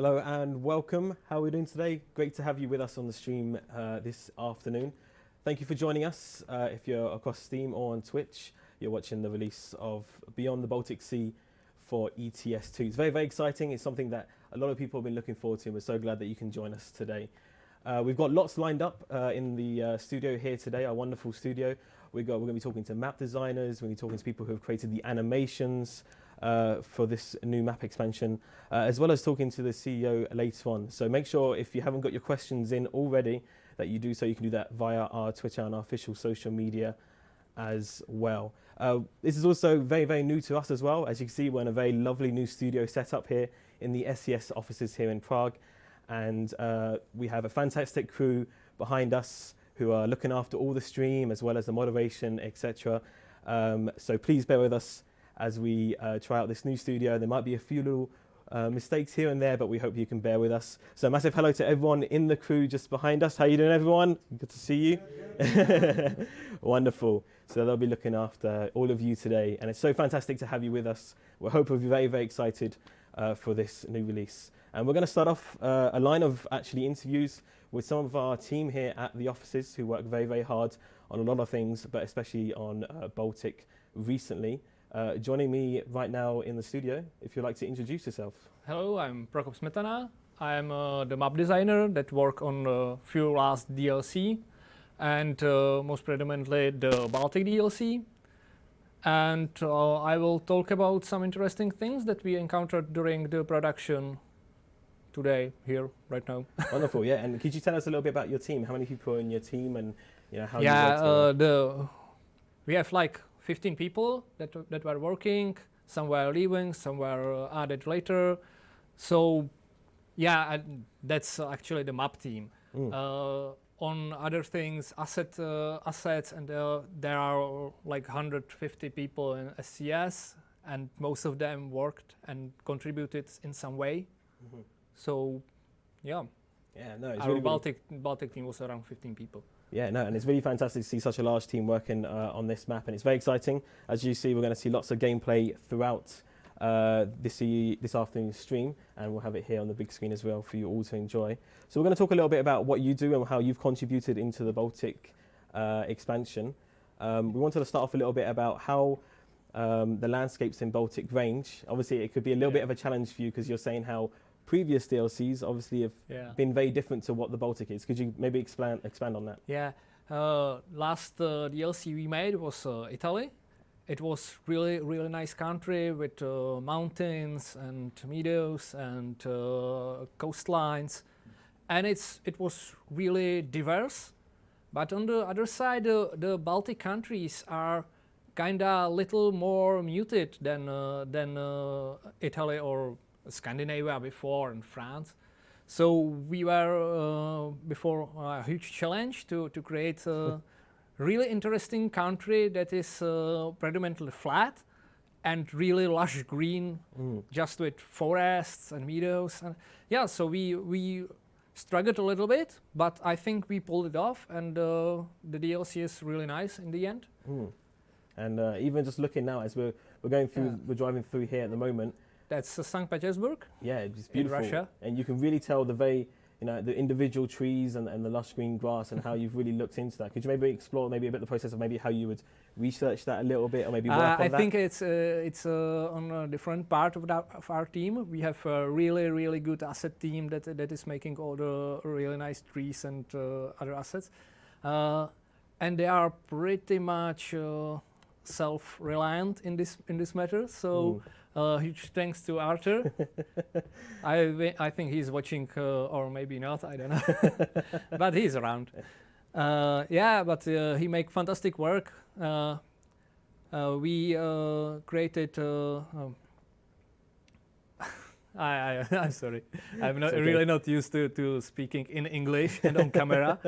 Hello and welcome. How are we doing today? Great to have you with us on the stream this afternoon. Thank you for joining us. If you're across Steam or on Twitch, you're watching the release of Beyond the Baltic Sea for ETS2. It's very, very exciting. It's something that a lot of people have been looking forward to, and we're so glad that you can join us today. We've got lots lined up in the studio here today, our wonderful studio. We're going to be talking to map designers, we're going to be talking to people who have created the animations for this new map expansion, as well as talking to the CEO later on. So make sure, if you haven't got your questions in already, that you do so. You can do that via our Twitter and our official social media as well. This is also very, very new to us as well. As you can see, we're in a very lovely new studio setup here in the SCS offices here in Prague. And we have a fantastic crew behind us who are looking after all the stream as well as the moderation, etc. So please bear with us as we try out this new studio. There might be a few little mistakes here and there, but we hope you can bear with us. So massive hello to everyone in the crew just behind us. How you doing, everyone? Good to see you. Wonderful. So they'll be looking after all of you today, and it's so fantastic to have you with us. We hope you're very, very excited for this new release. And we're going to start off a line of actually interviews with some of our team here at the offices who work very, very hard on a lot of things, but especially on Baltic recently. Joining me right now in the studio, if you'd like to introduce yourself. Hello, I'm Prokop Smetana. I'm the map designer that work on a few last DLC and most predominantly the Baltic DLC. And I will talk about some interesting things that we encountered during the production today, here, right now. Wonderful, yeah. And could you tell us a little bit about your team? How many people are in your team, and how you work together? We have like 15 people that were working. Some were leaving, some were added later. So, yeah, that's actually the map team. On other things, assets, and there are like 150 people in SCS, and most of them worked and contributed in some way. So, yeah. Yeah, no, it's Our really Baltic team was around 15 people. Yeah, no, and it's really fantastic to see such a large team working on this map, and it's very exciting. As you see, we're going to see lots of gameplay throughout this afternoon's stream, and we'll have it here on the big screen as well for you all to enjoy. So we're going to talk a little bit about what you do and how you've contributed into the Baltic expansion. We wanted to start off a little bit about how the landscapes in Baltic range. Obviously, it could be a little bit of a challenge for you because you're saying how previous DLCs obviously have been very different to what the Baltic is. Could you maybe expand on that? Yeah, last DLC we made was Italy. It was really nice country with mountains and meadows and coastlines, and it was really diverse. But on the other side, the Baltic countries are kinda little more muted than Italy or Scandinavia before, and France. So we were before a huge challenge to create a really interesting country that is predominantly flat and really lush green, just with forests and meadows. And yeah, so we struggled a little bit, but I think we pulled it off, and the DLC is really nice in the end. And even just looking now as we're going through, we're driving through here at the moment. That's St. Petersburg. Yeah, it's beautiful. In Russia. And you can really tell the the individual trees and the lush green grass and how you've really looked into that. Could you maybe explore maybe a bit the process of maybe how you would research that a little bit, or maybe work on that? I think it's on a different part of our team. We have a really good asset team that is making all the really nice trees and other assets, and they are pretty much self-reliant in this matter. So. Huge thanks to Arthur. I think he's watching, or maybe not, I don't know. But he's around. Yeah, but he make fantastic work. We created... I'm sorry. I'm not really not used to speaking in English and on camera,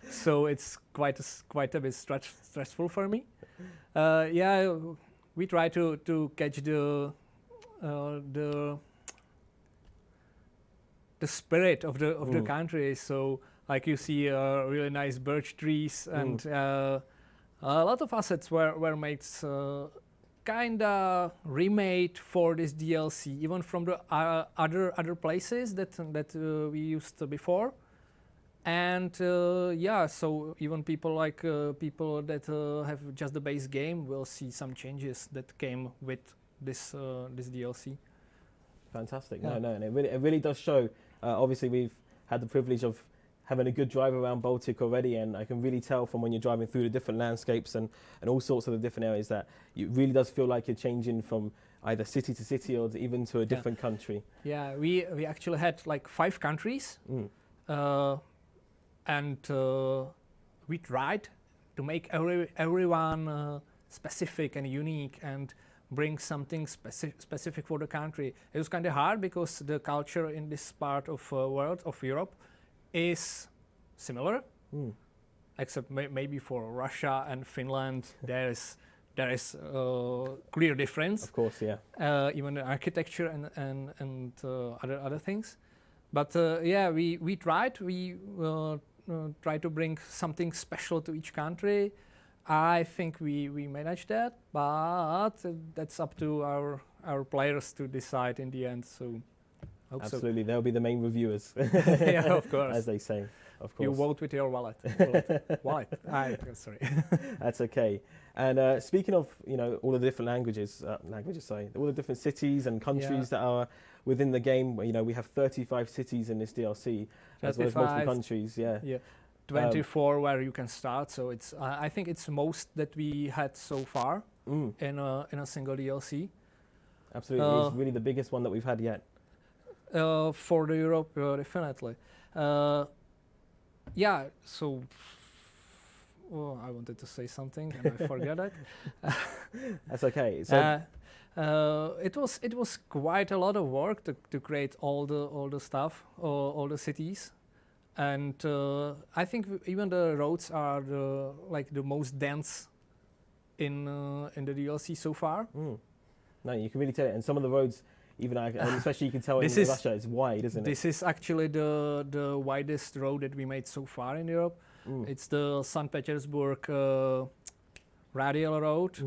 so it's quite a bit stressful for me. Yeah, we try to catch the spirit of the country. So like you see really nice birch trees, and a lot of assets were made kinda remade for this DLC, even from the other places that we used before. And yeah, so even people that have just the base game will see some changes that came with this DLC. Fantastic. Yeah. No, and it really does show. Obviously, we've had the privilege of having a good drive around Baltic already, and I can really tell from when you're driving through the different landscapes and all sorts of the different areas that it really does feel like you're changing from either city to city or even to a different country. Yeah, we actually had like 5 countries, and we tried to make everyone specific and unique and bring something specific for the country. It was kind of hard because the culture in this part of world of Europe is similar, except maybe for Russia and Finland there is clear difference. Of course, yeah. Even the architecture and other things. But yeah, we tried. We tried to bring something special to each country. I think we managed that, but that's up to our players to decide in the end. So hope absolutely, they'll be the main reviewers. Yeah, of course. As they say, of course. You vote with your wallet. Wallet. Sorry. That's okay. And speaking of, all the different languages, all the different cities and countries that are within the game. We have 35 cities in this DLC, as well as multiple countries. Yeah. 24 where you can start. So it's I think it's most that we had so far in a single DLC. Absolutely, it's really the biggest one that we've had yet. For the Europe, definitely. Yeah. So. Oh, I wanted to say something and I forgot it. That's okay. So it was quite a lot of work to create all the stuff, all the cities, and I think even the roads are the most dense in the DLC so far. No, you can really tell it, and some of the roads, even and especially you can tell in Russia, it's wide, isn't it? This is actually the widest road that we made so far in Europe. It's the St. Petersburg radial road.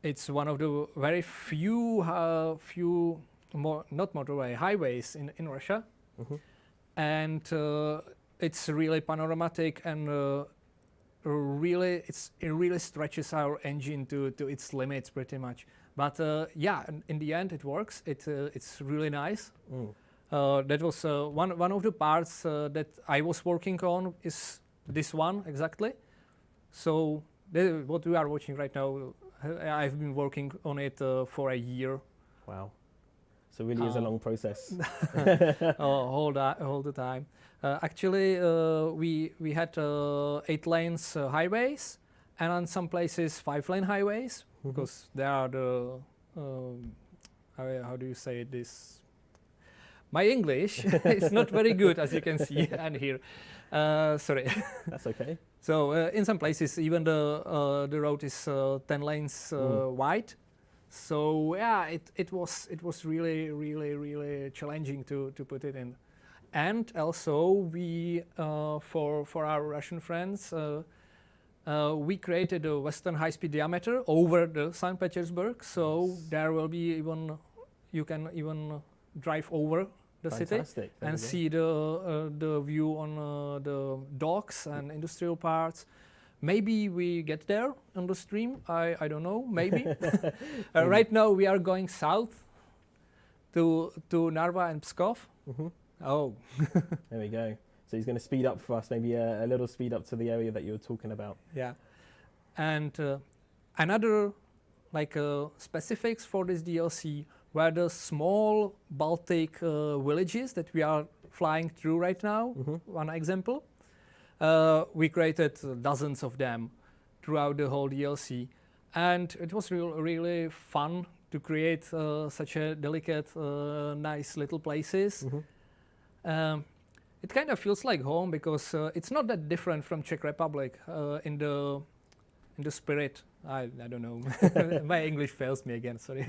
It's one of the very few not motorway, highways in Russia. And it's really panoramic and it really stretches our engine to its limits pretty much. But yeah, in the end it works. It's really nice. That was one of the parts that I was working on is this one exactly. So what we are watching right now, I've been working on it for a year. Wow. So it really is a long process. all the time. Actually, we had 8 lanes highways, and on some places 5-lane highways, because there are the how do you say this? My English is not very good, as you can see and hear. Sorry. That's okay. So in some places, even the road is 10 lanes wide. So yeah, it was really challenging to put it in. And also we for our Russian friends we created a Western high-speed diameter over the St. Petersburg. So there will be you can even drive over the city and see the view on the docks and industrial parts. Maybe we get there on the stream. I don't know. Maybe. Right now we are going south to Narva and Pskov. Oh. There we go. So he's going to speed up for us. Maybe a little speed up to the area that you were talking about. Yeah. And another specifics for this DLC were the small Baltic villages that we are flying through right now. One example. We created dozens of them throughout the whole DLC, and it was really fun to create such a delicate, nice little places. It kind of feels like home because it's not that different from Czech Republic in the spirit. I don't know. My English fails me again. Sorry.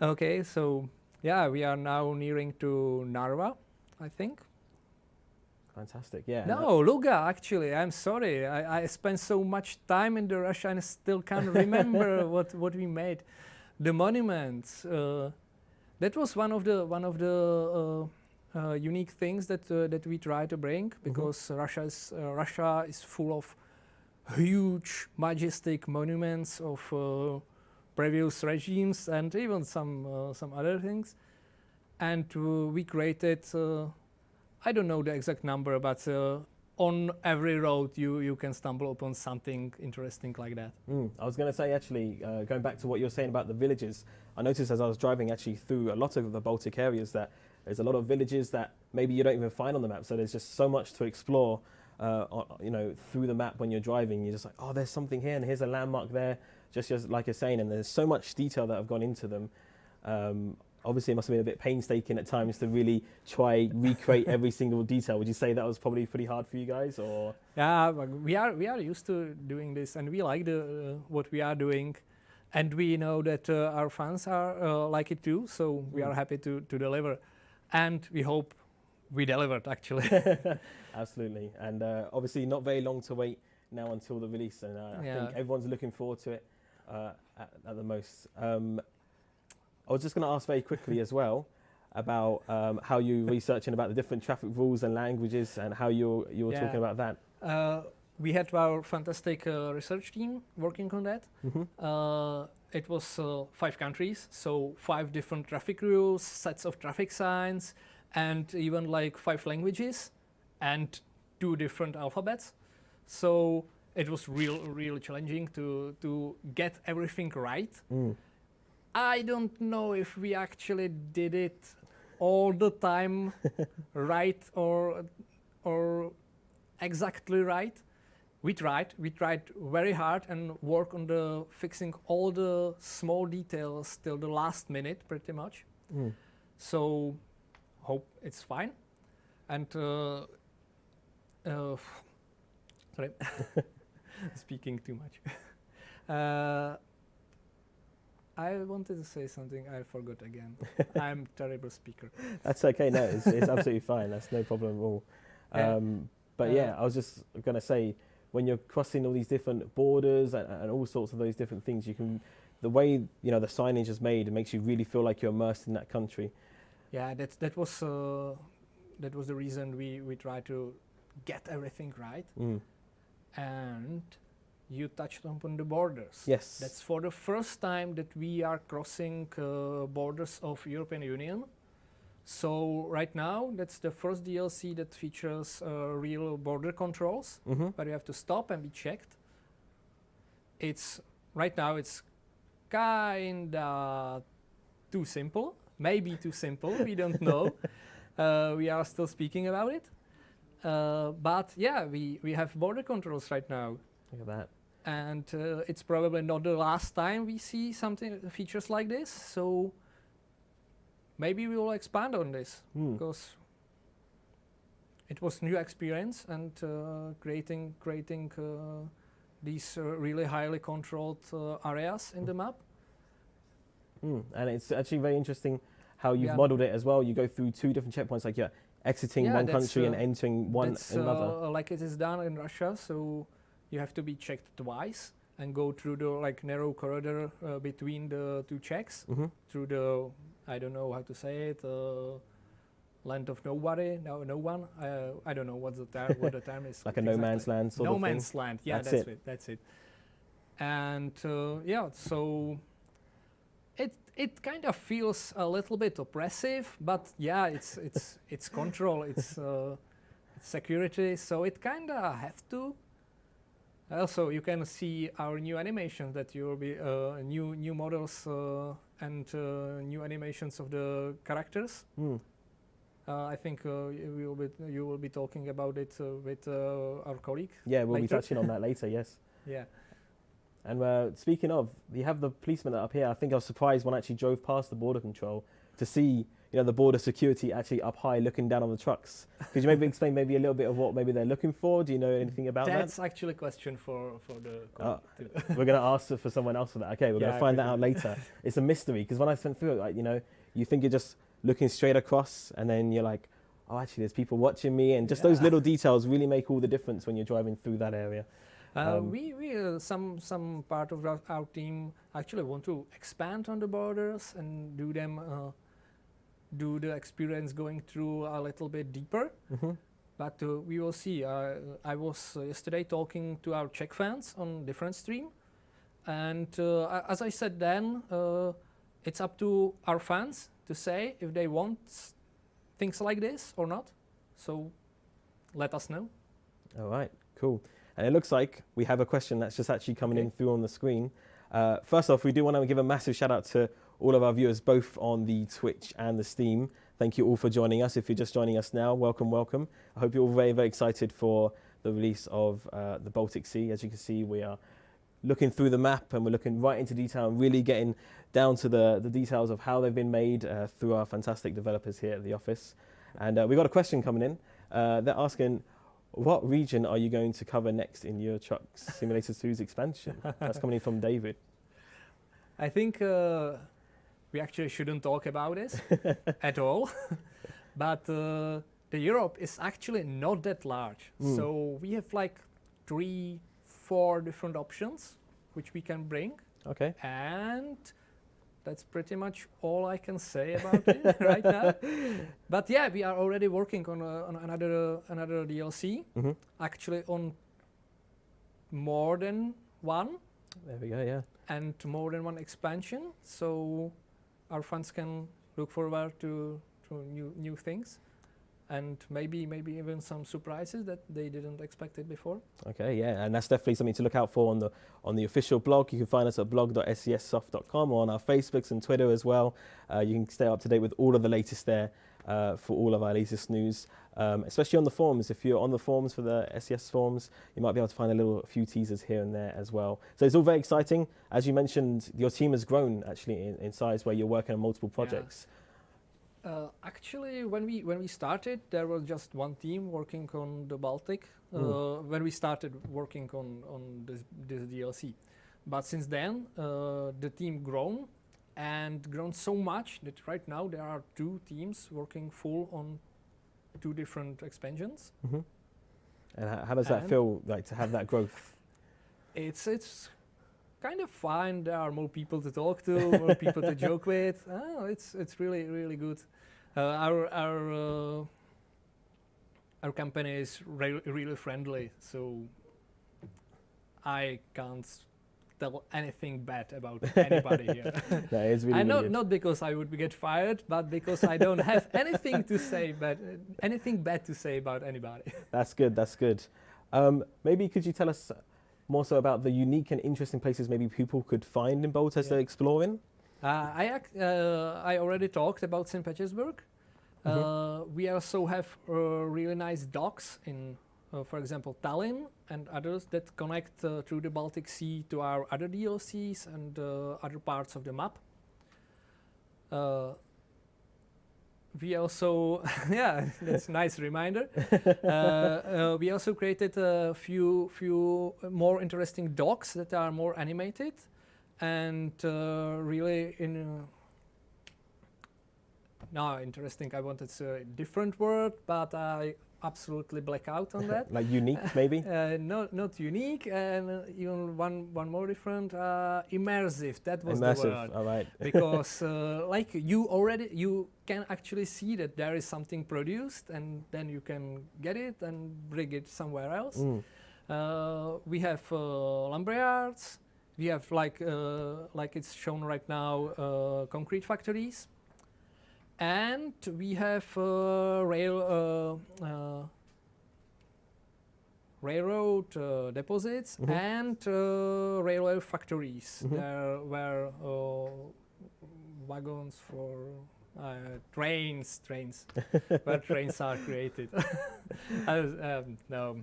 Okay, so yeah, we are now nearing to Narva, I think. Fantastic, yeah. No, Luga, actually, I'm sorry. I spent so much time in the Russia and I still can't remember what we made. The monuments. That was one of the unique things that we try to bring, because Russia is full of huge, majestic monuments of previous regimes and even some other things. And we created. I don't know the exact number, but on every road you can stumble upon something interesting like that. I was going to say, actually, going back to what you were saying about the villages, I noticed as I was driving actually through a lot of the Baltic areas that there's a lot of villages that maybe you don't even find on the map. So there's just so much to explore, through the map when you're driving. You're just like, oh, there's something here and here's a landmark there, just like you're saying. And there's so much detail that have gone into them. Obviously, it must have been a bit painstaking at times to really try recreate every single detail. Would you say that was probably pretty hard for you guys, or? Yeah, we are used to doing this, and we like what we are doing, and we know that our fans are like it too. So we are happy to deliver, and we hope we delivered actually. Absolutely, and obviously not very long to wait now until the release, and I think everyone's looking forward to it at the most. I was just going to ask very quickly as well about how you're researching about the different traffic rules and languages, and how you were talking about that. We had our fantastic research team working on that. It was 5 countries, so 5 different traffic rules, sets of traffic signs, and even like 5 languages and 2 different alphabets. So it was really challenging to get everything right. I don't know if we actually did it all the time right or exactly right. We tried very hard and work on the fixing all the small details till the last minute, pretty much. So hope it's fine. And sorry, speaking too much. I wanted to say something, I forgot again. I'm a terrible speaker. That's okay, no, it's absolutely fine. That's no problem at all. I was just going to say, when you're crossing all these different borders and all sorts of those different things, the way the signage is made, it makes you really feel like you're immersed in that country. Yeah, that was the reason we tried to get everything right. And you touched upon the borders. Yes. That's for the first time that we are crossing borders of European Union. So right now, that's the first DLC that features real border controls, where you have to stop and be checked. Right now it's kinda too simple, maybe too simple, we don't know. We are still speaking about it. But yeah, we have border controls right now. Look at that. And it's probably not the last time we see features like this. So maybe we will expand on this, because it was new experience, and creating these really highly controlled areas in the map. And it's actually very interesting how you've modeled it as well. You go through 2 different checkpoints, like you're exiting one country and entering another. Like it is done in Russia, so you have to be checked twice and go through the narrow corridor between the 2 checks, through the, I don't know how to say it, land of nobody, no one. I don't know what the term is. Like a no man's land sort of thing. No man's land, yeah, that's it. And so it kind of feels a little bit oppressive, but yeah, it's control, it's security, so it kind of have to. Also, you can see our new animations that you will be new models and new animations of the characters. I think you will be talking about it with our colleague. Yeah, we'll be touching on that later. Yes. Yeah. And speaking of, you have the policeman up here. I think I was surprised when I actually drove past the border control to see the border security actually up high looking down on the trucks. Could you maybe explain maybe a little bit of what maybe they're looking for? Do you know anything about that? That's actually a question for the we're going to ask for someone else for that. Okay, we're going to find that out later. It's a mystery, because when I went through it, you think you're just looking straight across, and then you're like, oh, actually, there's people watching me, and just those little details really make all the difference when you're driving through that area. Some part of our team actually want to expand on the borders and do the experience going through a little bit deeper. But we will see. I was yesterday talking to our Czech fans on different stream, and as I said then, it's up to our fans to say if they want things like this or not. So let us know. All right, cool. And it looks like we have a question that's just actually coming in through on the screen. First off, we do want to give a massive shout out to all of our viewers, both on the Twitch and the Steam. Thank you all for joining us. If you're just joining us now, welcome, welcome. I hope you're all very, very excited for the release of the Baltic Sea. As you can see, we are looking through the map and we're looking right into detail and really getting down to the details of how they've been made through our fantastic developers here at the office. And we got a question coming in. They're asking, what region are you going to cover next in Euro Truck Simulator 2's expansion? That's coming in from David. I think we actually shouldn't talk about this at all. But the Europe is actually not that large. So we have like 3-4 different options which we can bring. Okay. And that's pretty much all I can say about it right now. But yeah, we are already working on another DLC. Actually on more than one. There we go, yeah. And more than one expansion. So our fans can look forward to new things. And maybe even some surprises that they didn't expect it before. Okay, yeah, and that's definitely something to look out for on the official blog. You can find us at blog.scssoft.com or on our Facebooks and Twitter as well. You can stay up to date with all of the latest there for all of our latest news, especially on the forums. If you're on the forums for the SCS forums, you might be able to find a few teasers here and there as well. So it's all very exciting. As you mentioned, your team has grown actually in size where you're working on multiple projects. Yeah. Actually, when we started, there was just one team working on the Baltic. When we started working on this DLC, but since then the team grown so much that right now there are 2 teams working full on 2 different expansions. And how does that feel like to have that growth? It's kind of fine. There are more people to talk to, more people to joke with. It's really good. Our company is really friendly, so I can't tell anything bad about anybody here. That is really, really not because I would get fired, but because I don't have anything to say, anything bad to say about anybody. That's good. That's good. Maybe could you tell us more so about the unique and interesting places maybe people could find in Baltic as they're exploring? I already talked about St. Petersburg. We also have really nice docks in, for example, Tallinn and others that connect through the Baltic Sea to our other DLCs and other parts of the map. We also, yeah, that's a nice reminder. We also created a few more interesting docks that are more animated and really interesting. I wanted a different word, but I absolutely black out on that. Like unique, maybe? Not unique, and even one more different. Immersive. That was immersive, the word. All right. Because like you can actually see that there is something produced, and then you can get it and bring it somewhere else. We have lumberyards. We have like it's shown right now, concrete factories. And we have railroad deposits and railway factories. There were wagons for trains, where trains are created. No.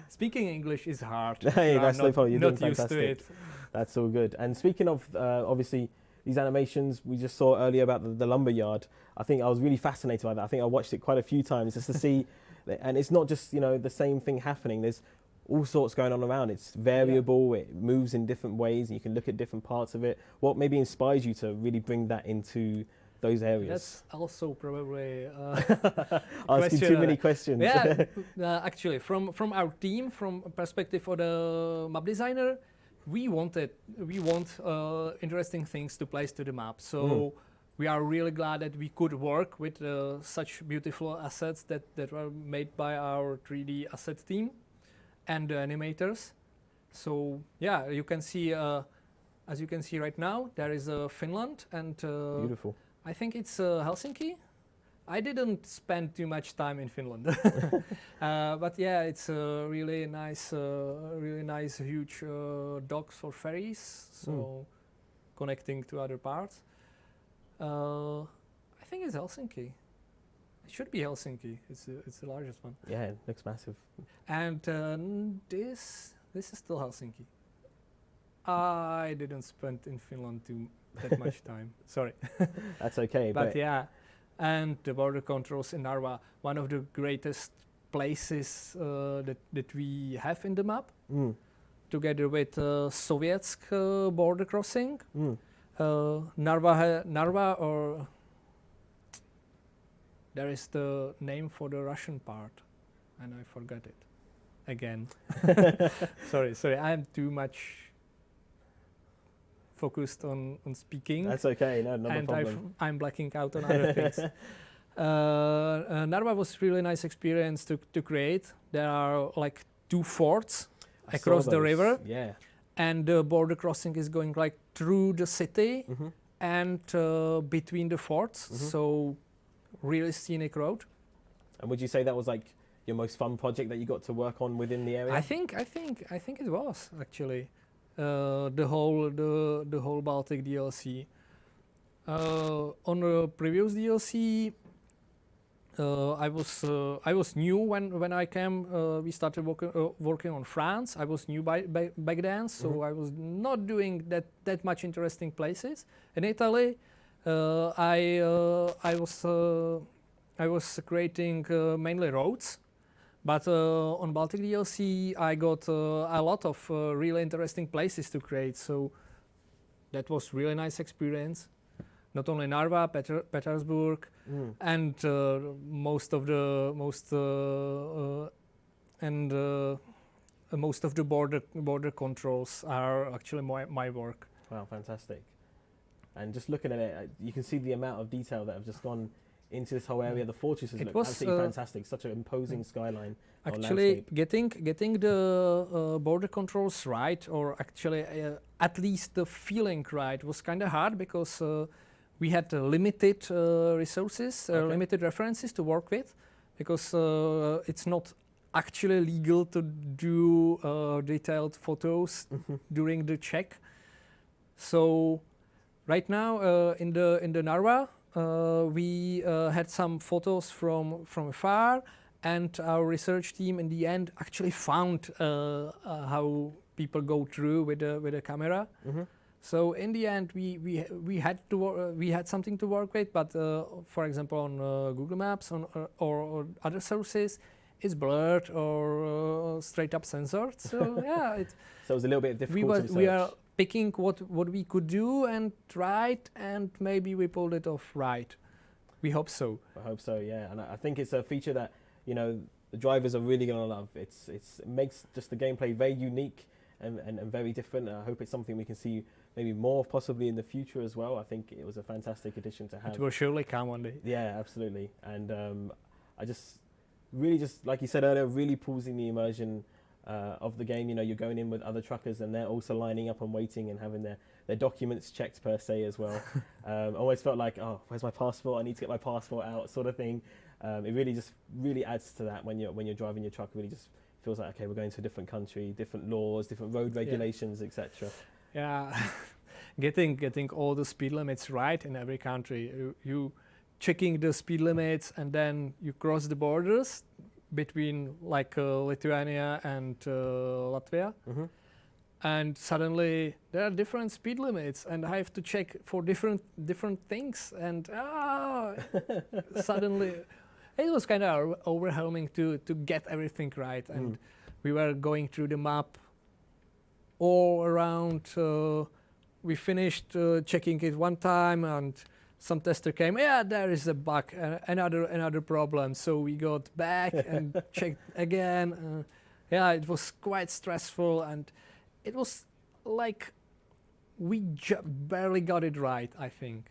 Speaking English is hard. Hey, that's no problem. You're not used to it. That's all good. And speaking of, obviously, these animations we just saw earlier about the lumberyard, I think I was really fascinated by that. I think I watched it quite a few times just to see, and it's not just the same thing happening. There's all sorts going on around. It's variable. It moves in different ways, and you can look at different parts of it. What maybe inspires you to really bring that into those areas? That's also probably asking too many questions. Yeah, actually, from our team, from a perspective of the map designer, we want interesting things to place to the map. So we are really glad that we could work with such beautiful assets that were made by our 3D asset team and the animators. So yeah, you can see, as you can see right now, there is Finland and beautiful. I think it's Helsinki. I didn't spend too much time in Finland, but yeah, it's a really nice, huge docks for ferries, so connecting to other parts. I think it's Helsinki. It should be Helsinki. It's the largest one. Yeah, it looks massive. And this is still Helsinki. I didn't spend in Finland that much time. Sorry. That's okay. But yeah, and the border controls in Narva, one of the greatest places that we have in the map, together with Sovietsk border crossing. Narva, or there is the name for the Russian part, and I forgot it again. Sorry, I am too much focused on speaking. That's okay, no problem. And I'm blacking out on other things. Narva was really nice experience to create. There are like 2 forts across the river. Yeah. And the border crossing is going like through the city and between the forts. So really scenic road. And would you say that was like your most fun project that you got to work on within the area? I think it was actually. The whole Baltic DLC. On the previous DLC, I was new when I came. We started working on France. I was new back then, so I was not doing that much interesting places. In Italy, I was creating mainly roads. But on Baltic DLC, I got a lot of really interesting places to create. So that was really nice experience. Not only Narva, Petersburg, and most of the border controls are actually my work. Wow, fantastic! And just looking at it, you can see the amount of detail that have just gone into this whole area. The fortresses look absolutely fantastic. Such an imposing skyline. Actually, getting the border controls right, or actually at least the feeling right, was kind of hard because we had limited resources, limited references to work with, because it's not actually legal to do detailed photos during the check. So right now in the Narva, we had some photos from afar, and our research team in the end actually found how people go through with a camera. So in the end, we had something to work with, but for example on Google Maps or other sources, it's blurred or straight up censored. So yeah, so it was a little bit difficult. We are picking what we could do and tried, and maybe we pulled it off right. We hope so. I hope so, yeah. And I think it's a feature that, you know, the drivers are really going to love. It makes just the gameplay very unique and very different. I hope it's something we can see maybe more possibly in the future as well. I think it was a fantastic addition to have. It will surely come one day. Yeah, absolutely. And I just really, just like you said earlier, really pulls in the immersion of the game. You know, you're going in with other truckers and they're also lining up and waiting and having their documents checked per se as well. Always felt like, oh, where's my passport? I need to get my passport out, sort of thing. It really adds to that when you're driving your truck. It really just feels like, okay, we're going to a different country, different laws, different road regulations, etc. Yeah, getting all the speed limits right in every country. You checking the speed limits, and then you cross the borders between like Lithuania and Latvia, and suddenly there are different speed limits, and I have to check for different things, and suddenly it was kind of overwhelming to get everything right. And we were going through the map all around. We finished checking it one time, and some tester came, yeah, there is a bug, another problem. So we got back and checked again. Yeah, it was quite stressful, and it was like we barely got it right, I think.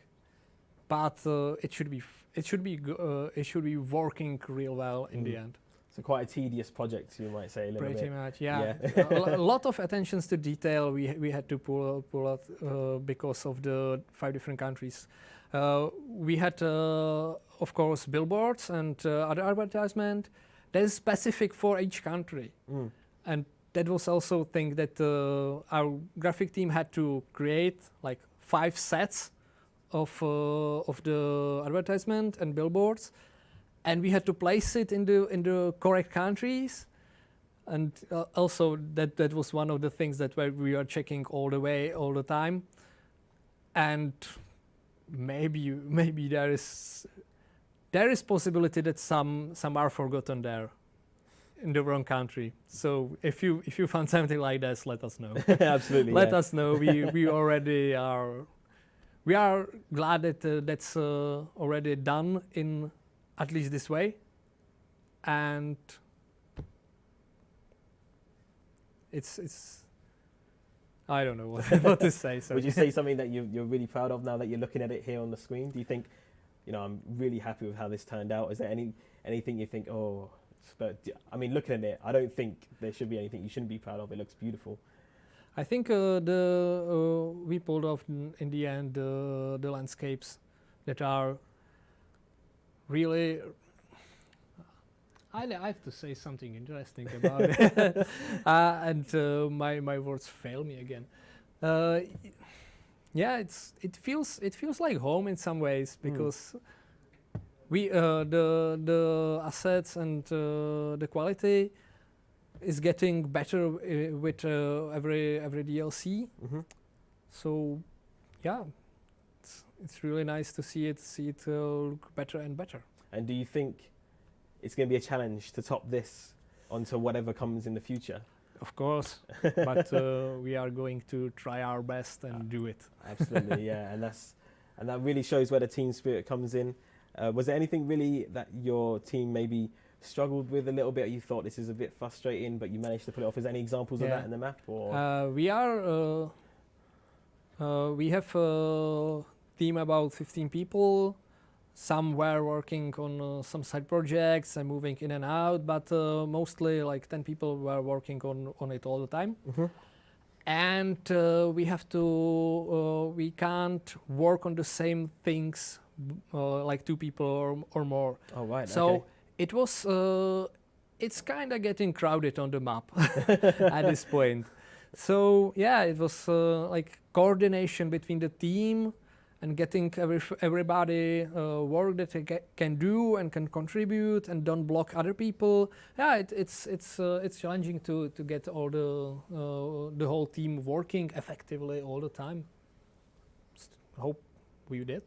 But it should be working real well in the end. So quite a tedious project, you might say, a little bit. Pretty much, yeah. A lot of attentions to detail we had to pull out because of the 5 different countries. We had, of course, billboards and other advertisement that is specific for each country. And that was also a thing that our graphic team had to create, like 5 sets of the advertisement and billboards. And we had to place it in the correct countries, and also that was one of the things that we are checking all the time. And maybe there is possibility that some are forgotten there in the wrong country. So if you found something like this, let us know. Absolutely. Let us know. We already are. We are glad that that's already done in at least this way, and it's I don't know what to say. So. Would you say something that you're really proud of now that you're looking at it here on the screen? Do you think, I'm really happy with how this turned out? Is there anything you think, but I mean, looking at it, I don't think there should be anything you shouldn't be proud of. It looks beautiful. I think we pulled off in the end the landscapes that are really. I have to say something interesting about it, and my words fail me again. Yeah, it feels like home in some ways, because we the assets and the quality is getting better with every DLC. So yeah, it's really nice to see it look better and better. And do you think it's going to be a challenge to top this onto whatever comes in the future? Of course, but we are going to try our best and do it. Absolutely, yeah, and that really shows where the team spirit comes in. Was there anything really that your team maybe struggled with a little bit? You thought this is a bit frustrating, but you managed to pull it off. Is there any examples of that in the map? Or we have a team about 15 people. Some were working on some side projects and moving in and out, but mostly like 10 people were working on it all the time. And we can't work on the same things like 2 people or more. Oh, right. So okay. it was, it's kind of getting crowded on the map at this point. So yeah, it was like coordination between the team and getting everybody work that they can do and can contribute and don't block other people. Yeah, it's challenging to get all the whole team working effectively all the time. Hope we did.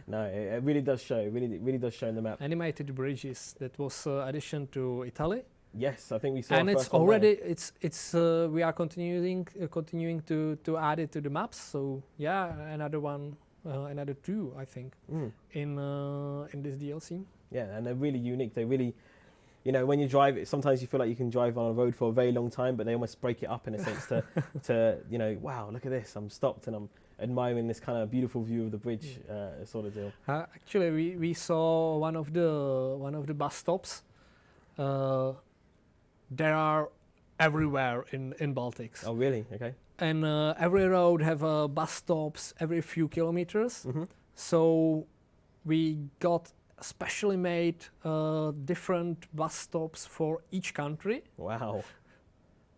No, it really does show. It really does show in the map. Animated bridges, that was addition to Italy. Yes, I think we saw. And it's already we are continuing to add it to the maps. So yeah, another 2, I think, in this DLC. Yeah, and they're really unique. They really, when you drive it, sometimes you feel like you can drive on a road for a very long time, but they almost break it up in a sense to wow, look at this, I'm stopped and I'm admiring this kind of beautiful view of the bridge, sort of deal. Actually, we saw one of the bus stops. There are everywhere in Baltics. Oh, really? Okay. And every road have bus stops every few kilometers. So we got specially made different bus stops for each country. Wow.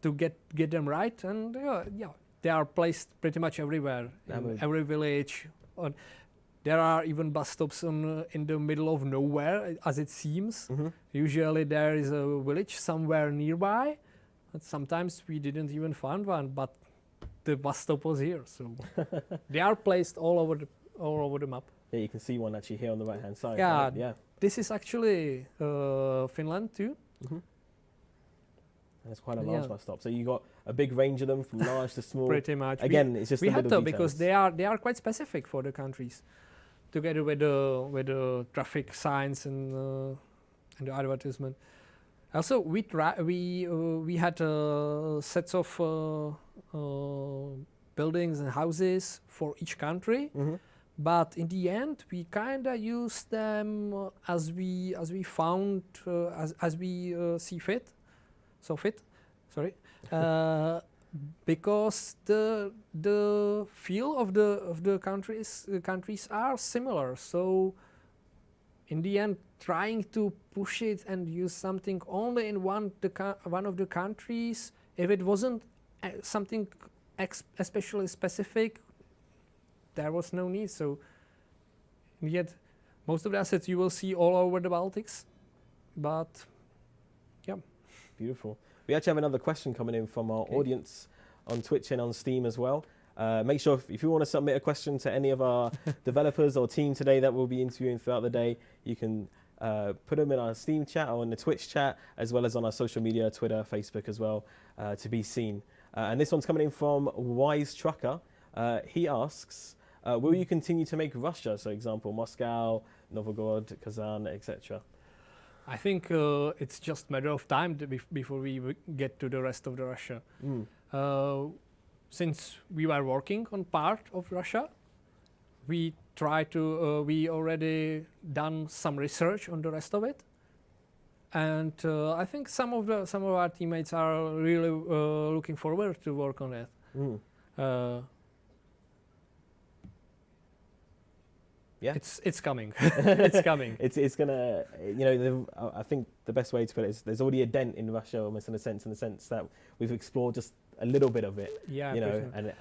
To get them right, and yeah, they are placed pretty much everywhere, in every village. There are even bus stops in the middle of nowhere, as it seems. Usually there is a village somewhere nearby, but sometimes we didn't even find one, but the bus stop was here. So they are placed all over the map. Yeah, you can see one actually here on the right-hand side. Yeah, right? Yeah. This is actually Finland too. And it's quite a large bus stop. So you got a big range of them from large to small. Pretty much. Again, it's just we the had little to details. because they are quite specific for the countries, together with the traffic signs and the advertisement. Also, we had sets of buildings and houses for each country. Mm-hmm. But in the end, we kind of use them as we found as we see fit. Because the feel of the countries are similar. So in the end, trying to push it and use something only in one of the countries, if it wasn't something especially specific, there was no need. So yet most of the assets you will see all over the Baltics, but yeah. Beautiful. We actually have another question coming in from our audience on Twitch and on Steam as well. Make sure if you want to submit a question to any of our developers or team today that we'll be interviewing throughout the day, you can put them in our Steam chat or in the Twitch chat, as well as on our social media, Twitter, Facebook as well, to be seen. And this one's coming in from Wise Trucker. He asks, will you continue to make Russia, so example, Moscow, Novgorod, Kazan, etc.? I think it's just a matter of time before we get to the rest of the Russia. Since we were working on part of Russia, we already done some research on the rest of it, and I think some of our teammates are really looking forward to work on it. Yeah, it's coming. It's coming. It's gonna, I think the best way to put it is there's already a dent in Russia, almost in a sense that we've explored just a little bit of it. Yeah, and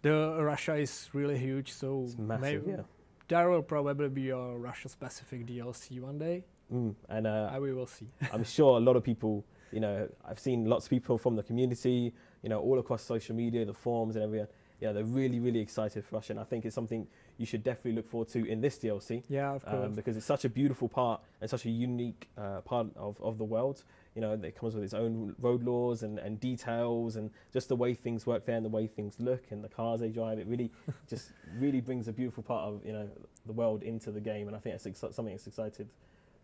the Russia is really huge, so it's massive. There will probably be a Russia-specific DLC one day, and we will see. I'm sure a lot of people, I've seen lots of people from the community, all across social media, the forums and everything. They're really, really excited for Russia, and I think it's something you should definitely look forward to in this DLC. Yeah, of course. Because it's such a beautiful part and such a unique part of the world. It comes with its own road laws and details and just the way things work there and the way things look and the cars they drive. It really just really brings a beautiful part of the world into the game, and I think it's something that's excited.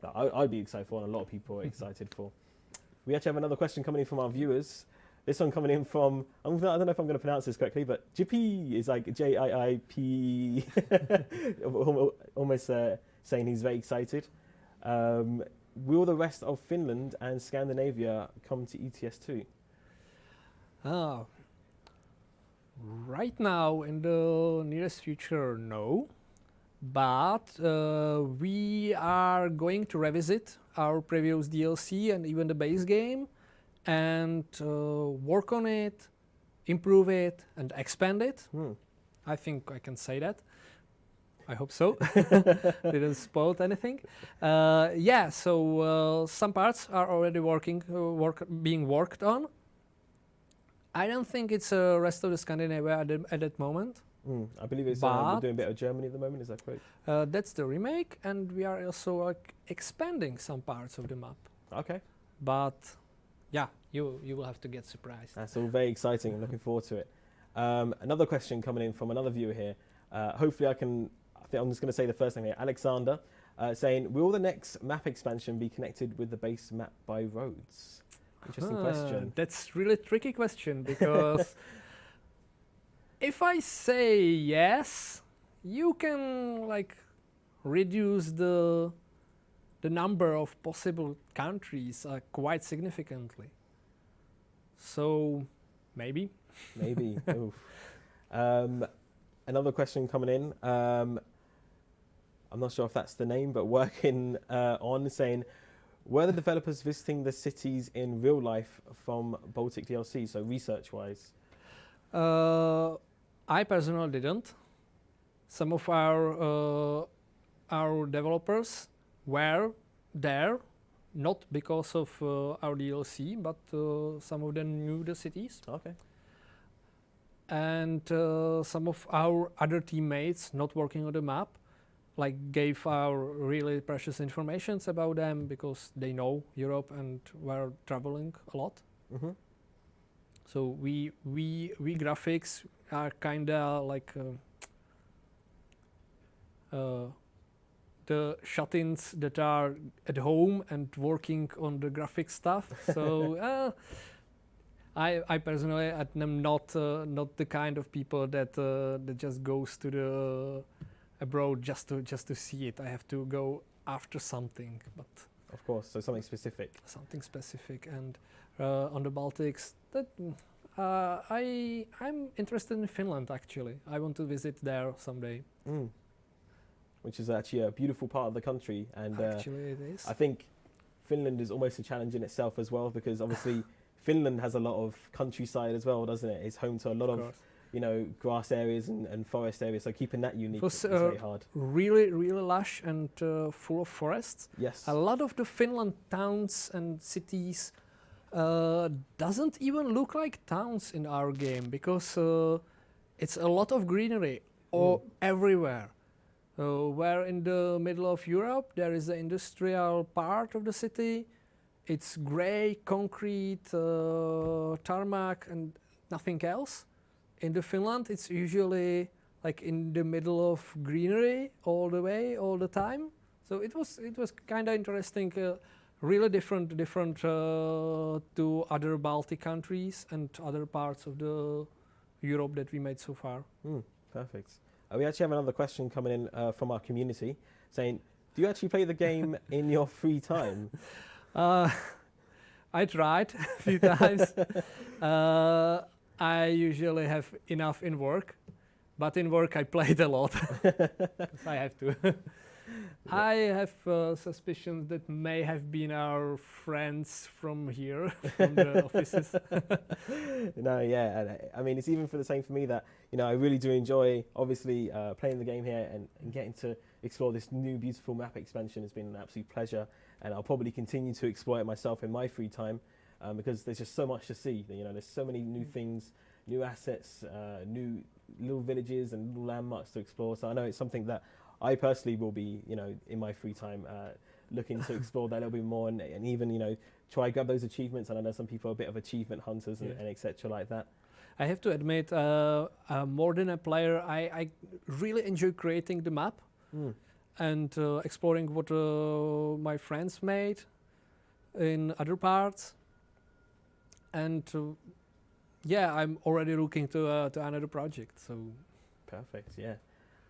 That I'd be excited for, and a lot of people are excited for. We actually have another question coming in from our viewers. This one coming in from, I don't know if I'm going to pronounce this correctly, but Jippy is like Jiip, almost saying he's very excited. Will the rest of Finland and Scandinavia come to ETS2? Right now, in the nearest future, no. But we are going to revisit our previous DLC and even the base game, and work on it, improve it, and expand it. I think I can say that. I hope so. Didn't spoil anything. So some parts are already being worked on. I don't think it's the rest of the Scandinavia at that moment. I believe it's we're doing a bit of Germany at the moment. Is that correct? That's the remake, and we are also expanding some parts of the map. Okay. But yeah, you will have to get surprised. That's all very exciting. I'm looking forward to it. Another question coming in from another viewer here. Hopefully I'm just going to say the first thing here. Alexander saying, will the next map expansion be connected with the base map by roads? Interesting question. That's really tricky question, because if I say yes, you can reduce the number of possible countries quite significantly. So maybe. Maybe. Oof. Another question coming in. I'm not sure if that's the name, but working on saying, were the developers visiting the cities in real life from Baltic DLC, so research-wise? I personally didn't. Some of our developers were there, not because of our DLC, but some of them knew the cities. Okay. And some of our other teammates not working on the map gave our really precious informations about them, because they know Europe and were traveling a lot. Mm-hmm. So we graphics are kinda like the shut-ins that are at home and working on the graphic stuff. So I personally am not the kind of people that just goes to the abroad just to see it. I have to go after something, but Of course, so something specific. something specific. And on the Baltics, that I'm interested in Finland actually. I want to visit there someday. Which is actually a beautiful part of the country, and Actually, it is. I think Finland is almost a challenge in itself as well, because obviously Finland has a lot of countryside as well, doesn't it? It's home to a lot of grass areas and forest areas, so keeping that unique is very hard. Really lush and full of forests. Yes. A lot of the Finland towns and cities doesn't even look like towns in our game, because it's a lot of greenery everywhere. Where in the middle of Europe there is the industrial part of the city, it's grey concrete, tarmac and nothing else. In the Finland it's usually like in the middle of greenery all the way, all the time. So it was kind of interesting, really different to other Baltic countries and other parts of the Europe that we made so far. Perfect. We actually have another question coming in from our community saying, do you actually play the game in your free time? I tried a few times. I usually have enough in work, but in work I played a lot. I have to. I have suspicions that may have been our friends from here, from the offices. No, yeah, I mean, it's even for the same for me that, I really do enjoy, obviously, playing the game here and getting to explore this new beautiful map expansion has been an absolute pleasure, and I'll probably continue to explore it myself in my free time, because there's just so much to see. There's so many new things, new assets, new little villages and little landmarks to explore, so I know it's something that I personally will be, in my free time, looking to explore that a little bit more and even, try grab those achievements. And I know some people are a bit of achievement hunters and etc. like that. I have to admit, more than a player, I really enjoy creating the map and exploring what my friends made in other parts. And I'm already looking to another project. So perfect, yeah.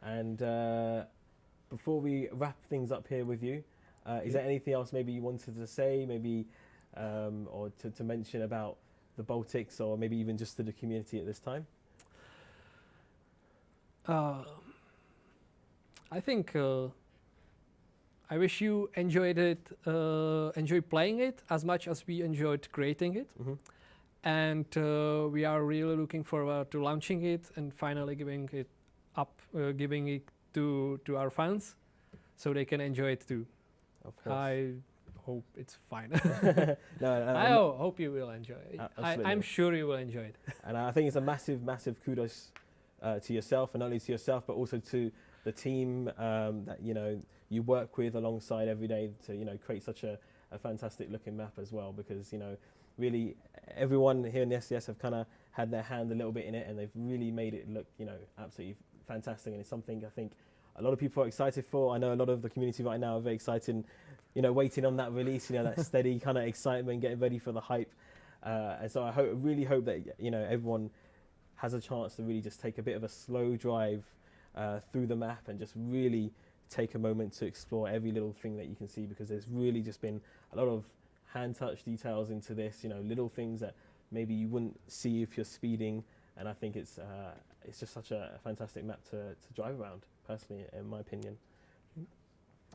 And before we wrap things up here with you, is there anything else maybe you wanted to say, maybe or to mention about the Baltics, or maybe even just to the community at this time? I think I wish you enjoyed it, enjoy playing it as much as we enjoyed creating it. And we are really looking forward to launching it and finally giving it to our fans so they can enjoy it too. Of course. I hope it's fine. I hope you will enjoy it. I'm sure you will enjoy it. And I think it's a massive kudos to yourself, and not only to yourself but also to the team that you work with alongside every day to create such a fantastic looking map as well, because really everyone here in the SCS have kind of had their hand a little bit in it, and they've really made it look absolutely fantastic, and it's something I think a lot of people are excited for. I know a lot of the community right now are very excited, waiting on that release, that steady kind of excitement, getting ready for the hype. And so I really hope that everyone has a chance to really just take a bit of a slow drive through the map and just really take a moment to explore every little thing that you can see, because there's really just been a lot of hand touch details into this, little things that maybe you wouldn't see if you're speeding. And I think it's just such a fantastic map to drive around, personally, in my opinion.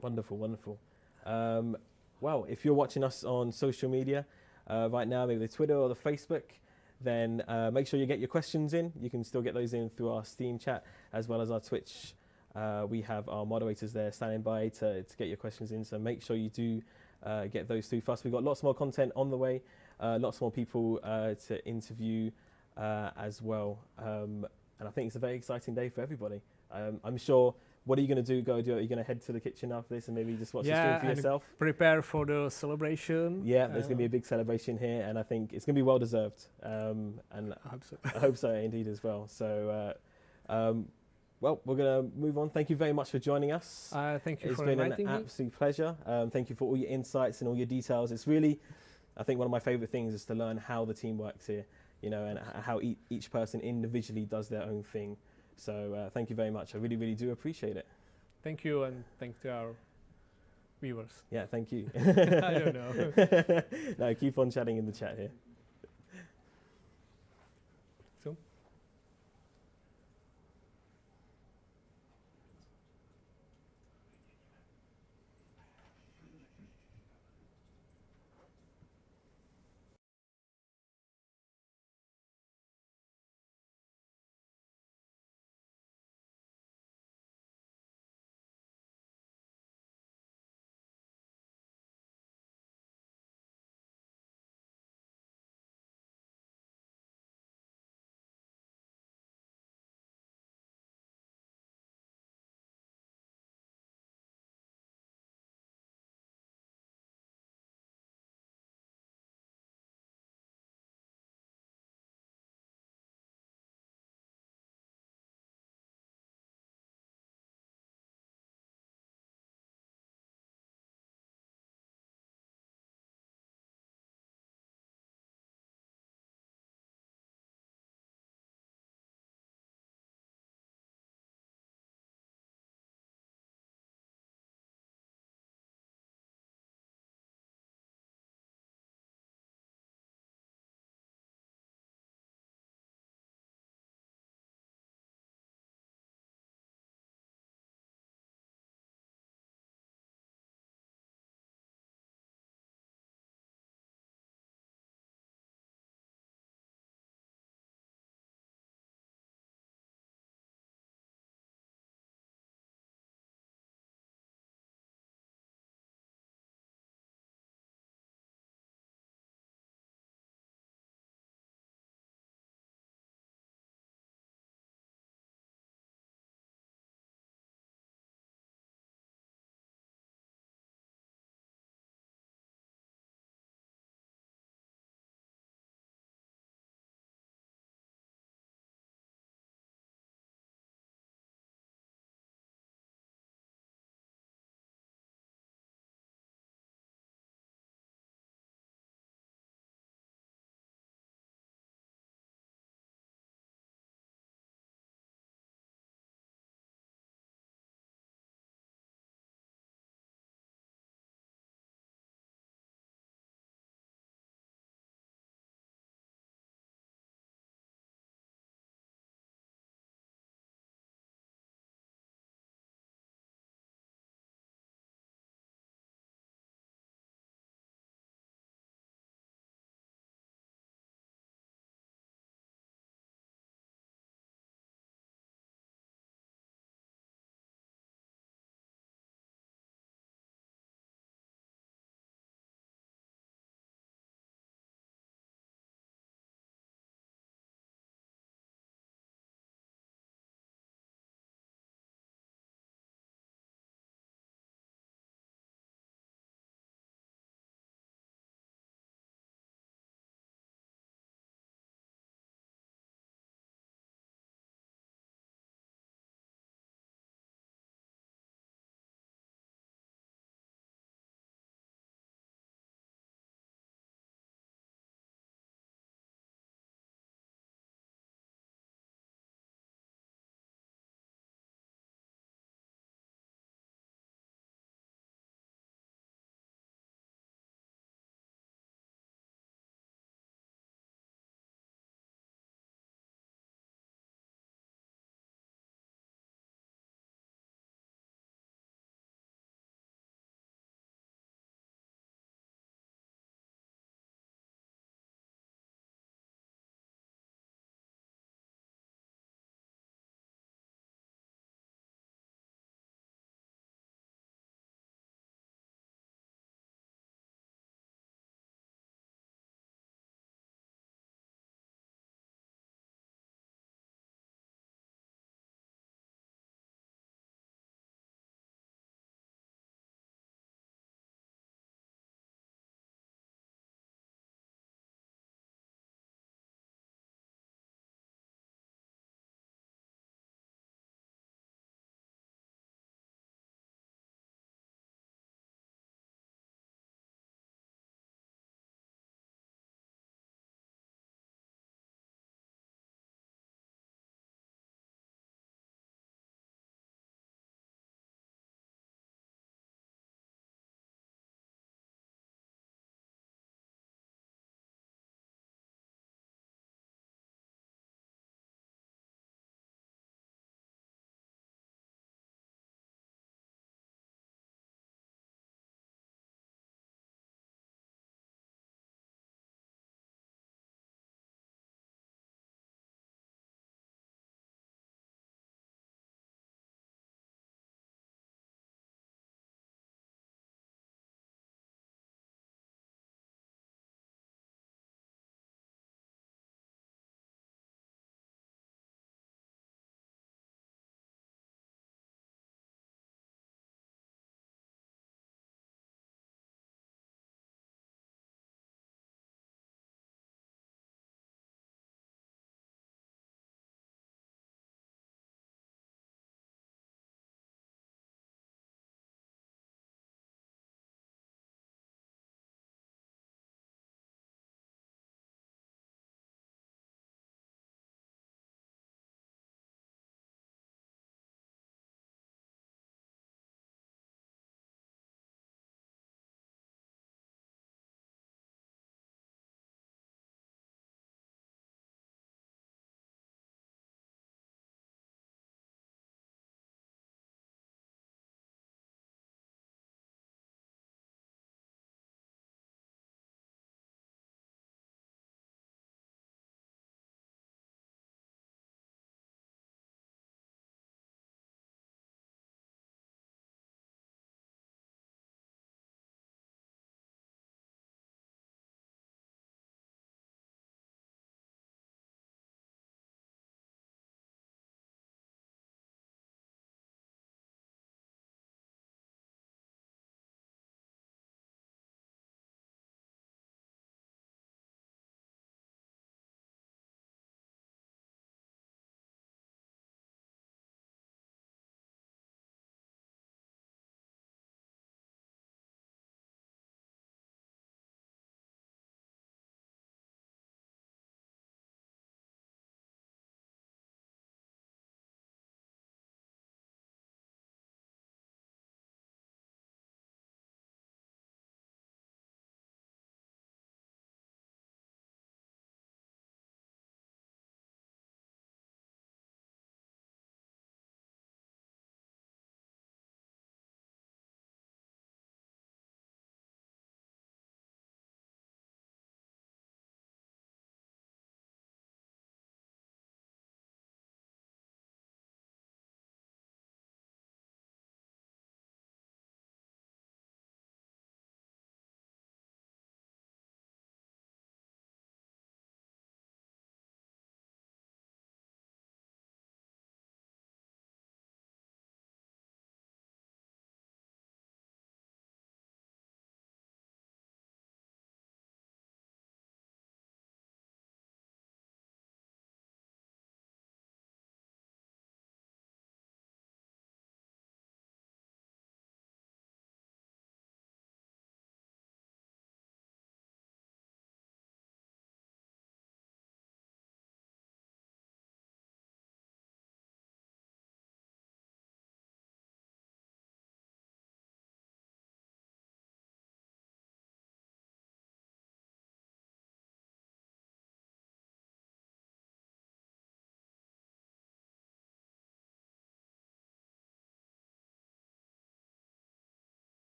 Wonderful. Well, if you're watching us on social media right now, maybe the Twitter or the Facebook, then make sure you get your questions in. You can still get those in through our Steam chat as well as our Twitch. We have our moderators there standing by to get your questions in, so make sure you do get those through fast. We've got lots more content on the way, lots more people to interview as well, and I think it's a very exciting day for everybody. I'm sure What are you going to do? Go do it? Are you going to head to the kitchen after this and maybe just watch the Yeah, stream for and yourself? prepare for the celebration. Yeah, there's going to be a big celebration here, and I think it's going to be well deserved. And I hope so. I hope so indeed as well. So, well, we're going to move on. Thank you very much for joining us. Thank you It's for been inviting an me. absolute pleasure. Thank you for all your insights and all your details. It's really, I think one of my favorite things is to learn how the team works here, you know, and how each person individually does their own thing. So thank you very much. I really, really do appreciate it. Thank you, and thanks to our viewers. Yeah, thank you. I don't know. No, keep on chatting in the chat here.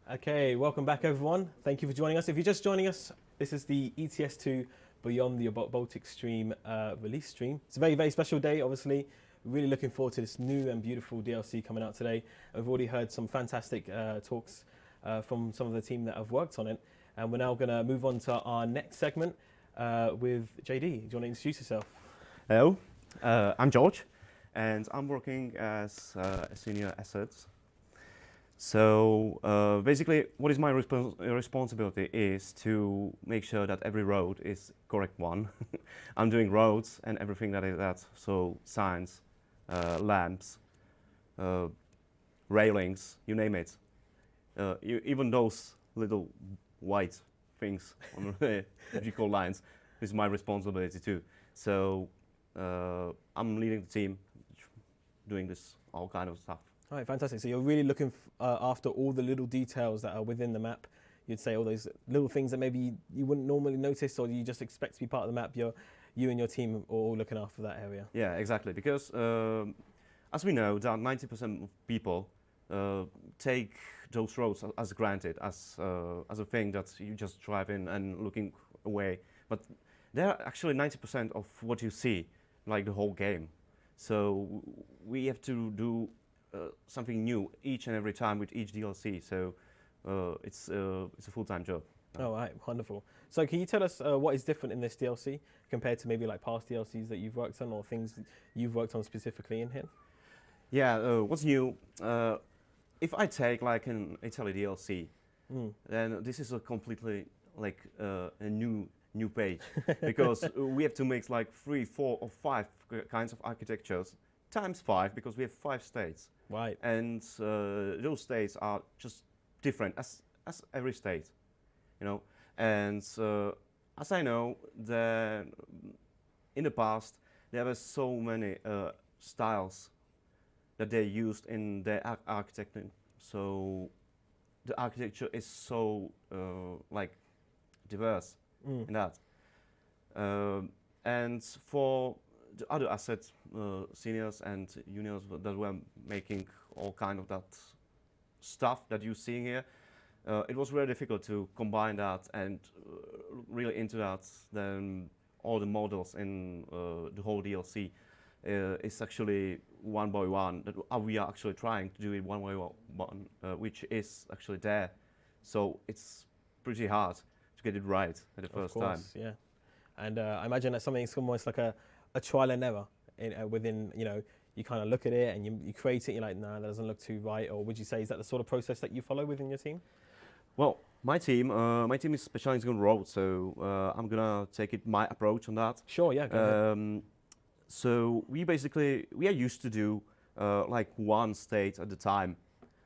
Okay, welcome back everyone. Thank you for joining us. If you're just joining us, this is the ETS2 Beyond the Baltic Stream release stream. It's a very, very special day, obviously. Really looking forward to this new and beautiful DLC coming out today. We've already heard some fantastic talks from some of the team that have worked on it. And we're now going to move on to our next segment with JD. Do you want to introduce yourself? Hello, I'm George, and I'm working as a senior assets. So basically, what is my responsibility is to make sure that every road is correct one. I'm doing roads and everything that is that, so signs, lamps, railings, you name it. Even those little white things on the vehicle lines is my responsibility too. So I'm leading the team, doing this all kind of stuff. All right, fantastic. So you're really looking after all the little details that are within the map. You'd say all those little things that maybe you wouldn't normally notice, or you just expect to be part of the map. You and your team are all looking after that area. Yeah, exactly. Because as we know, that 90% of people take those roads as granted, as a thing that you just drive in and looking away. But they're actually 90% of what you see, like the whole game. So we have to do something new each and every time with each DLC. So it's a full-time job. Oh, right, wonderful. So can you tell us what is different in this DLC compared to maybe like past DLCs that you've worked on, or things that you've worked on specifically in here? Yeah, what's new? If I take like an Italy DLC, then this is a completely like a new page because we have to mix like 3, 4, or 5 kinds of architectures times 5 because we have 5 states. Right. And those states are just different as every state, you know. And as I know, in the past there were so many styles that they used in their architecting. So the architecture is so like diverse in that. And for the other assets, seniors and juniors that were making all kind of that stuff that you're seeing here, it was very difficult to combine that and really into that. Then all the models in the whole DLC is actually one by one. That we are actually trying to do it one by one, which is actually there. So it's pretty hard to get it right at the first time. Yeah. And I imagine that's something that's almost like a trial and error within, you know, you kind of look at it and you create it, you're like, nah, that doesn't look too right. Or would you say, is that the sort of process that you follow within your team? Well, my team is specializing on roads, so I'm gonna take it my approach on that. Sure, yeah. Go ahead. So we are used to do like one state at a time.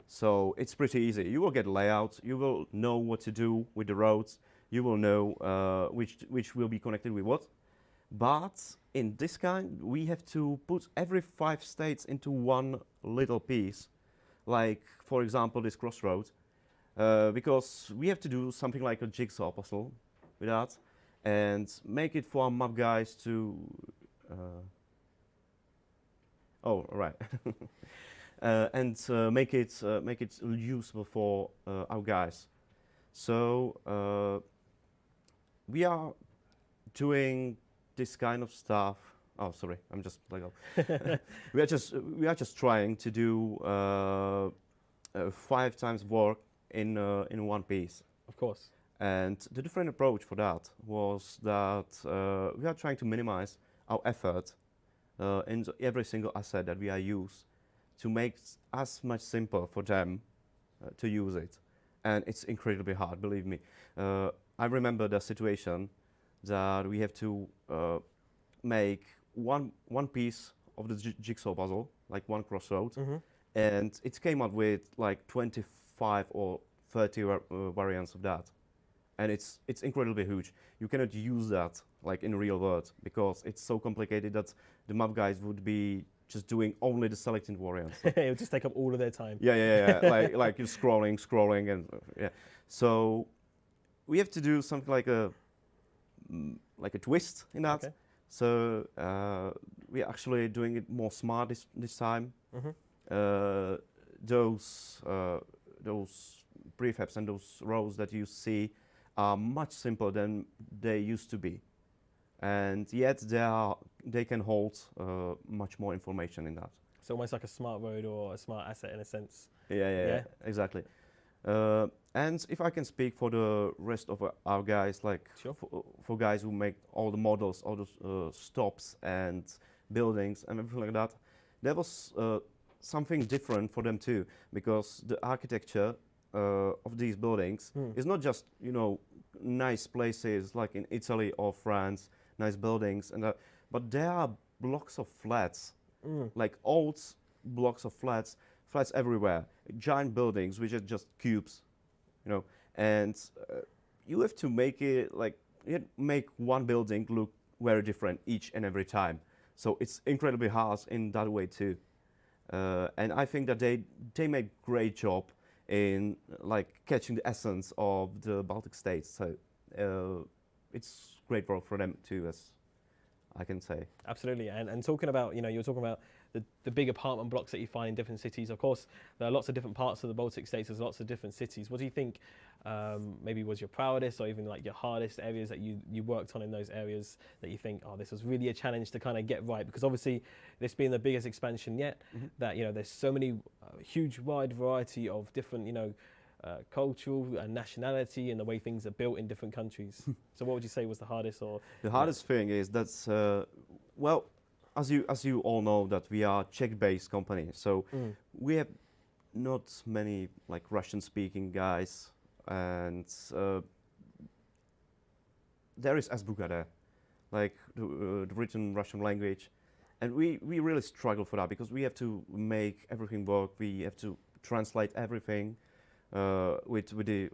So it's pretty easy. You will get a layout, you will know what to do with the roads, you will know which will be connected with what. But in this kind, we have to put every 5 states into one little piece, like for example this crossroad, because we have to do something like a jigsaw puzzle with that, and make it for our map guys to. Oh, right. And make it usable for our guys. So we are doing this kind of stuff. Oh, sorry, I'm just like we are just trying to do 5 times work in one piece. Of course. And the different approach for that was that we are trying to minimize our effort in every single asset that we are use to make as much simpler for them to use it. And it's incredibly hard, believe me. I remember the situation that we have to make one piece of the jigsaw puzzle, like one crossroad, and it came up with like 25 or 30 variants of that. And it's incredibly huge. You cannot use that like in real world because it's so complicated that the map guys would be just doing only the selecting variants. It would just take up all of their time. Yeah. like you're scrolling, and yeah. So we have to do something like a twist in that. Okay. So we're actually doing it more smart this time. Those prefabs and those rows that you see are much simpler than they used to be, and yet they can hold much more information in that. So almost like a smart road or a smart asset in a sense. Yeah, exactly. And if I can speak for the rest of our guys, like Sure. for guys who make all the models, all those stops and buildings and everything like that, there was something different for them too, because the architecture of these buildings is not just, you know, nice places like in Italy or France, nice buildings, and but there are blocks of flats, like old blocks of flats everywhere, giant buildings which are just cubes, you know, and you have to make it like make one building look very different each and every time. So it's incredibly hard in that way too. And I think that they make great job in like catching the essence of the Baltic states. So it's great work for them too, as I can say. Absolutely. And talking about, you know, you're talking about the big apartment blocks that you find in different cities. Of course, there are lots of different parts of the Baltic states. There's lots of different cities. What do you think maybe was your proudest or even like your hardest areas that you worked on in those areas that you think, oh, this was really a challenge to kind of get right? Because obviously this being the biggest expansion yet, that, you know, there's so many huge wide variety of different, you know, cultural and nationality and the way things are built in different countries. So what would you say was the hardest? Or the hardest thing is that's well, as you all know, that we are Czech-based company, so we have not many like Russian-speaking guys, and there is Azbuka there, like the written Russian language, and we really struggle for that because we have to make everything work. We have to translate everything with the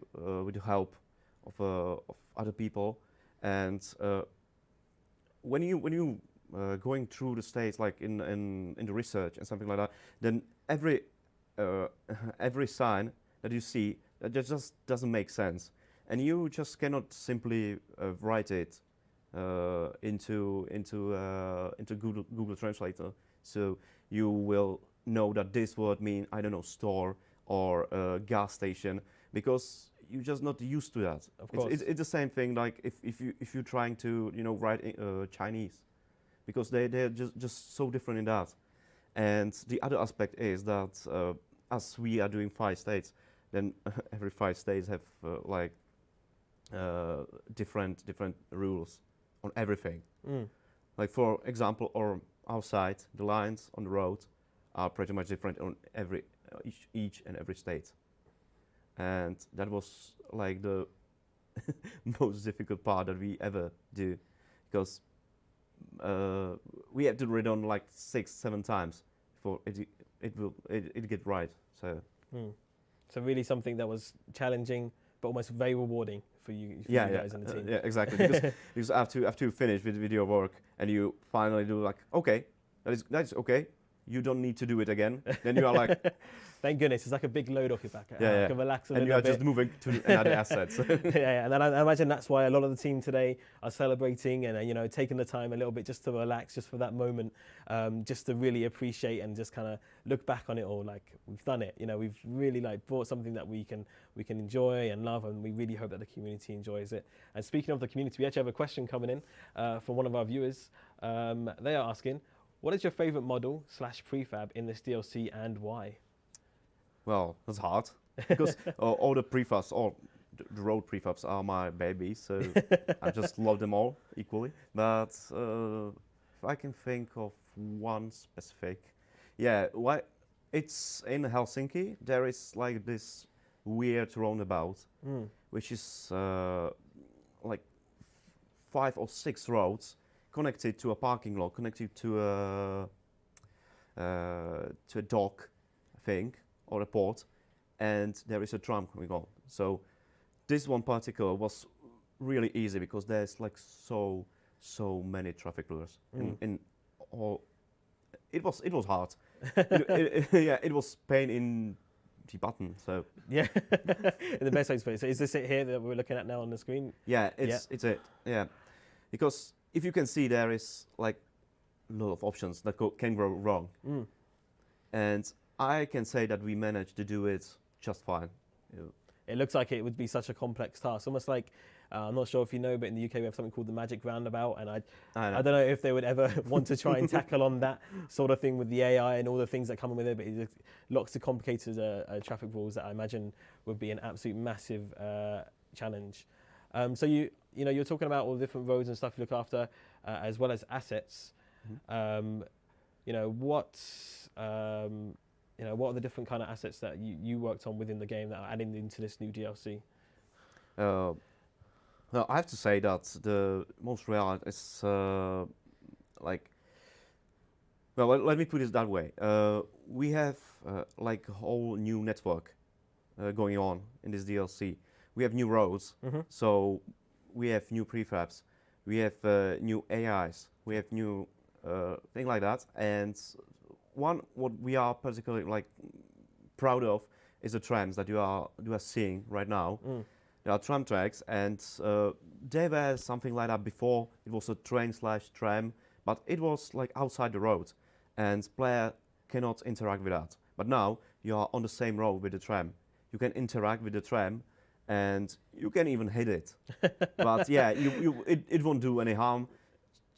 help of other people, and when you going through the states like in the research and something like that, then every sign that you see that just doesn't make sense, and you just cannot simply write it into Google Translator. So you will know that this word mean, I don't know, store or gas station, because you're just not used to that. Of course. It's the same thing like if you're trying to, you know, write Chinese, because they're just so different in that. And the other aspect is that as we are doing 5 states, then every 5 states have like different rules on everything. Like for example, or outside, the lines on the road are pretty much different on each and every state. And that was like the most difficult part that we ever do, because we have to read on like 6-7 times before it get right. So so really something that was challenging but almost very rewarding for you guys in the team. Yeah, exactly. Because after you finish with your work and you finally do like, okay, that's okay, you don't need to do it again. Then you are like, thank goodness, it's like a big load off your back. yeah. I can relax a and little you are bit. just moving to another asset. Yeah, and then I imagine that's why a lot of the team today are celebrating and you know, taking the time a little bit just to relax, just for that moment, just to really appreciate and just kind of look back on it all. Like, we've done it. You know, we've really like brought something that we can enjoy and love, and we really hope that the community enjoys it. And speaking of the community, we actually have a question coming in from one of our viewers. They are asking, what is your favorite model / prefab in this DLC and why? Well, that's hard, because all the prefabs, all the road prefabs are my babies, so I just love them all equally. But if I can think of one specific, why it's in Helsinki. There is like this weird roundabout, which is like 5 or 6 roads connected to a parking lot, connected to a dock, I think, or a port, and there is a tram coming on. So this one particular was really easy because there's like so many traffic rules in all. It was hard. It was pain in the button. So yeah, in the best way to put it. So is this it here that we're looking at now on the screen? Yeah, it's it. Yeah, because if you can see, there is like a lot of options that can go wrong, and I can say that we managed to do it just fine. it looks like it would be such a complex task, almost like I'm not sure if you know, but in the UK we have something called the Magic Roundabout, and I don't know if they would ever want to try and tackle on that sort of thing with the AI and all the things that come with it. But it's lots of complicated traffic rules that I imagine would be an absolute massive challenge. So you're talking about all the different roads and stuff you look after, as well as assets. Mm-hmm. What are the different kind of assets that you worked on within the game that are adding into this new DLC? Well, I have to say that the most rare is let me put it that way. We have like a whole new network going on in this DLC. We have new roads, so we have new prefabs, we have new AIs, we have new thing like that. And what we are particularly like proud of is the trams that you are seeing right now. There are tram tracks, and there were something like that before. It was a train/tram, but it was like outside the road, and player cannot interact with that. But now you are on the same road with the tram. You can interact with the tram, and you can even hit it. But yeah, it won't do any harm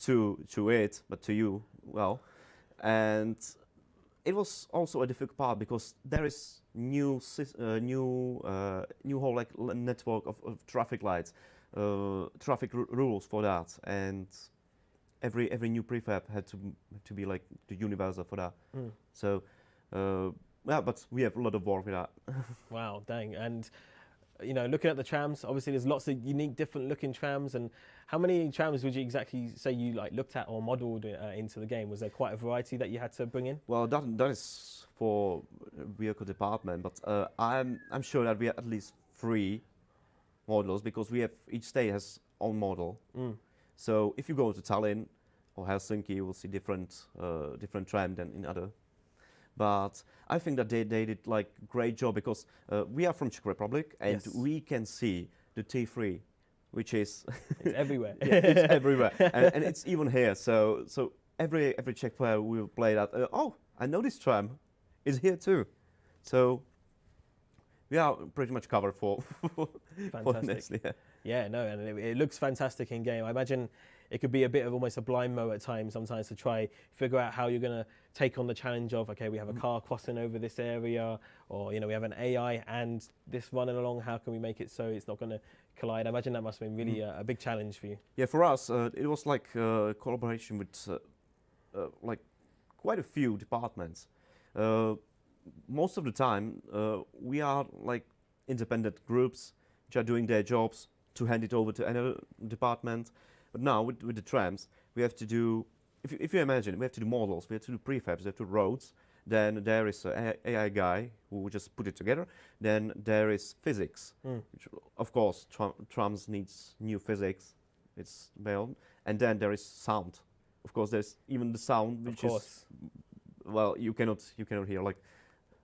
to it, but to you, well. And it was also a difficult part because there is new whole like network of traffic lights, traffic rules for that, and every new prefab had to be like the universal for that. So yeah, but we have a lot of work with that. Wow, dang. And looking at the trams, obviously there's lots of unique, different looking trams. And how many trams would you exactly say you like looked at or modelled into the game? Was there quite a variety that you had to bring in? Well, that is for vehicle department, but I'm sure that we have at least 3 models because we have each state has own model. So if you go to Tallinn or Helsinki, you will see different tram than in other. But I think that they did like great job because we are from Czech Republic and Yes. we can see the T3, which is It's everywhere. yeah, it's everywhere, and it's even here. So every Czech player will play that. Oh, I know this tram is here too. So we are pretty much covered for Fantastic. this, yeah. Yeah, no, and it looks fantastic in game. I imagine it could be a bit of almost a blind mo at times sometimes to try figure out how you're going to take on the challenge of, okay, we have a car crossing over this area, or we have an AI and this running along, how can we make it so it's not going to collide? I imagine that must have been really a big challenge for you. Yeah, for us, it was like collaboration with like quite a few departments. Most of the time, we are like independent groups which are doing their jobs to hand it over to another department. But now with the trams, we have to do, if you imagine, we have to do models, we have to do prefabs, we have to do roads. Then there is an AI guy who will just put it together. Then there is physics, which of course trams needs new physics. It's beyond. And then there is sound. Of course, there's even the sound, which is, well, you cannot hear like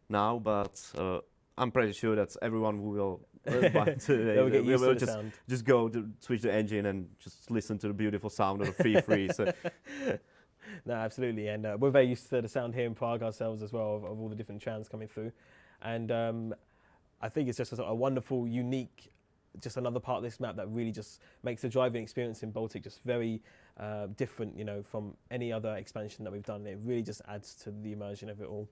now, but I'm pretty sure that everyone who will buy today will just go to switch the engine and just listen to the beautiful sound of the 3.3. So. No, absolutely, and we're very used to the sound here in Prague ourselves as well of all the different trams coming through, and I think it's just a wonderful, unique, just another part of this map that really just makes the driving experience in Baltic just very different, from any other expansion that we've done. It really just adds to the immersion of it all.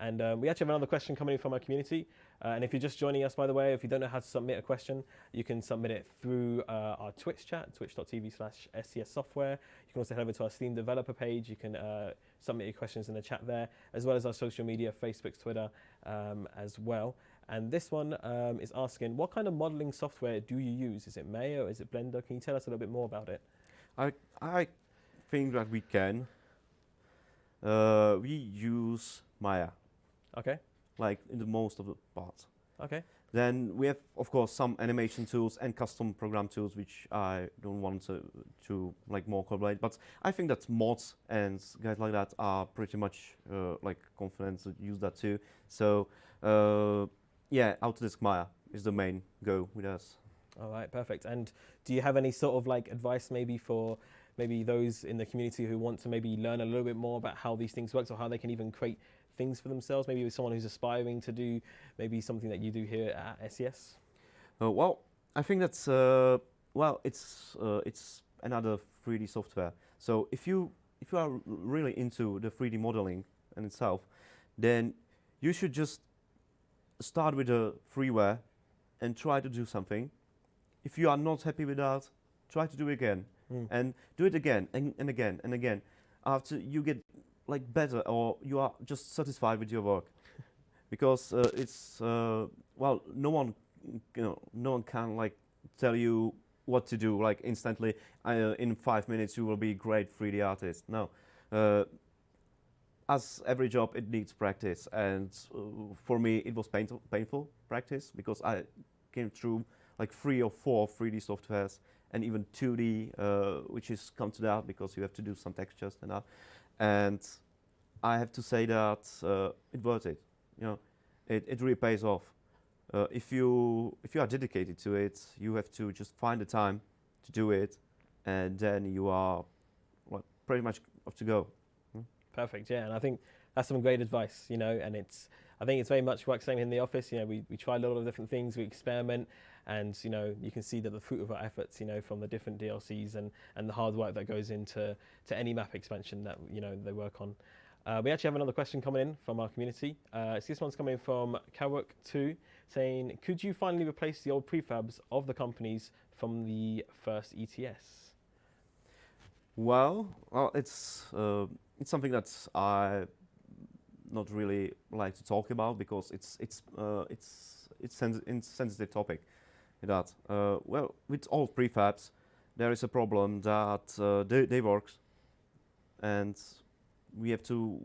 And we actually have another question coming in from our community. And if you're just joining us, by the way, if you don't know how to submit a question, you can submit it through our Twitch chat, twitch.tv/SCS Software. You can also head over to our Steam developer page. You can submit your questions in the chat there, as well as our social media, Facebook, Twitter, as well. And this one is asking, what kind of modeling software do you use? Is it Maya or is it Blender? Can you tell us a little bit more about it? I think that we can. We use Maya. Okay. Like in the most of the parts. Okay. Then we have, of course, some animation tools and custom program tools, which I don't want to like more collaborate. But I think that mods and guys like that are pretty much like confident to use that too. So yeah, Autodesk Maya is the main go with us. All right, perfect. And do you have any sort of like advice maybe for maybe those in the community who want to maybe learn a little bit more about how these things work or how they can even create things for themselves? Maybe with someone who's aspiring to do maybe something that you do here at SCS? Well, I think that's it's another 3D software. So if you are really into the 3D modeling in itself, then you should just start with the freeware and try to do something. If you are not happy with that, try to do it again and do it again and again and again. After you get like better, or you are just satisfied with your work, because it's well, no one can like tell you what to do like instantly. In 5 minutes you will be a great 3D artist. No, as every job, it needs practice, and for me it was painful practice, because I came through like 3 or 4 3D softwares and even 2D, which is come to that because you have to do some textures and that. And I have to say that it worth it. You know, it really pays off. If you are dedicated to it, you have to just find the time to do it, and then you are well, pretty much off to go. Perfect, yeah, and I think that's some great advice, you know, and I think it's very much work same in the office. You know, we try a lot of different things, we experiment, and you know, you can see that the fruit of our efforts, you know, from the different DLCs and the hard work that goes into any map expansion that, you know, they work on. We actually have another question coming in from our community. This one's coming from Kawuk2, saying, could you finally replace the old prefabs of the companies from the first ETS? Well, it's something that I not really like to talk about, because it's sensitive topic. That well, with all prefabs, there is a problem that they work, and we have to,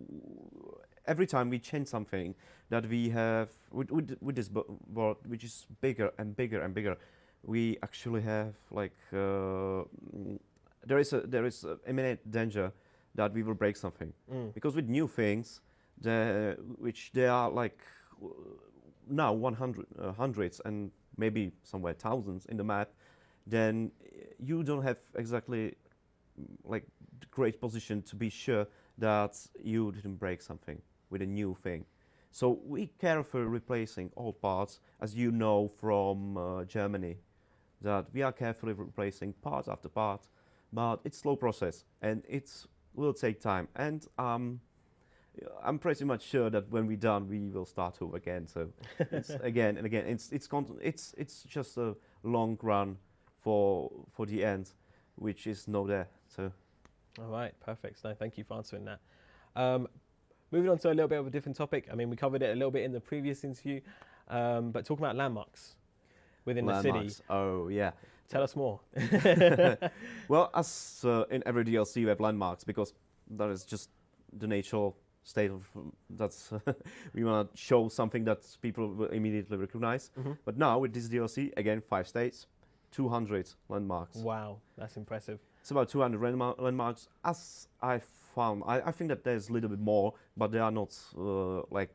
every time we change something that we have with this board, which is bigger and bigger and bigger, we actually have like there is a imminent danger that we will break something, because with new things, which they are like now hundreds and maybe somewhere thousands in the map, then you don't have exactly like the great position to be sure that you didn't break something with a new thing. So we carefully replacing old parts, as you know from Germany, that we are carefully replacing part after part, but it's slow process and it will take time. And I'm pretty much sure that when we're done, we will start over again. So it's again and again. It's just a long run for the end, which is no there. So. All right, perfect. No, thank you for answering that. Moving on to a little bit of a different topic. I mean, we covered it a little bit in the previous interview, but talking about landmarks within the city. Oh, yeah. Tell us more. Well, as in every DLC, we have landmarks, because that is just the natural state of that's we want to show something that people will immediately recognize. But now with this DLC, again, 5 states, 200 landmarks. Wow, that's impressive. It's about 200 landmarks. As I found, I think that there's a little bit more, but they are not like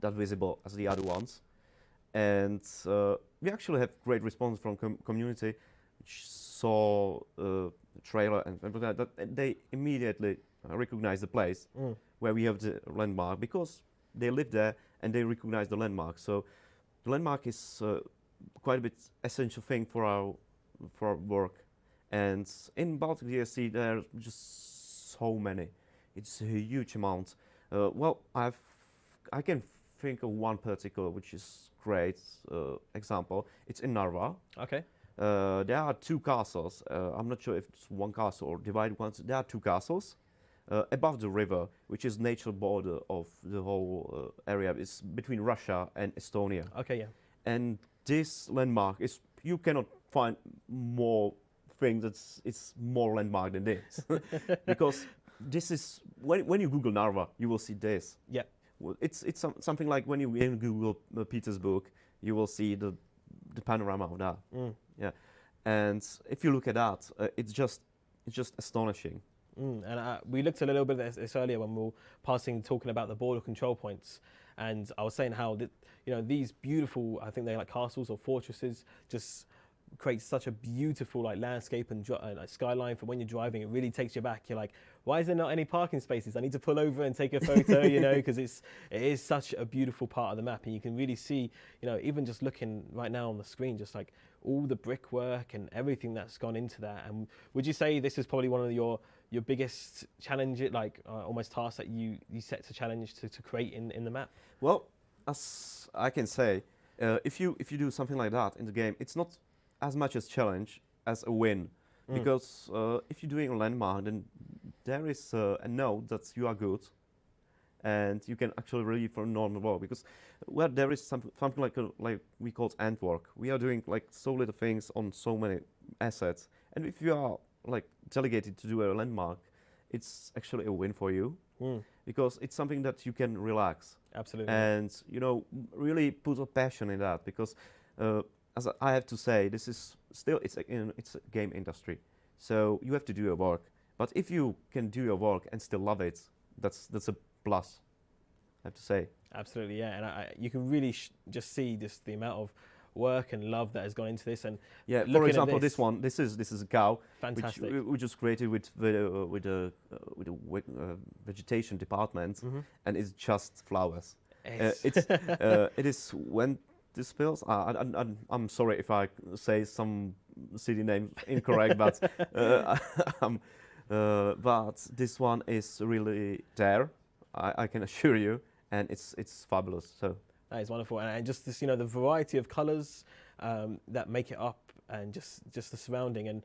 that visible as the other ones. And we actually have great response from community, which saw the trailer and that they immediately recognize the place where we have the landmark, because they live there and they recognize the landmark. So the landmark is quite a bit essential thing for our work. And in Baltic DSC, there are just so many. It's a huge amount. Well, I can think of one particular, which is great example. It's in Narva. Okay. There are 2 castles. I'm not sure if it's one castle or divided ones. There are 2 castles above the river, which is natural border of the whole area. It's between Russia and Estonia. Okay, yeah. And this landmark is, you cannot find more things it's more landmark than this. Because this is, when you Google Narva, you will see this. Yeah. Well, it's something like when you Google Petersburg, you will see the panorama of that. Yeah. And if you look at that, it's just astonishing. And we looked a little bit at this earlier when we were talking about the border control points, and I was saying how you know, these beautiful, I think they're like castles or fortresses, just creates such a beautiful like landscape and like skyline for when you're driving. It really takes you back. You're like, why is there not any parking spaces? I need to pull over and take a photo, you know, because it is such a beautiful part of the map, and you can really see, you know, even just looking right now on the screen, just like all the brickwork and everything that's gone into that. And would you say this is probably one of your biggest challenge, like almost tasks that you set to challenge to create in the map? Well, as I can say, if you do something like that in the game, it's not as much as challenge as a win, because if you're doing a landmark, then there is a note that you are good, and you can actually relieve from normal work, because where there is something like we call end work, we are doing like so little things on so many assets, and if you are like delegated to do a landmark, it's actually a win for you, because it's something that you can relax. Absolutely. And you know, really put a passion in that, because as I have to say, this is still it's a game industry, so you have to do your work. But if you can do your work and still love it, that's a plus, I have to say. Absolutely, yeah, and you can really just see just the amount of work and love that has gone into this. And yeah, for example, this is a cow, fantastic, which we just created with the vegetation department, and it's just flowers. It is when this spills. I'm sorry if I say some city names incorrect, but but this one is really there. I can assure you, and it's fabulous. So. That is wonderful, and just this, you know, the variety of colours that make it up, and just the surrounding. And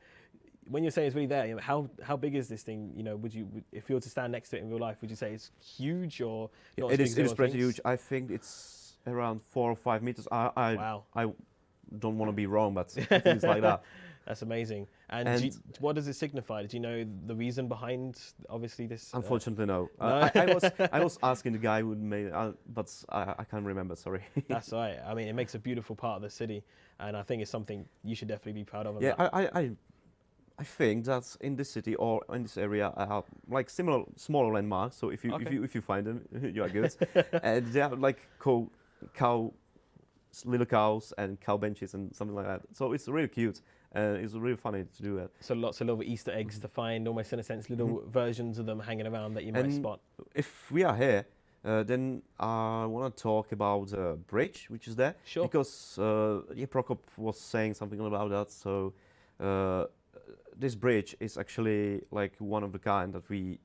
when you're saying it's really there, you know, how big is this thing? You know, if you were to stand next to it in real life, would you say it's huge or? Yeah, it is pretty huge. I think it's around 4 or 5 meters. Wow. I don't want to be wrong, but I think it's like that. That's amazing. And what does it signify? Do you know the reason behind, obviously, this? Unfortunately, no. No? I was asking the guy who made it, but I can't remember, sorry. That's all right. I mean, it makes a beautiful part of the city, and I think it's something you should definitely be proud of. Yeah, I think that in this city or in this area, I have like smaller landmarks. So if you find them, you are good. And they are like little cows and cow benches and something like that. So it's really cute. It's really funny to do that. So lots of little Easter eggs to find, almost in a sense, little versions of them hanging around that you might spot. If we are here, then I want to talk about the bridge, which is there. Sure. Because Prokop was saying something about that. So this bridge is actually like one of the kind that we,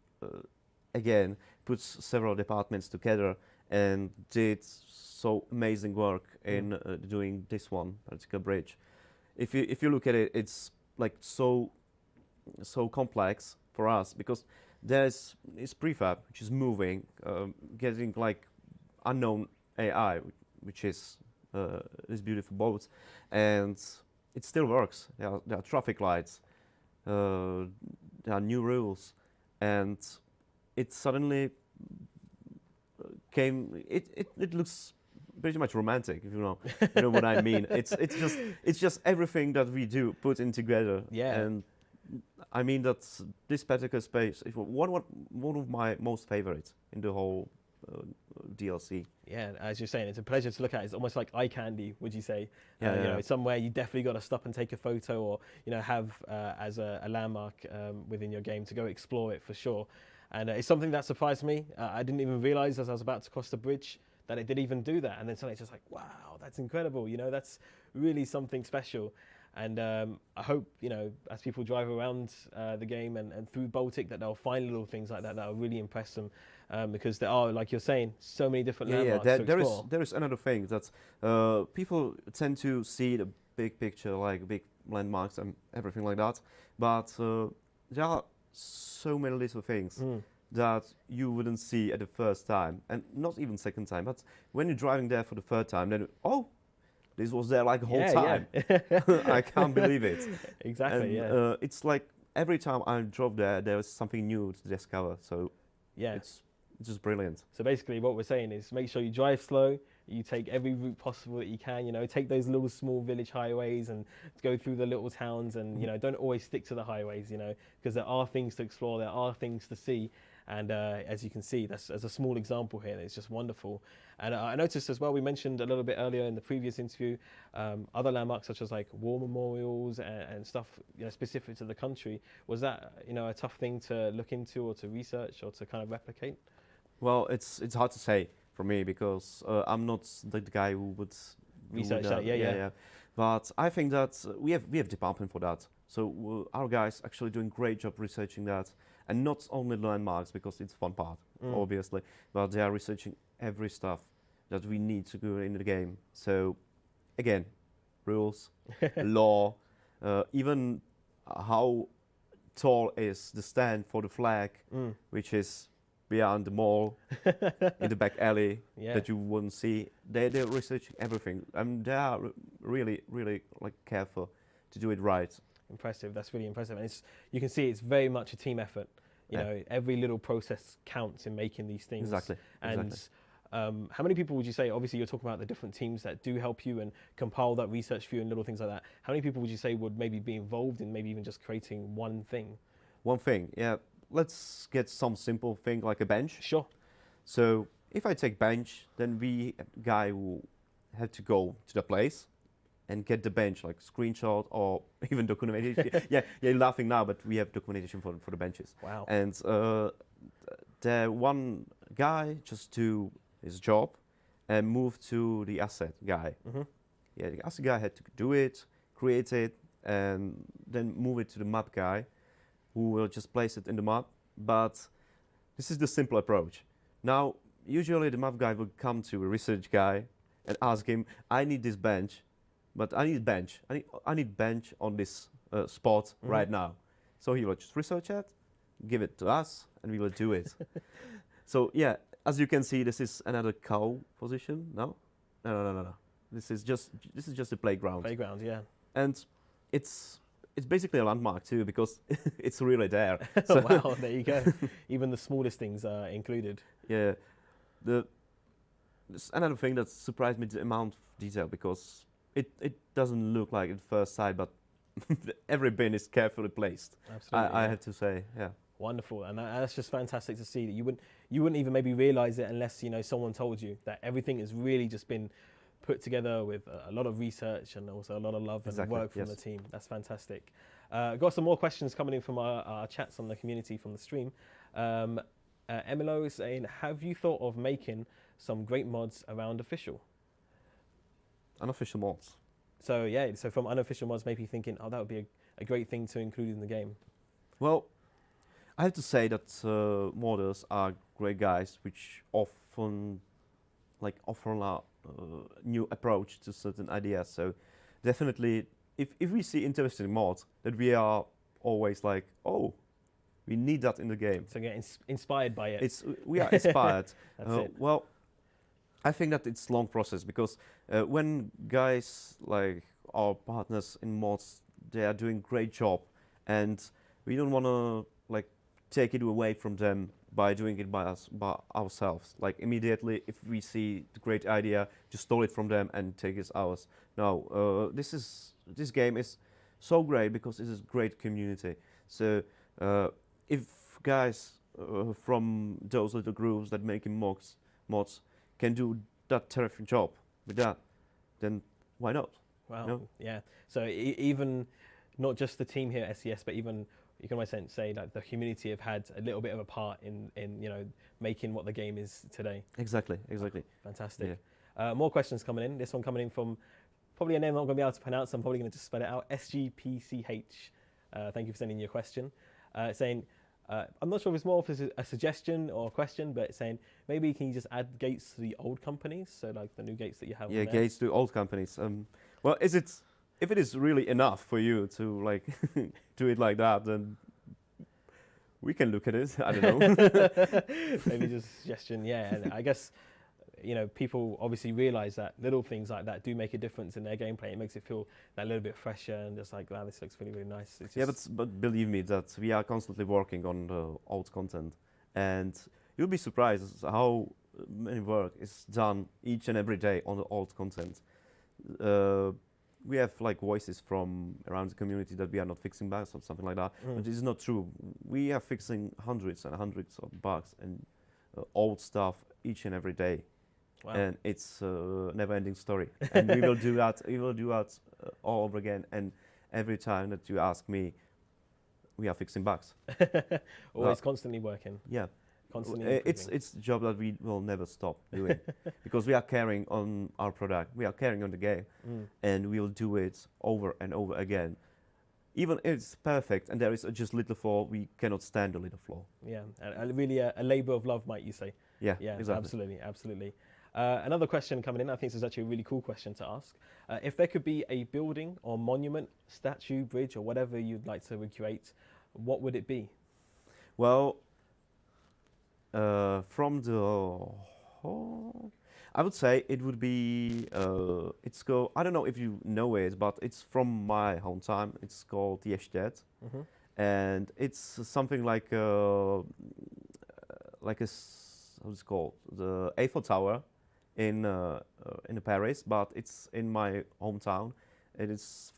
again, put several departments together and did so amazing work in doing this one particular bridge. If you look at it, it's like so complex for us, because there's prefab which is moving, getting like unknown AI, which is these beautiful boats, and it still works. There are traffic lights, there are new rules, and it suddenly came. It looks pretty much romantic, if you know what I mean. It's just everything that we do put in together. Yeah. And I mean that this particular space is one of my most favorites in the whole DLC. Yeah, as you're saying, it's a pleasure to look at. It's almost like eye candy, would you say? Yeah, You know, it's somewhere you definitely got to stop and take a photo, or have as a landmark within your game to go explore it for sure. And it's something that surprised me. I didn't even realize as I was about to cross the bridge that it did even do that, and then suddenly it's just like, wow, that's incredible. You know, that's really something special. And I hope, you know, as people drive around the game and through Baltic, that they'll find little things like that will really impress them, because there are, like you're saying, so many different landmarks to explore. There is another thing that people tend to see the big picture, like big landmarks and everything like that, but there are so many little things that you wouldn't see at the first time, and not even second time, but when you're driving there for the third time, then this was there like the whole time. Yeah. I can't believe it. Exactly. And, it's like every time I drove there was something new to discover. So yeah, it's just brilliant. So basically, what we're saying is make sure you drive slow. You take every route possible that you can. You know, take those little small village highways and go through the little towns, and don't always stick to the highways. You know, because there are things to explore, there are things to see. And as you can see, that's as a small example here. It's just wonderful. And I noticed as well, we mentioned a little bit earlier in the previous interview, other landmarks such as like war memorials and stuff, specific to the country. Was that, a tough thing to look into or to research or to kind of replicate? Well, it's hard to say for me because I'm not the guy who would Research that, yeah. But I think that we have department for that. So our guys actually doing great job researching that, and not only landmarks because it's fun part, obviously, but they are researching every stuff that we need to go in the game. So again, rules, law, even how tall is the stand for the flag, which is behind the mall in the back alley that you wouldn't see. They're researching everything, and they are really like careful to do it right. Impressive. That's really impressive, and you can see it's very much a team effort. You know, every little process counts in making these things. Exactly. And how many people would you say? Obviously, you're talking about the different teams that do help you and compile that research for you and little things like that. How many people would you say would maybe be involved in maybe even just creating one thing? One thing, yeah. Let's get some simple thing like a bench. Sure. So if I take bench, then we guy who had to go to the place and get the bench, like screenshot or even documentation. yeah, you're laughing now, but we have documentation for the benches. Wow. And the one guy just do his job and move to the asset guy. Yeah, the asset guy had to do it, create it, and then move it to the map guy, who will just place it in the map. But this is the simple approach. Now, usually the map guy will come to a research guy and ask him, I need this bench, but I need bench. I need bench on this spot right now. So he will just research it, give it to us, and we will do it. So yeah, as you can see, this is another cow position. No. This is just a playground. Playground, yeah. And it's basically a landmark too because it's really there. So wow, there you go. Even the smallest things are included. Yeah. There's another thing that surprised me, the amount of detail, because it doesn't look like at first sight, but every bin is carefully placed. Absolutely. I have to say, yeah. Wonderful, and that's just fantastic to see that you wouldn't even maybe realize it unless someone told you that everything has really just been put together with a lot of research and also a lot of love and work from the team. That's fantastic. Got some more questions coming in from our chats on the community from the stream. Emilo is saying, have you thought of making some great mods around official? Unofficial mods. So yeah, so from unofficial mods, maybe thinking, that would be a great thing to include in the game. Well, I have to say that modders are great guys, which often offer a new approach to certain ideas. So definitely, if we see interesting mods, that we are always like, oh, we need that in the game. So get inspired by it. We are inspired. That's it. Well, I think that it's a long process because when guys like our partners in mods, they are doing great job, and we don't want to take it away from them by doing it by ourselves. Like immediately, if we see the great idea, just steal it from them and take it ours. No, this game is so great because it is a great community. So if guys from those little groups that making mods can do that terrific job with that, then why not? Wow. No? Yeah. So even not just the team here at SCS, but even you can almost say like the community have had a little bit of a part in making what the game is today. Exactly. Fantastic. Yeah. More questions coming in. This one coming in from probably a name I'm not going to be able to pronounce. I'm probably going to just spell it out. SGPCH. Thank you for sending your question. Saying, I'm not sure if it's more of a suggestion or a question, but it's saying maybe can you just add gates to the old companies, so like the new gates that you have. Yeah, gates to old companies. Well, if it is really enough for you to do it like that, then we can look at it. I don't know. Maybe just a suggestion. Yeah, and I guess people obviously realize that little things like that do make a difference in their gameplay. It makes it feel that little bit fresher and just like, wow, this looks really, really nice. Yeah, but believe me that we are constantly working on the old content, and you'll be surprised how many work is done each and every day on the old content. we have like voices from around the community that we are not fixing bugs or something like that. But this is not true. We are fixing hundreds and hundreds of bugs and old stuff each and every day. Wow. And it's a never-ending story. And we will do that. We will do that all over again. And every time that you ask me, we are fixing bugs. Always constantly working. Yeah. Constantly. It's a job that we will never stop doing because we are carrying on our product. We are carrying on the game, and we will do it over and over again. Even if it's perfect and there is just little flaw, we cannot stand a little flaw. Yeah, and really a labour of love, might you say? Yeah, exactly. Absolutely. Another question coming in, I think this is actually a really cool question to ask. If there could be a building or monument, statue, bridge, or whatever you'd like to recreate, what would it be? Well, from the, I would say it would be, I don't know if you know it, but it's from my hometown. It's called Ještěd, and it's something like what's it called? The Eiffel Tower in Paris, but it's in my hometown. It's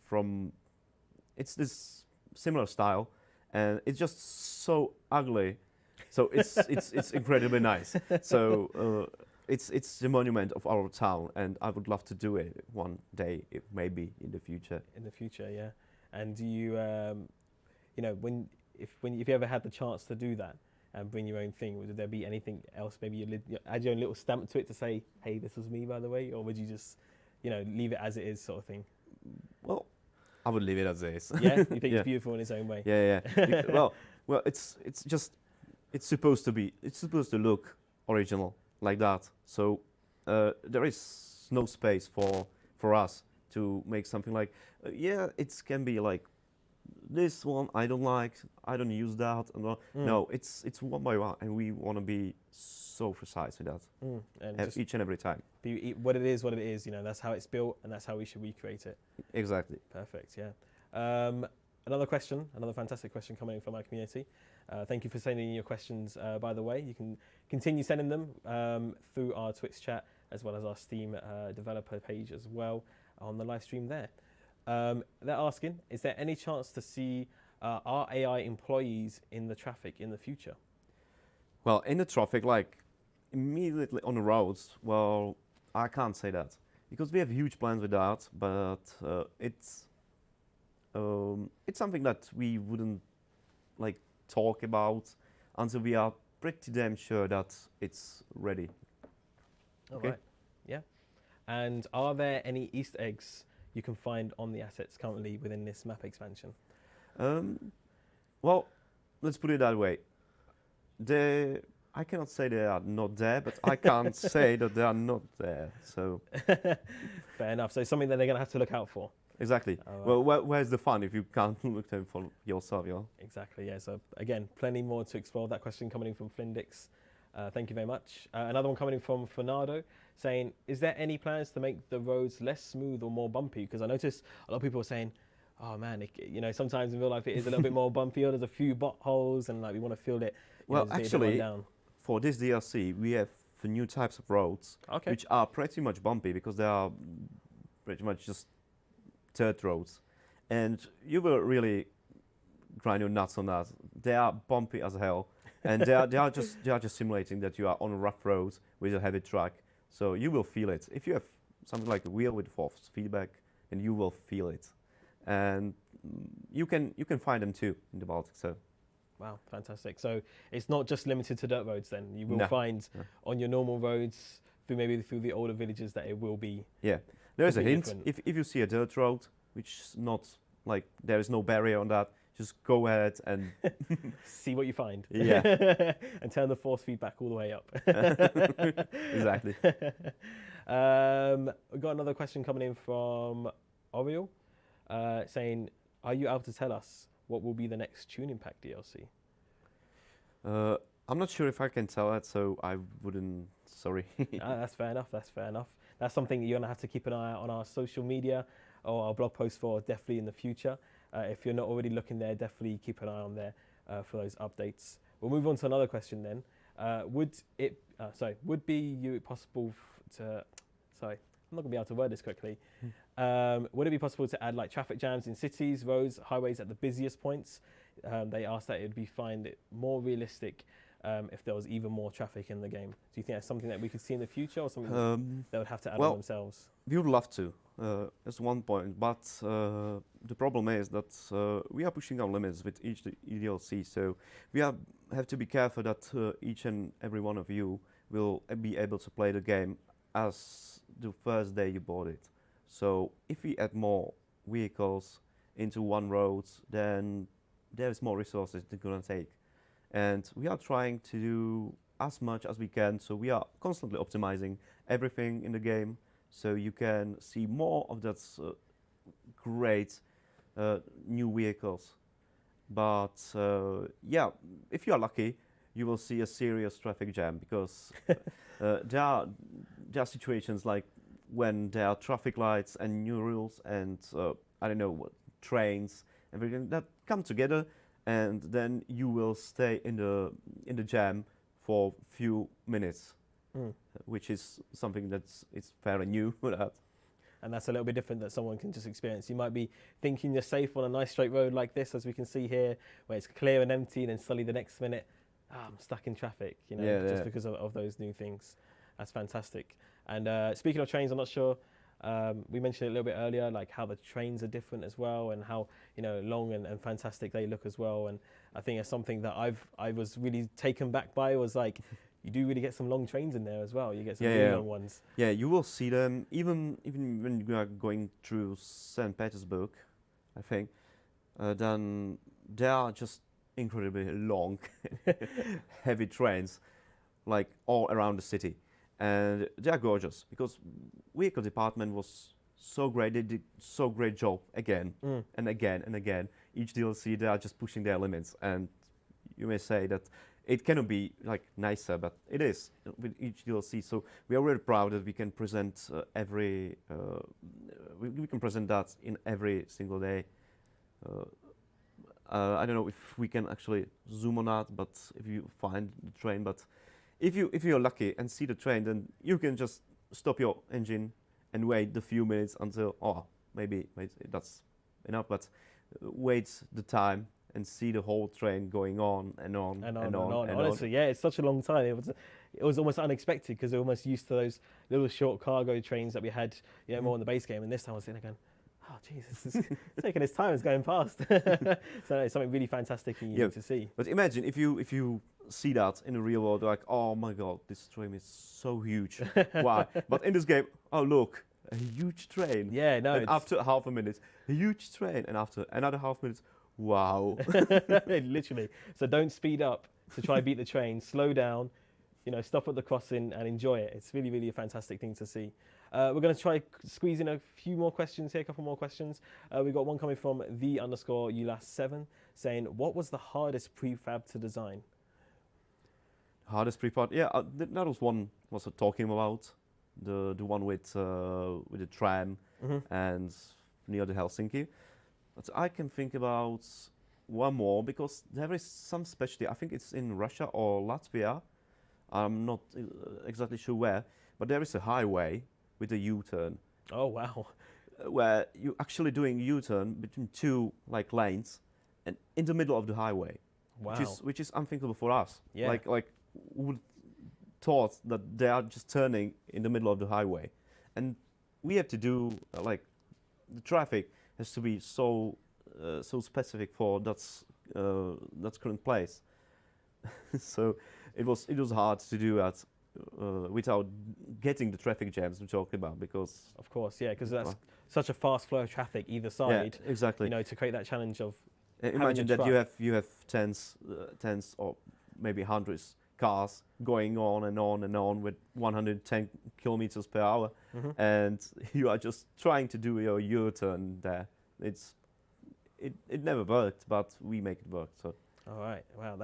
this similar style, and it's just so ugly. So it's incredibly nice. So it's the monument of our town, and I would love to do it one day, maybe in the future. In the future, yeah. And do you, if you ever had the chance to do that and bring your own thing, would there be anything else? Maybe you add your own little stamp to it to say, "Hey, this was me, by the way," or would you just, leave it as it is, sort of thing? Well, I would leave it as is. Yeah, you think it's beautiful in its own way. Yeah. well, it's supposed to look original like that. So there is no space for us to make something like, it can be like this one I don't like, I don't use that. No, it's one by one, and we want to be so precise with that And each and every time. Be what it is, that's how it's built, and that's how we should recreate it. Exactly. Perfect, yeah. Another fantastic question coming in from our community. Thank you for sending in your questions, by the way. You can continue sending them through our Twitch chat, as well as our Steam developer page as well on the live stream there. They're asking, is there any chance to see our AI employees in the traffic in the future? Well, in the traffic, like immediately on the roads, well, I can't say that because we have huge plans with that, but it's something that we wouldn't like talk about until we are pretty damn sure that it's ready. Okay. Right. Yeah. And are there any Easter eggs you can find on the assets currently within this map expansion? Well, let's put it that way. I cannot say they are not there, but I can't say that they are not there. So fair enough. So something that they're going to have to look out for. Exactly. Well, where's the fun if you can't look them for yourself? Exactly. Yeah. So again, plenty more to explore. That question coming in from Flindix. Thank you very much. Another one coming in from Fernando saying, is there any plans to make the roads less smooth or more bumpy? Because I noticed a lot of people are saying, oh man, sometimes in real life it is a little bit more bumpy, or there's a few potholes, and like we want to feel it. Well, actually, for this DLC, we have new types of roads, which are pretty much bumpy because they are pretty much just dirt roads, and you will really grind your nuts on that. They are bumpy as hell, and they are just simulating that you are on a rough road with a heavy truck. So you will feel it. If you have something like a wheel with force feedback, then you will feel it, and you can find them too in the Baltic. So. Wow, fantastic. So it's not just limited to dirt roads then. You will find on your normal roads, through the older villages, that it will be. Yeah, there is a hint. Different. If you see a dirt road, which is not like there is no barrier on that, just go ahead and see what you find. Yeah. And turn the force feedback all the way up. Exactly. We've got another question coming in from Oriel saying, are you able to tell us what will be the next Tuning Pack DLC? I'm not sure if I can tell that, so I wouldn't. Sorry. That's fair enough. That's something you're going to have to keep an eye out on our social media or our blog post for, definitely in the future. If you're not already looking there, definitely keep an eye on there for those updates. We'll move on to another question then. Would it be possible to... Sorry, I'm not going to be able to word this correctly. Would it be possible to add like traffic jams in cities, roads, highways at the busiest points? They asked that it would find it more realistic if there was even more traffic in the game. Do you think that's something that we could see in the future, or something they would have to add on themselves? We would love to. That's one point, but the problem is that we are pushing our limits with each DLC. So we have to be careful that each and every one of you will be able to play the game as the first day you bought it. So if we add more vehicles into one road, then there's more resources they're gonna take. And we are trying to do as much as we can, so we are constantly optimizing everything in the game, so you can see more of that great new vehicles. But yeah, if you are lucky, you will see a serious traffic jam, because there are situations like when there are traffic lights and new rules and I don't know what, trains, everything that come together, and then you will stay in the jam for few minutes, which is something it's fairly new for that. And that's a little bit different that someone can just experience. You might be thinking you're safe on a nice straight road like this, as we can see here, where it's clear and empty, and then suddenly the next minute, I'm stuck in traffic, you know, just because of those new things. That's fantastic. And speaking of trains, I'm not sure, we mentioned it a little bit earlier, like how the trains are different as well, and how, you know, long and fantastic they look as well. And I think it's something that I was really taken back by, was like, you do really get some long trains in there as well. You get some really long ones. Yeah, you will see them even when you are going through St. Petersburg, I think. Then they are just incredibly long, heavy trains, like all around the city. And they are gorgeous, because vehicle department was so great. They did so great job again and again and again. Each DLC, they are just pushing their limits. And you may say that it cannot be like nicer, but it is with each DLC. So we are really proud that we can present we can present that in every single day. I don't know if we can actually zoom on that, but if you find the train, but if you're lucky and see the train, then you can just stop your engine and wait the few minutes until, maybe that's enough, but wait the time and see the whole train going on and on and on. Honestly, yeah, it's such a long time. It was almost unexpected, because we're almost used to those little short cargo trains that we had, you know, more in the base game. And this time I was sitting there going, oh, Jesus, it's taking its time, it's going past. So it's something really fantastic and unique to see. But imagine if you see that in the real world, like, oh my God, this train is so huge. Why? But in this game, oh look, a huge train. Yeah, no. And after half a minute, a huge train, and after another half minute, wow. Literally. So don't speed up to try beat the train. Slow down, you know, stop at the crossing and enjoy it. It's really, really a fantastic thing to see. We're going to try squeeze in a few more questions here, a couple more questions. We've got one coming from _ULAS7 saying, what was the hardest prefab to design? Hardest prefab? Yeah, that was one was talking about, the one with the tram and near the Helsinki. But I can think about one more, because there is some specialty. I think it's in Russia or Latvia. I'm not exactly sure where, but there is a highway with a U-turn. Oh wow! Where you're actually doing U-turn between two like lanes, and in the middle of the highway. Wow. Which is unthinkable for us. Yeah. Like who would thought that they are just turning in the middle of the highway, and we have to do like the traffic has to be so specific for that's current place. So it was hard to do that without getting the traffic jams we're talking about, because of course, yeah, because that's such a fast flow of traffic either side. Yeah, exactly. You know, to create that challenge of imagine that you have tens or maybe hundreds cars going on and on and on with 110 kilometers per hour, and you are just trying to do your U-turn there. It never worked, but we make it work. So. All right, wow,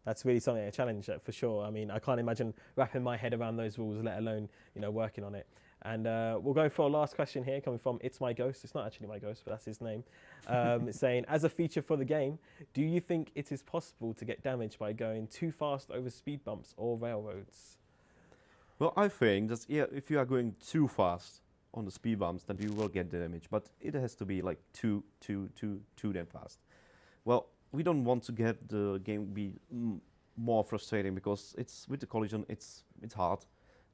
that's really something, a challenge for sure. I mean, I can't imagine wrapping my head around those rules, let alone, you know, working on it. And we'll go for our last question here, coming from It's My Ghost. It's not actually my ghost, but that's his name. Saying, as a feature for the game, do you think it is possible to get damaged by going too fast over speed bumps or railroads? Well, I think that if you are going too fast on the speed bumps, then you will get the damage. But it has to be like too damn fast. Well, we don't want to get the game be more frustrating, because it's with the collision, it's hard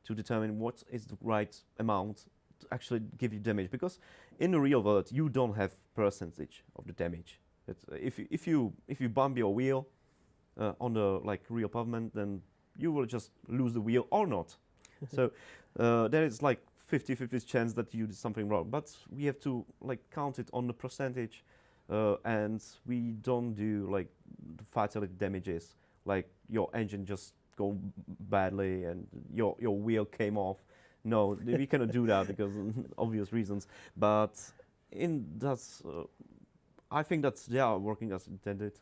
to determine what is the right amount to actually give you damage, because in the real world you don't have percentage of the damage. If you bump your wheel on the like real pavement, then you will just lose the wheel or not. So there is like 50-50 chance that you did something wrong, but we have to like count it on the percentage, and we don't do like the fatality damages, like your engine just go badly and your wheel came off. No, we cannot do that because obvious reasons. But I think that they are working as intended.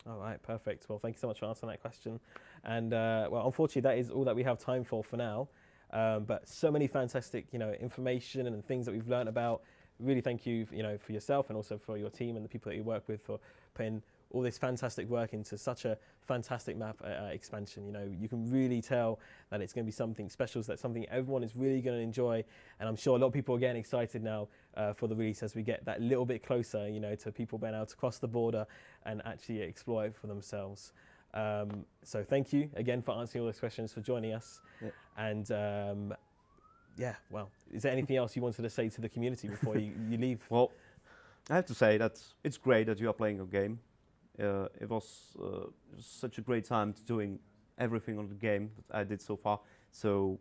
All right, perfect. Well, thank you so much for answering that question. And well, unfortunately, that is all that we have time for now. But so many fantastic, information and things that we've learned about. Really, thank you, for yourself and also for your team and the people that you work with for putting all this fantastic work into such a fantastic map expansion. You can really tell that it's going to be something special, so that's something everyone is really going to enjoy. And I'm sure a lot of people are getting excited now for the release as we get that little bit closer, to people being able to cross the border and actually explore it for themselves. So thank you again for answering all those questions, for joining us. Yeah. And well, is there anything else you wanted to say to the community before you leave? Well, I have to say that it's great that you are playing a game. It was such a great time doing everything on the game that I did so far. So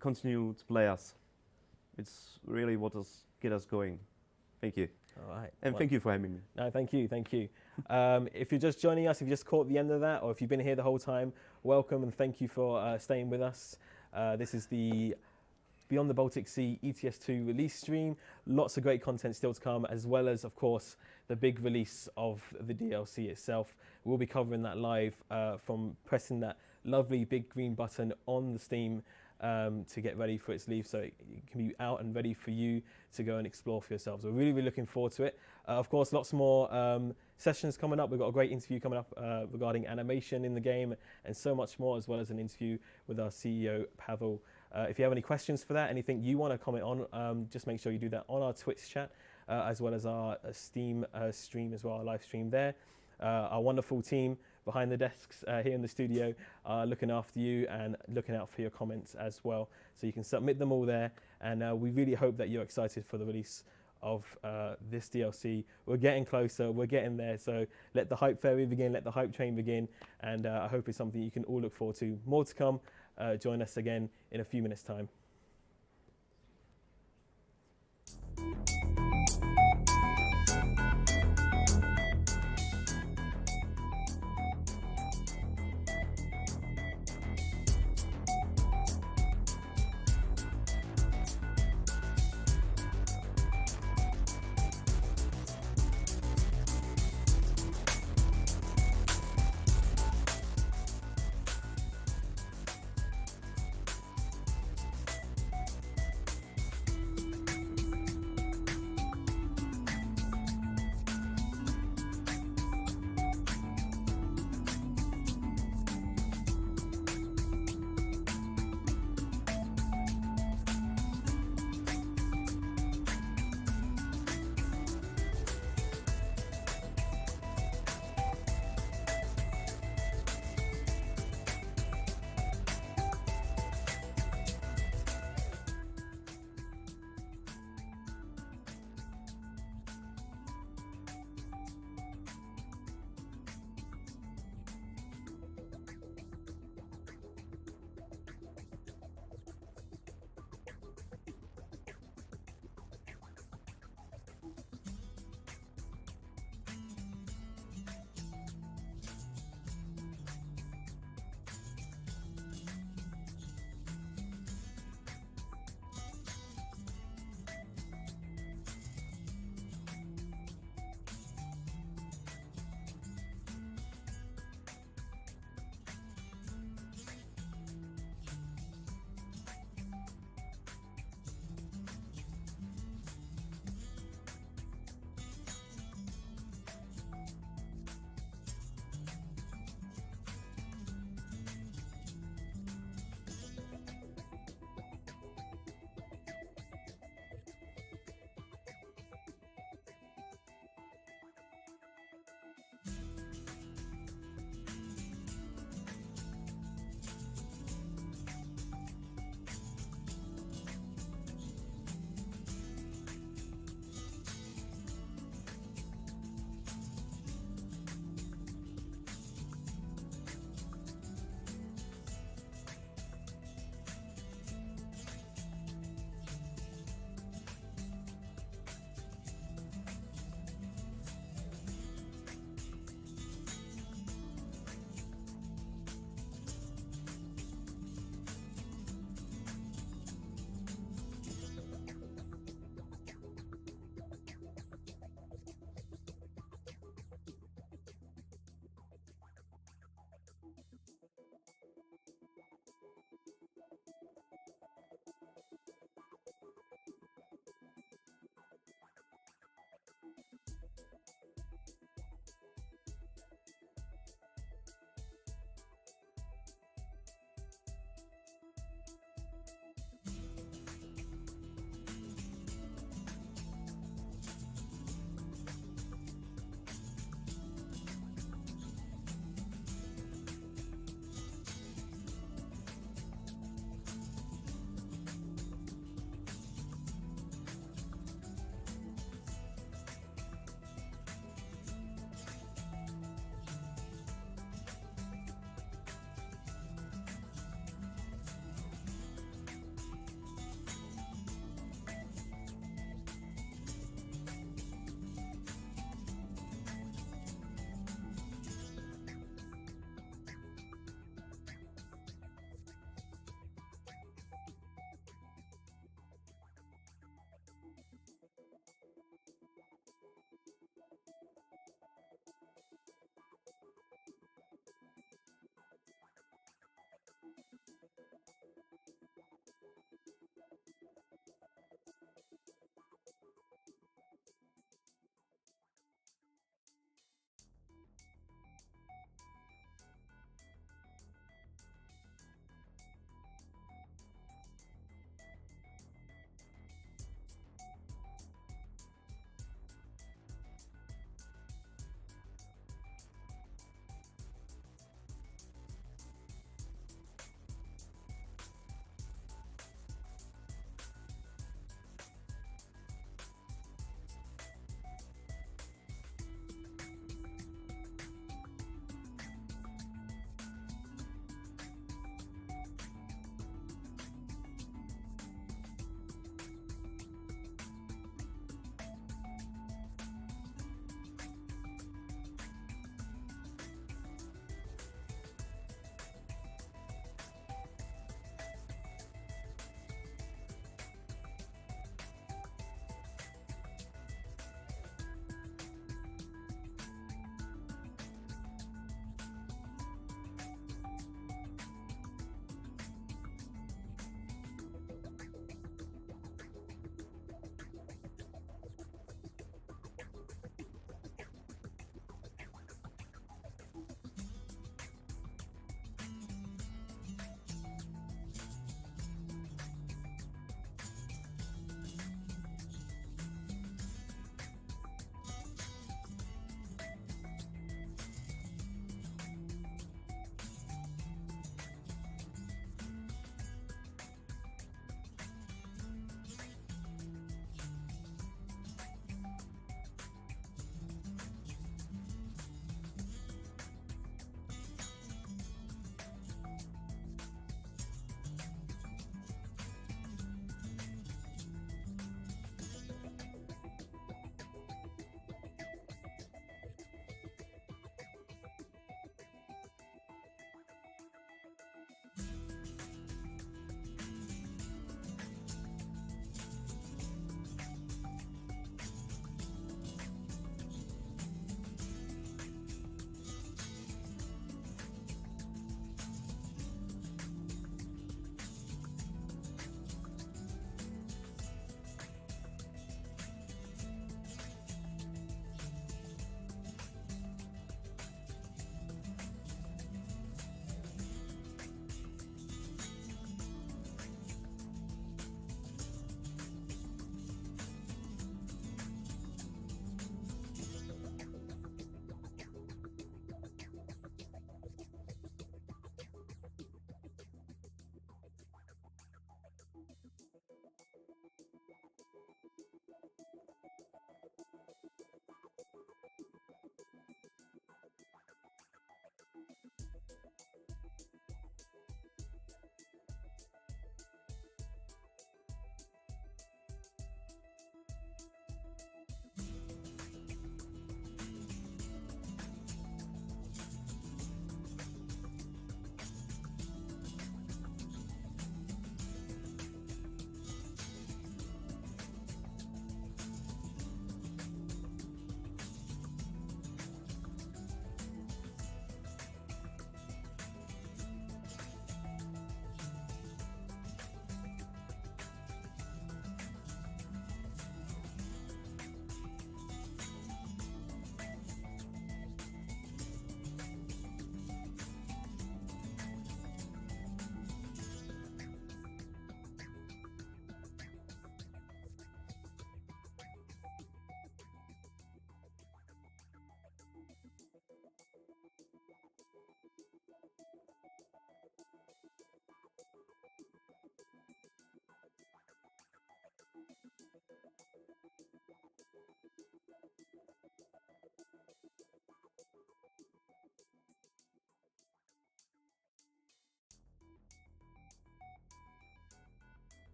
continue to play us. It's really what has get us going. Thank you. All right. And thank you for having me. No, thank you. If you're just joining us, if you just caught the end of that, or if you've been here the whole time, welcome and thank you for staying with us. This is the Beyond the Baltic Sea ETS2 release stream. Lots of great content still to come, as well as, of course, the big release of the DLC itself. We'll be covering that live from pressing that lovely big green button on the Steam to get ready for its release, so it can be out and ready for you to go and explore for yourselves. We're really, really looking forward to it. Of course, lots more sessions coming up. We've got a great interview coming up regarding animation in the game and so much more, as well as an interview with our CEO, Pavel. If you have any questions for that, anything you want to comment on, just make sure you do that on our Twitch chat, as well as our Steam stream as well, our live stream there. Our wonderful team behind the desks here in the studio are looking after you and looking out for your comments as well. So you can submit them all there, and we really hope that you're excited for the release of this DLC. We're getting closer, we're getting there, so let the hype fairy begin, let the hype train begin, and I hope it's something you can all look forward to. More to come. Join us again in a few minutes' time.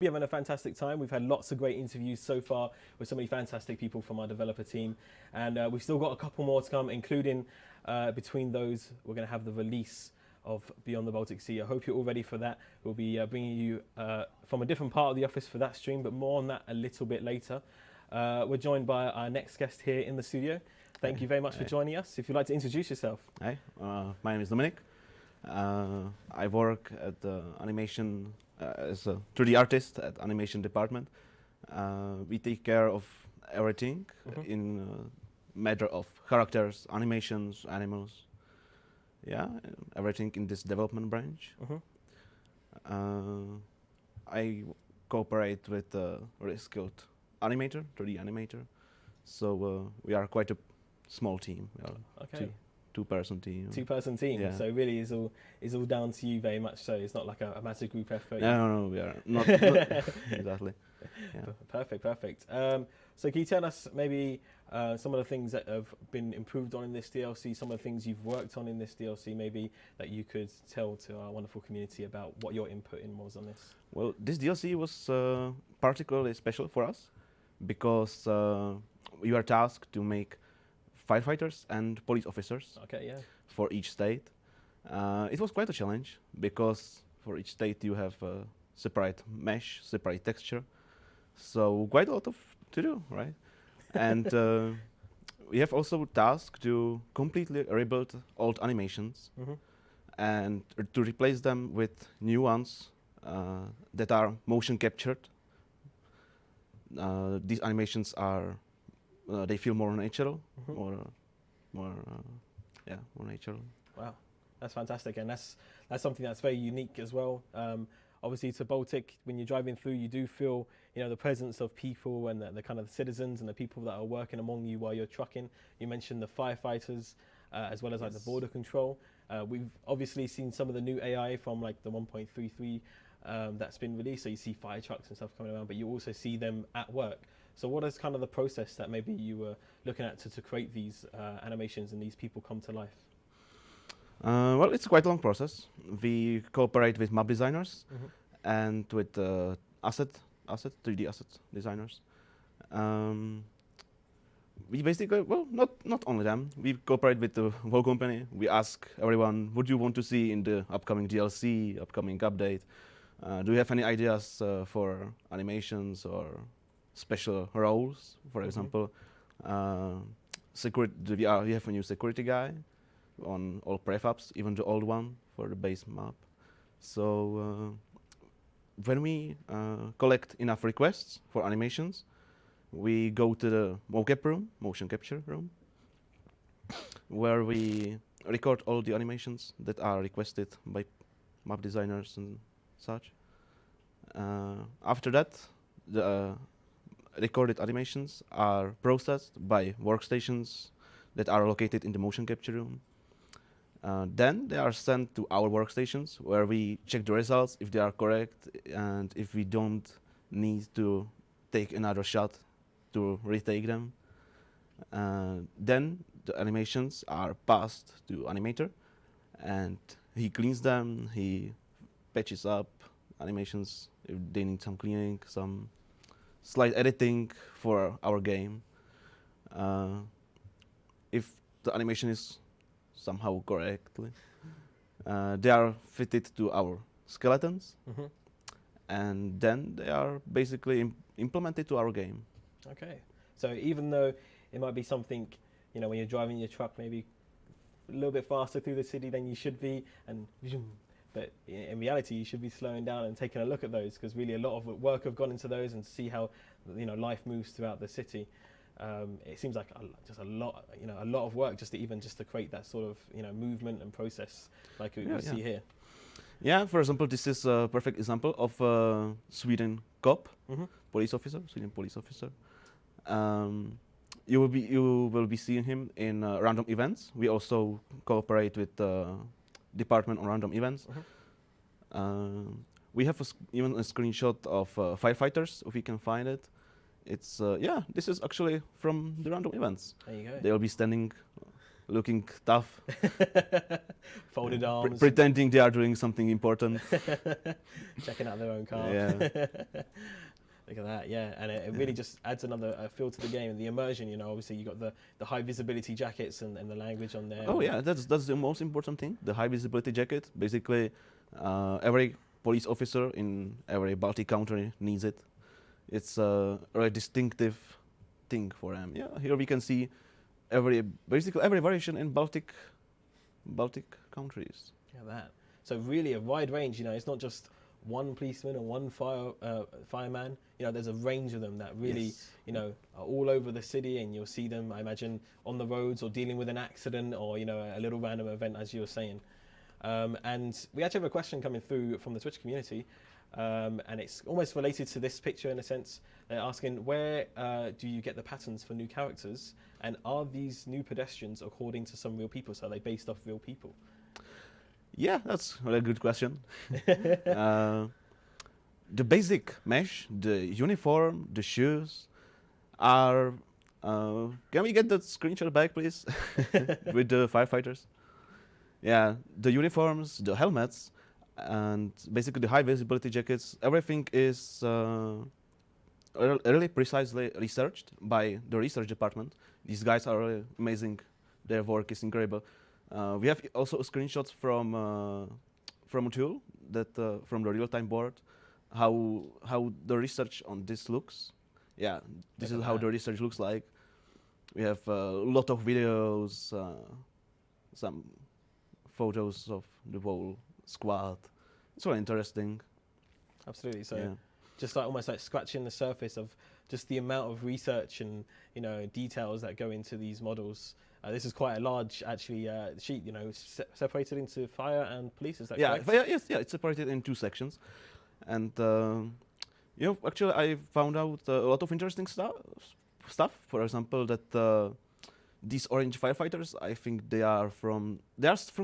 you're having a fantastic time. We've had lots of great interviews so far with so many fantastic people from our developer team. And we've still got a couple more to come, including between those, we're going to have the release of Beyond the Baltic Sea. I hope you're all ready for that. We'll be bringing you from a different part of the office for that stream, but more on that a little bit later. We're joined by our next guest here in the studio. Thank you very much for joining us. If you'd like to introduce yourself. Hi, my name is Dominik. I work at the animation as a 3D artist at animation department. We take care of everything in matter of characters, animations, animals. Yeah, everything in this development branch. I cooperate with a really skilled animator, 3D animator. So we are quite a small team. We are two-person team. Two-person team. Yeah. So really, is all down to you very much. So it's not like a massive group effort. No, we are not exactly. Yeah. Perfect. So can you tell us maybe some of the things that have been improved on in this DLC, some of the things you've worked on in this DLC, maybe that you could tell to our wonderful community about what your input in was on this? Well, this DLC was particularly special for us because we were tasked to make firefighters and police officers for each state. It was quite a challenge because for each state you have a separate mesh, separate texture. So quite a lot to do, right? And we have also tasked to completely rebuild old animations and to replace them with new ones that are motion captured. These animations are they feel more natural, more natural. Wow, that's fantastic, and that's something that's very unique as well. Obviously, to Baltic, when you're driving through, you do feel the presence of people and the kind of citizens and the people that are working among you while you're trucking. You mentioned the firefighters, as well as like the border control. We've obviously seen some of the new AI from like the 1.33 that's been released. So you see fire trucks and stuff coming around, but you also see them at work. So what is kind of the process that maybe you were looking at to create these animations and these people come to life? Well, it's quite a long process. We cooperate with map designers and with 3D asset designers. We basically, well, not only them. We cooperate with the whole company. We ask everyone, what do you want to see in the upcoming DLC, upcoming update? Do you have any ideas for animations or special roles? For example, we have a new security guy on all prefabs, even the old one for the base map. So when we collect enough requests for animations, we go to the mocap room, motion capture room, where we record all the animations that are requested by map designers and such. After that, the recorded animations are processed by workstations that are located in the motion capture room. Then they are sent to our workstations where we check the results if they are correct and if we don't need to take another shot to retake them. Then the animations are passed to animator and he cleans them, he patches up animations if they need some cleaning, some slight editing for our game. If the animation is somehow correctly, they are fitted to our skeletons, and then they are basically implemented to our game. Okay, so even though it might be something, when you're driving your truck, maybe a little bit faster through the city than you should be, but in reality, you should be slowing down and taking a look at those, because really a lot of work have gone into those and to see how life moves throughout the city. It seems like just a lot of work just to create that sort of movement and process like we see here. Yeah, for example, this is a perfect example of a Sweden cop, Sweden police officer. You will be seeing him in random events. We also cooperate with the department on random events. We have even a screenshot of firefighters if we can find it. It's this is actually from the random events. There you go. They'll be standing looking tough, Folded arms, pretending they are doing something important. checking out their own car. Yeah. Look at that, yeah, and it really just adds another feel to the game and the immersion. You know, obviously you got the high visibility jackets and the language on there. Oh yeah, that's the most important thing. The high visibility jacket. Basically, every police officer in every Baltic country needs it. It's a very distinctive thing for them. Yeah, here we can see basically every variation in Baltic countries. Yeah, that. So really a wide range. You know, it's not just one policeman or one fireman. You know, there's a range of them that really, Yes. you know, are all over the city, and you'll see them, I imagine, on the roads or dealing with an accident or, you know, a little random event, as you were saying. And we actually have a question coming through from the Twitch community, and it's almost related to this picture in a sense. They're asking, where do you get the patterns for new characters, and are these new pedestrians according to some real people? So are they based off real people? Yeah, that's a good question. The basic mesh, the uniform, the shoes are. Can we get that screenshot back, please? With the firefighters. Yeah, the uniforms, the helmets, and basically the high visibility jackets. Everything is really precisely researched by the research department. These guys are really amazing. Their work is incredible. We have also screenshots from a tool that from the real-time board, how the research on this looks. Yeah, this is how the research looks like. We have a lot of videos, some photos of the whole squad. It's really interesting. Absolutely. So Yeah. just like almost like scratching the surface of just the amount of research and, you know, details that go into these models. This is quite a large, actually, sheet. You know, separated into fire and police. Is that correct? Yeah, it's separated in two sections, and you know, actually, I found out a lot of interesting stuff. For example, that these orange firefighters, I think they are from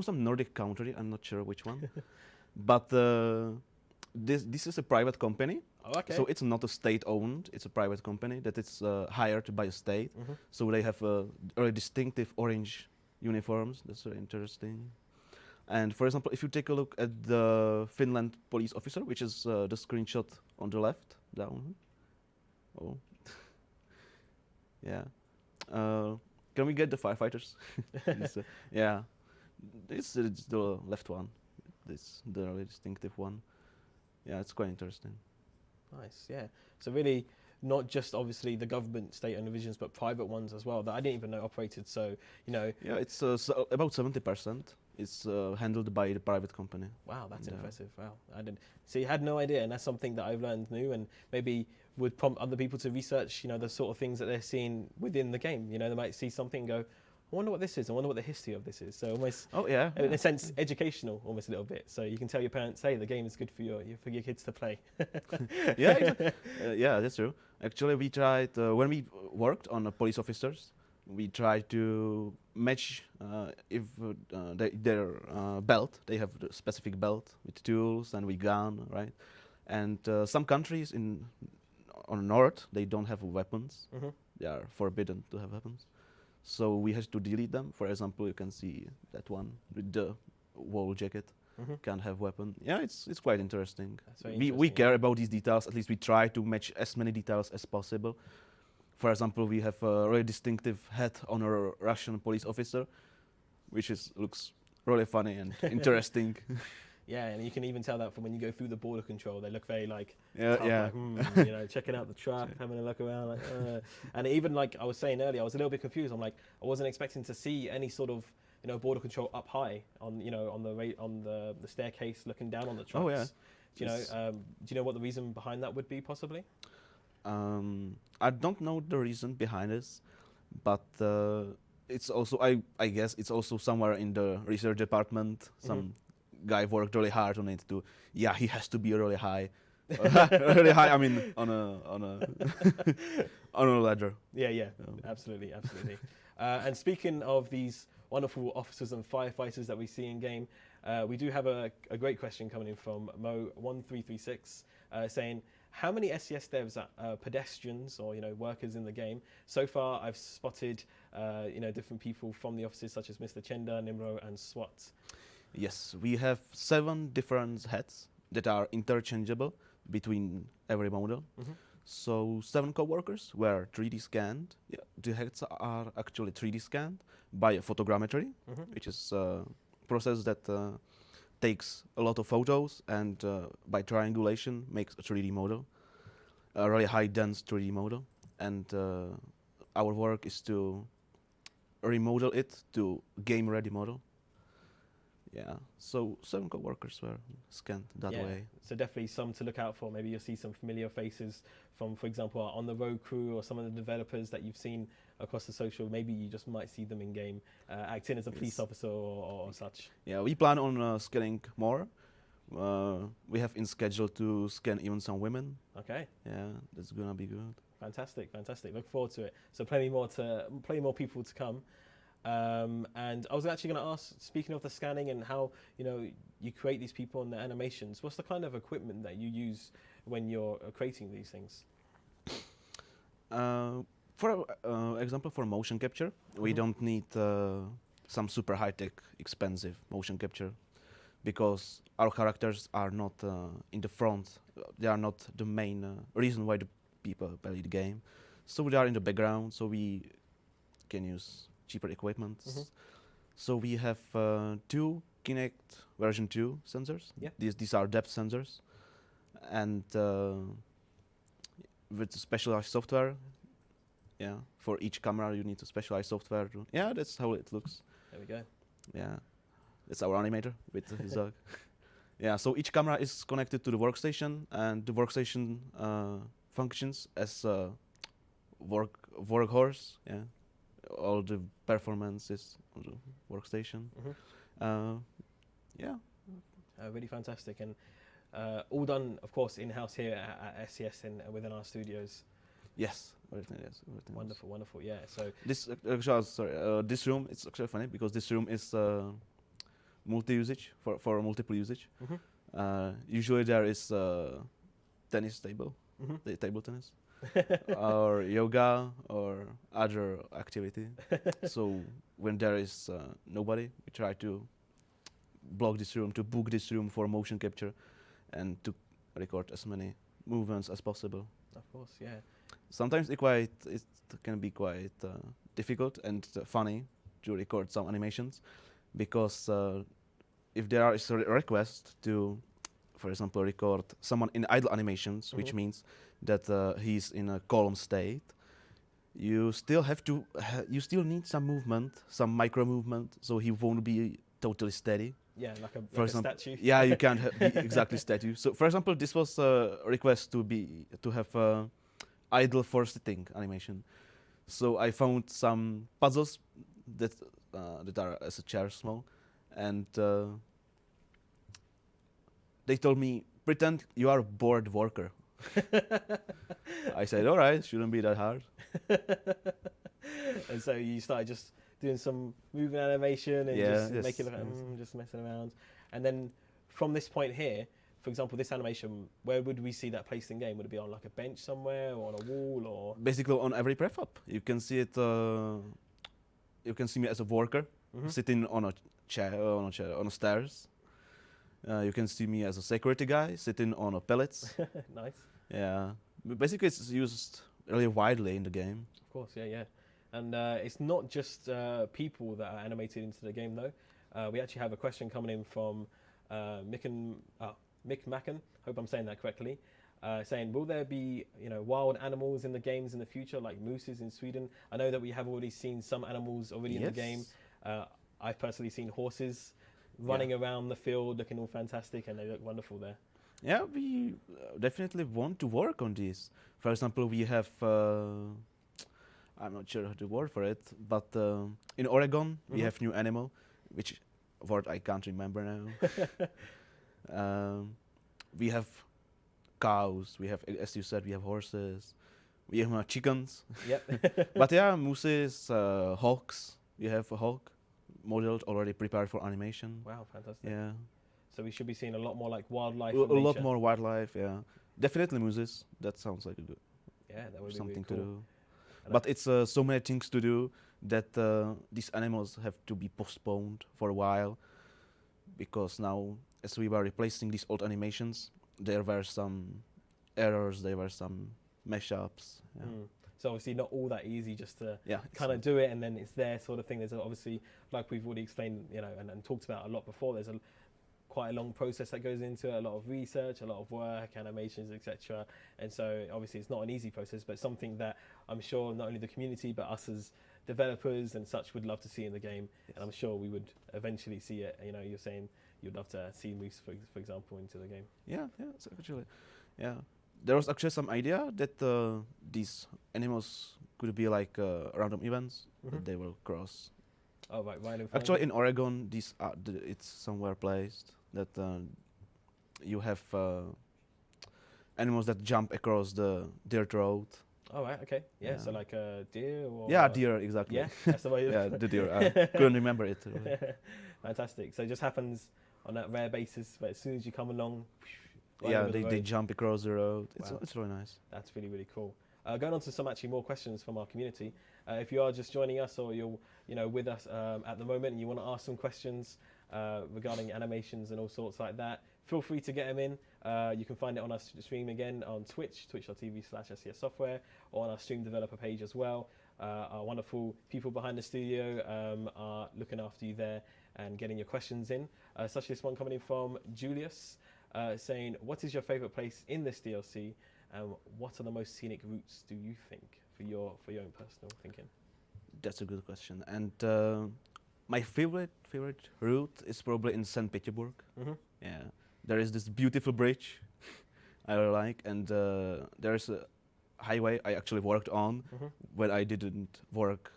some Nordic country. I'm not sure which one, but this is a private company. Oh, okay. So it's not a state-owned; it's a private company that is hired by a state. Mhm. So they have very distinctive orange uniforms. That's very interesting. And for example, if you take a look at the Finland police officer, which is the screenshot on the left, down. Oh, yeah. Can we get the firefighters? Yeah, it's the left one. This the really distinctive one. Yeah, it's quite interesting. Nice, yeah. So really, not just obviously the government state-owned divisions, but private ones as well that I didn't even know operated. So, you know, Yeah, it's about 70% is handled by the private company. wow, that's Yeah. impressive. Wow, I didn't see, had no idea, and that's something that I've learned new, and maybe would prompt other people to research, you know, the sort of things that they're seeing within the game. You know, they might see something and go, I wonder what this is. I wonder what the history of this is. So almost, Oh yeah. in a sense, educational, almost a little bit. So you can tell your parents, hey, the game is good for your kids to play. Yeah, yeah, that's true. Actually, we tried when we worked on police officers. We tried to match if their belt. They have the specific belt with tools and with gun, right? And some countries on north they don't have weapons. Mm-hmm. They are forbidden to have weapons. So we had to delete them. For example, you can see that one with the wool jacket. Mm-hmm. Can't have weapon. Yeah, it's quite interesting. That's very We interesting, care about these details. At least we try to match as many details as possible. For example, we have a really distinctive hat on a Russian police officer, which looks really funny and interesting. Yeah, and you can even tell that from when you go through the border control. They look very like, Yeah, tough, yeah. like, you know, checking out the truck, having a look around. Like, and even like I was saying earlier, I was a little bit confused. I'm like, I wasn't expecting to see any sort of, you know, border control up high on, you know, on the staircase looking down on the trucks. Oh, yeah. Do you know what the reason behind that would be possibly? I don't know the reason behind this, but it's also I guess it's also somewhere in the research department. Some guy worked really hard on it to. Yeah, he has to be really high, really high. I mean, on a ladder. Yeah, absolutely. And speaking of these wonderful officers and firefighters that we see in game, we do have a great question coming in from Mo1336 saying, how many SCS devs are pedestrians or workers in the game? So far, I've spotted different people from the offices such as Mr. Chenda, Nimro, and SWAT. Yes, we have 7 different heads that are interchangeable between every model. Mhm. So 7 co-workers were 3D scanned. Yeah, the heads are actually 3D scanned by photogrammetry, Mhm. which is a process that takes a lot of photos and by triangulation makes a 3D model, a really high dense 3D model. And our work is to remodel it to game ready model. Yeah, so 7 co-workers were scanned that Yeah, way. so definitely some to look out for. Maybe you'll see some familiar faces from, for example, our On the Road crew or some of the developers that you've seen across the social. Maybe you just might see them in game, acting as a police Yes. officer or such. Yeah, we plan on scanning more. We have in schedule to scan even some women. Okay, Yeah, that's gonna be good. fantastic. Look forward to it. So plenty more people to come. And I was actually going to ask, speaking of the scanning and how you create these people and the animations, what's the kind of equipment that you use when you're creating these things? For example, for motion capture, we Mhm. don't need some super high-tech, expensive motion capture because our characters are not in the front. They are not the main reason why the people play the game. So they are in the background, so we can use cheaper equipment. Mhm. So we have 2 Kinect version 2 sensors. Yeah. These are depth sensors, and with specialized software. Yeah, for each camera you need a specialized software. Yeah, that's how it looks. There we go. Yeah, it's our animator with his dog. Yeah, so each camera is connected to the workstation, and the workstation functions as a workhorse. Yeah, all the performances on the workstation. Mhm. Yeah. Really fantastic, and all done, of course, in-house here at SCS and within our studios. Yes. Everything is. Everything is. Wonderful. Yeah. So This actually, sorry. This room, it's actually funny because this room is multi-usage for multiple usage. mhm. Usually there is tennis table, Mhm. the table tennis, or yoga or other activity. So when there is nobody, we try to block this room, to book this room for motion capture, and to record as many movements as possible. Of course, yeah. Sometimes it can be quite difficult and funny to record some animations because if there is a request to, for example, record someone in idle animations, which Mhm. means that he's in a calm state, you still have to you still need some movement, some micro movement, so he won't be totally steady. Yeah, like For a example, statue. yeah, you can't be exactly statue. So, for example, this was a request to have idle for sitting animation. So I found some puzzles that that are as a chair small, and they told me pretend you are a bored worker. I said, all right, shouldn't be that hard. And so you started just doing some moving animation and Yeah, just yes, making it look yes. just messing around. And then from this point here, for example, this animation, where would we see that placed in game? Would it be on like a bench somewhere or on a wall or? Basically, on every prefab, you can see it. You can see me as a worker Mhm. sitting on a chair, on a stairs. You can see me as a security guy sitting on a pellets. Nice. Yeah, but basically it's used really widely in the game. Of course, yeah. And it's not just people that are animated into the game though. We actually have a question coming in from Mick Macken. Hope I'm saying that correctly. Saying, will there be wild animals in the games in the future, like mooses in Sweden? I know that we have already seen some animals already in the game. I've personally seen horses running around the field, looking all fantastic, and they look wonderful there. Yeah, we definitely want to work on this. For example, we have, I'm not sure how to word for it, but in Oregon, we Mhm. have new animal, which word I can't remember now. We have cows, we have, as you said, we have horses, we have chickens. Yep. But yeah, mooses, hawks, we have a hawk modeled, already prepared for animation. Wow, fantastic. Yeah. So we should be seeing a lot more like wildlife. A from lot nature. more wildlife, yeah. Definitely Muses. That sounds like a good Yeah, that would be something really to cool. do. And But it's so many things to do that these animals have to be postponed for a while, because now, as we were replacing these old animations, there were some errors, there were some mashups. Yeah. So obviously not all that easy just to Yeah. kind of do it and then it's there sort of thing. There's obviously, like we've already explained, you know, and talked about a lot before, there's quite a long process that goes into it, a lot of research, a lot of work, animations, etc. And so obviously it's not an easy process, but something that I'm sure not only the community but us as developers and such would love to see in the game. Yes. And I'm sure we would eventually see it. You know, you're saying you'd love to see Moose, for example, into the game. Yeah, so actually, yeah. There was actually some idea that these animals could be like random events that they will cross. Oh, right in front of Actually, you? in Oregon, these are it's somewhere placed that you have animals that jump across the dirt road. Oh, right, okay. Yeah, so Yeah. like a deer or... Yeah, deer, exactly. Yeah, that's the way... Yeah, the deer. I couldn't remember it. Really. Fantastic. So it just happens on that rare basis, but as soon as you come along... right Yeah, over the they road. jump across the road. Wow. It's really nice. That's really, really cool. Going on to some actually more questions from our community. If you are just joining us or you're with us at the moment and you want to ask some questions regarding animations and all sorts like that, feel free to get them in. You can find it on our stream again on Twitch, twitch.tv/SCS Software, or on our stream developer page as well. Our wonderful people behind the studio are looking after you there and getting your questions in. Such as this one coming in from Julius saying, what is your favourite place in this DLC? And what are the most scenic routes, do you think, for your own personal thinking? That's a good question. And my favorite route is probably in St. Petersburg. Mm-hmm. Yeah, there is this beautiful bridge I really like, and there's a highway I actually worked on when I didn't work.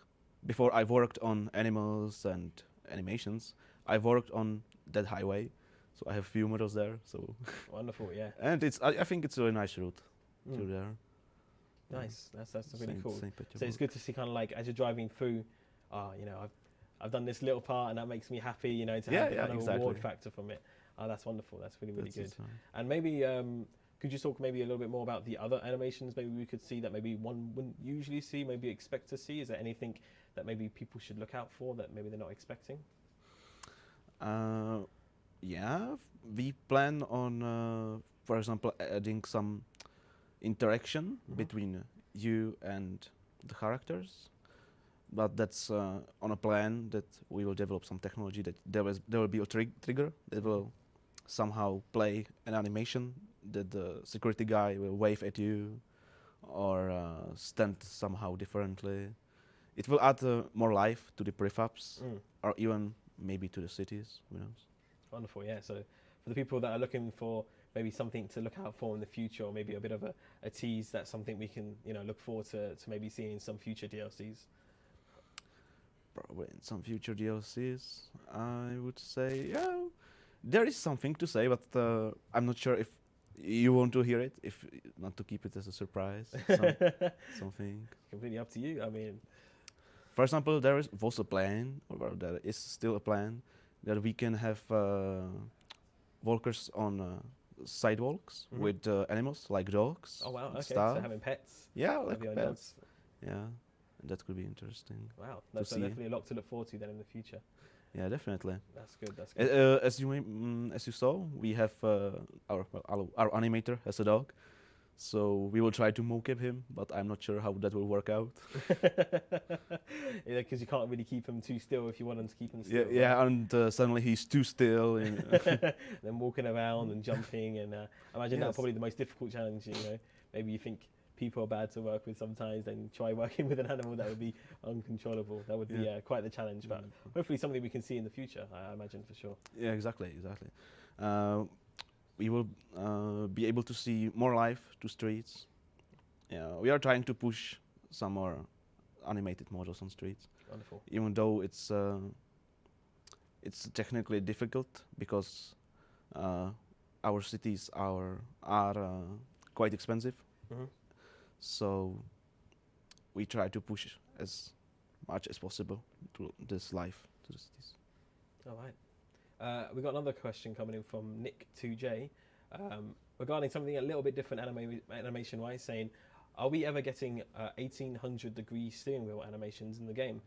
Before I worked on animals and animations, I worked on that highway, so I have few models there. So Wonderful, yeah. and I think it's a really nice route through there. Nice. That's really cool. Saint So it's Petersburg. good to see kind of like as you're driving through, I've done this little part and that makes me happy, to have the kind of reward exactly. factor from it. That's wonderful. That's really, really That's good. it, And maybe could you talk maybe a little bit more about the other animations maybe we could see that maybe one wouldn't usually see, maybe expect to see? Is there anything that maybe people should look out for that maybe they're not expecting? Yeah, we plan on, for example, adding some interaction between you and the characters. But that's on a plan that we will develop some technology that there will be a trigger that will somehow play an animation that the security guy will wave at you or stand somehow differently. It will add more life to the prefabs or even maybe to the cities, who knows. Wonderful, yeah. So for the people that are looking for maybe something to look out for in the future, or maybe a bit of a tease, that's something we can look forward to maybe seeing in some future DLCs. Probably in some future DLCs, I would say, yeah, there is something to say, but I'm not sure if you want to hear it, if not to keep it as a surprise. Something. Completely up to you. I mean, for example, was a plan, or there is still a plan, that we can have walkers on sidewalks with animals like dogs. oh wow, and okay. stuff. So having pets. Yeah, have like your own pets. dogs. Yeah, and that could be interesting. Wow, to that's see. definitely a lot to look forward to then in the future. Yeah, definitely. That's good. That's good. As you saw, we have our animator has a dog, so we will try to mocap him, but I'm not sure how that will work out. Yeah, because you can't really keep him too still if you want him to keep him still. Yeah, and suddenly he's too still. And Then walking around and jumping, and I imagine that's Yes. probably the most difficult challenge. Maybe you think people are bad to work with sometimes, then try working with an animal that would be uncontrollable. That would be quite the challenge, but hopefully something we can see in the future. I imagine for sure. Yeah, exactly. We will be able to see more life to streets. Yeah, we are trying to push some more animated models on streets, Wonderful. even though it's technically difficult because our cities are quite expensive. So we try to push as much as possible to this life to the cities. All right. We got another question coming in from Nick2J. regarding something a little bit different animation-wise, saying, are we ever getting 1800-degree steering wheel animations in the game?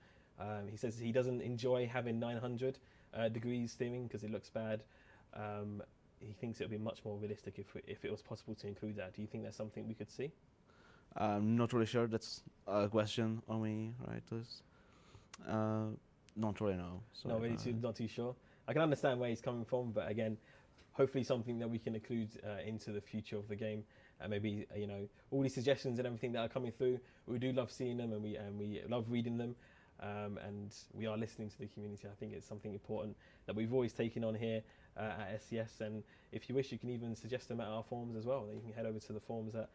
He says he doesn't enjoy having 900 degrees steering because it looks bad. He thinks it would be much more realistic if it was possible to include that. Do you think that's something we could see? I'm not really sure. That's a question on me, right? Not really, no. So, Not too sure. I can understand where he's coming from, but again, hopefully something that we can include into the future of the game. Maybe all these suggestions and everything that are coming through, we do love seeing them, and we love reading them, and we are listening to the community. I think it's something important that we've always taken on here at SCS. And if you wish, you can even suggest them at our forums as well. You can head over to the forums at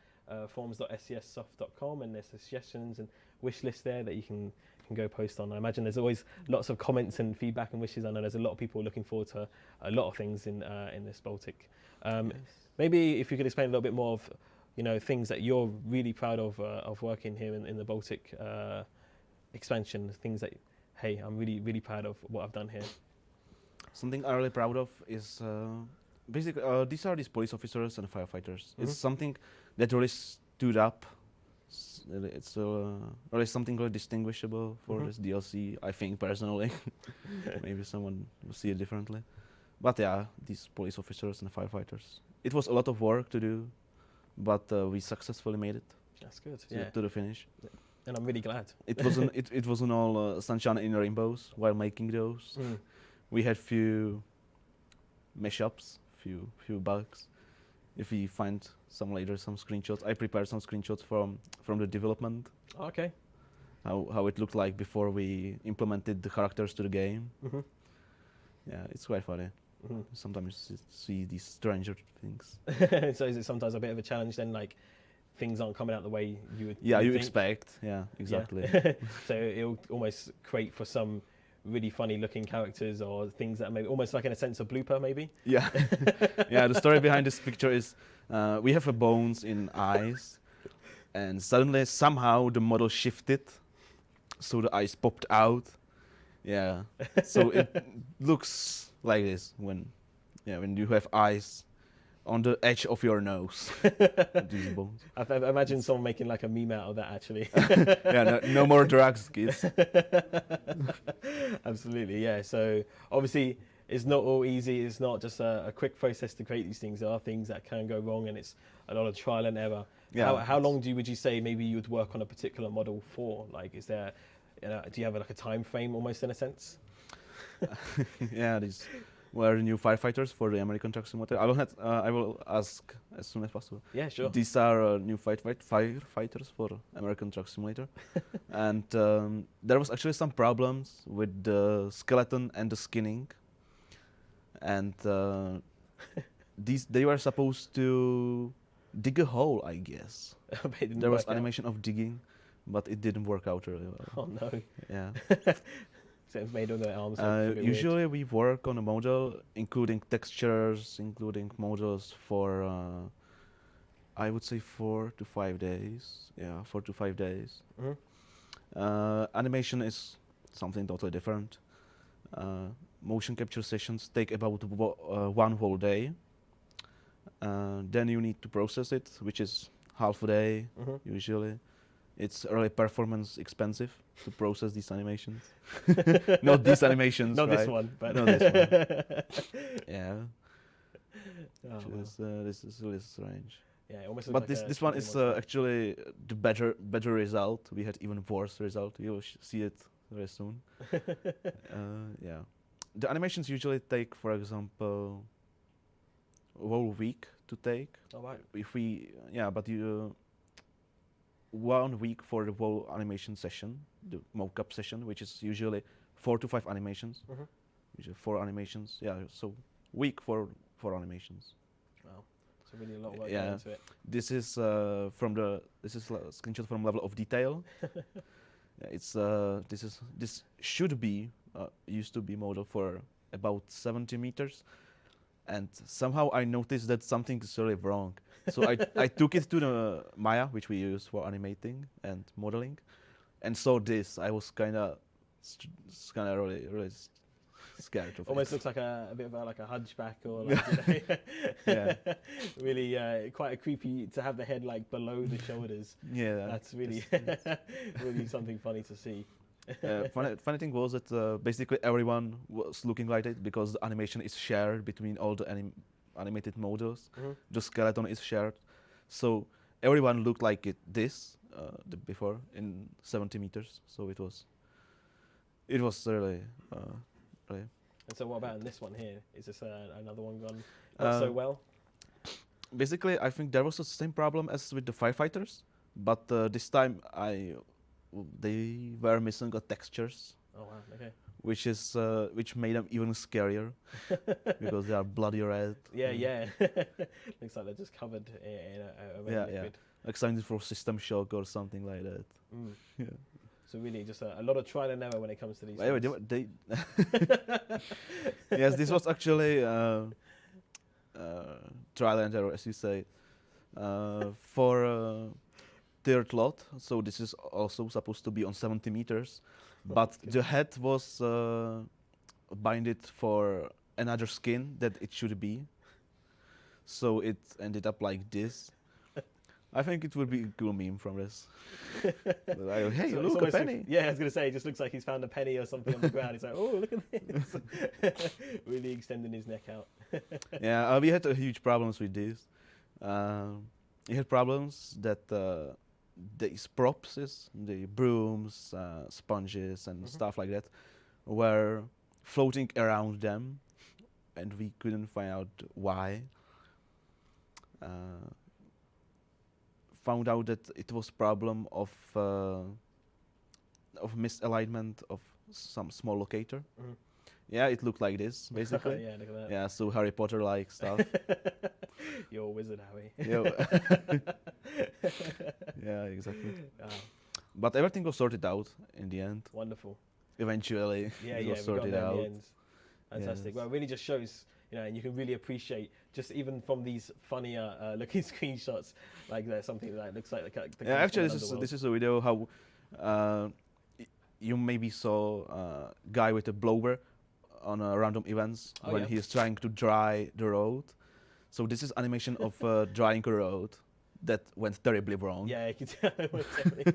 forums.scssoft.com, and there's suggestions and wish lists there that you can go post on. I imagine there's always lots of comments and feedback and wishes. I know there's a lot of people looking forward to a lot of things in this Baltic. yes. Maybe if you could explain a little bit more of things that you're really proud of working here in the Baltic expansion, things that, hey, I'm really proud of what I've done here. Something I'm really proud of is basically these police officers and firefighters. It's something that really stood up. It's really something really distinguishable for this DLC, I think, personally. Maybe someone will see it differently. But yeah, these police officers and firefighters. It was a lot of work to do, but we successfully made it. That's good. To the finish. And I'm really glad. It wasn't all sunshine in rainbows while making those. We had few mashups, few bugs. If we find some screenshots, I prepared some screenshots from the development. Okay. How it looked like before we implemented the characters to the game. Yeah, it's quite funny. Sometimes you see these stranger things. So is it sometimes a bit of a challenge then, like things aren't coming out the way you would? Yeah, you think? expect. Yeah, exactly. Yeah. So it'll almost create for some really funny looking characters or things that maybe almost like in a sense of blooper maybe. Yeah, yeah. The story behind this picture is we have a bones in eyes, and suddenly somehow the model shifted, so the eyes popped out. Yeah, so it looks like this when you have eyes on the edge of your nose. These bones. I imagine someone making like a meme out of that actually. Yeah, no more drugs, kids. Absolutely, yeah. So obviously it's not all easy. It's not just a quick process to create these things. There are things that can go wrong, and it's a lot of trial and error. Yeah. How long would you say maybe you would work on a particular model for? Like, is there, do you have like a time frame almost in a sense? Yeah, these were new firefighters for the American Truck Simulator. I will ask as soon as possible. Yeah, sure. These are new firefighters for American Truck Simulator, and there was actually some problems with the skeleton and the skinning, and they were supposed to dig a hole, I guess. There was animation of digging, but it didn't work out really well. Oh no. Yeah. So it's made on their arms. Usually we work on a model, including textures, including models for, I would say 4 to 5 days. Yeah, 4 to 5 days. Animation is something totally different. Motion capture sessions take about one whole day. Then you need to process it, which is half a day usually. It's really performance expensive to process these animations. Not these animations, Not right? this one, but not this one. Yeah. Oh, This is really strange. yeah, it almost But looks like this one is actually the better result. We had even worse result. You will see it very soon. Yeah. The animations usually take, for example, a whole week to take. Oh, right. If we, but you 1 week for the whole animation session, the mocap session, which is usually 4 to 5 animations. Usually 4 animations. Yeah, so week for 4 animations. Wow, so really a lot of work Yeah. going into it. This is a screenshot from level of detail. Yeah, this should be used to be model for about 70 meters, and somehow I noticed that something is really wrong. So I took it to the Maya, which we use for animating and modeling, and saw this. I was kind of really scared of Almost it. looks like a bit of like a hunchback or like, Yeah. really quite a creepy to have the head like below the shoulders. Yeah. That's really really something funny to see. Funny thing was that basically everyone was looking like it because the animation is shared between all the animated models. Mhm. The skeleton is shared, so everyone looked like this before in 70 meters. So it was really. And so what about in this one here? Is this another one gone not so well? Basically, I think there was the same problem as with the firefighters, but this time they were missing the textures, Oh wow, okay. which made them even scarier because they are bloody red. Yeah. Looks like they're just covered in a red liquid. Like something for System Shock or something like that. Mm. Yeah. So really just a lot of trial and error when it comes to these Anyway, things. they yes, this was actually trial and error, as you say, for third lot. So this is also supposed to be on 70 meters, but Okay. the head was binded for another skin that it should be. So it ended up like this. I think it would be a cool meme from this. Hey, So it's look, a almost penny. yeah, I was going to say, it just looks like he's found a penny or something on the ground. He's like, oh, look at this. Really extending his neck out. Yeah, we had huge problems with this. We had problems that these props, the brooms, sponges, and stuff like that, were floating around them, and we couldn't find out why. Found out that it was problem of misalignment of some small locator. Mhm. Yeah, it looked like this basically. Yeah, look at that. Yeah, so Harry Potter like stuff. You're a wizard, Harry. Yeah, exactly. Wow, But everything was sorted out in the end. wonderful. Eventually, Yeah, it yeah, was we got sorted there in out. the end. Fantastic. Yes. Well, it really just shows, and you can really appreciate just even from these funnier looking screenshots, like there's something that looks like the Yeah, actually, underworld. this is a video how you maybe saw a guy with a blower on random events Oh, when yeah. he's trying to dry the road. So this is animation of drying a road that went terribly wrong. Yeah, you can tell. It was definitely-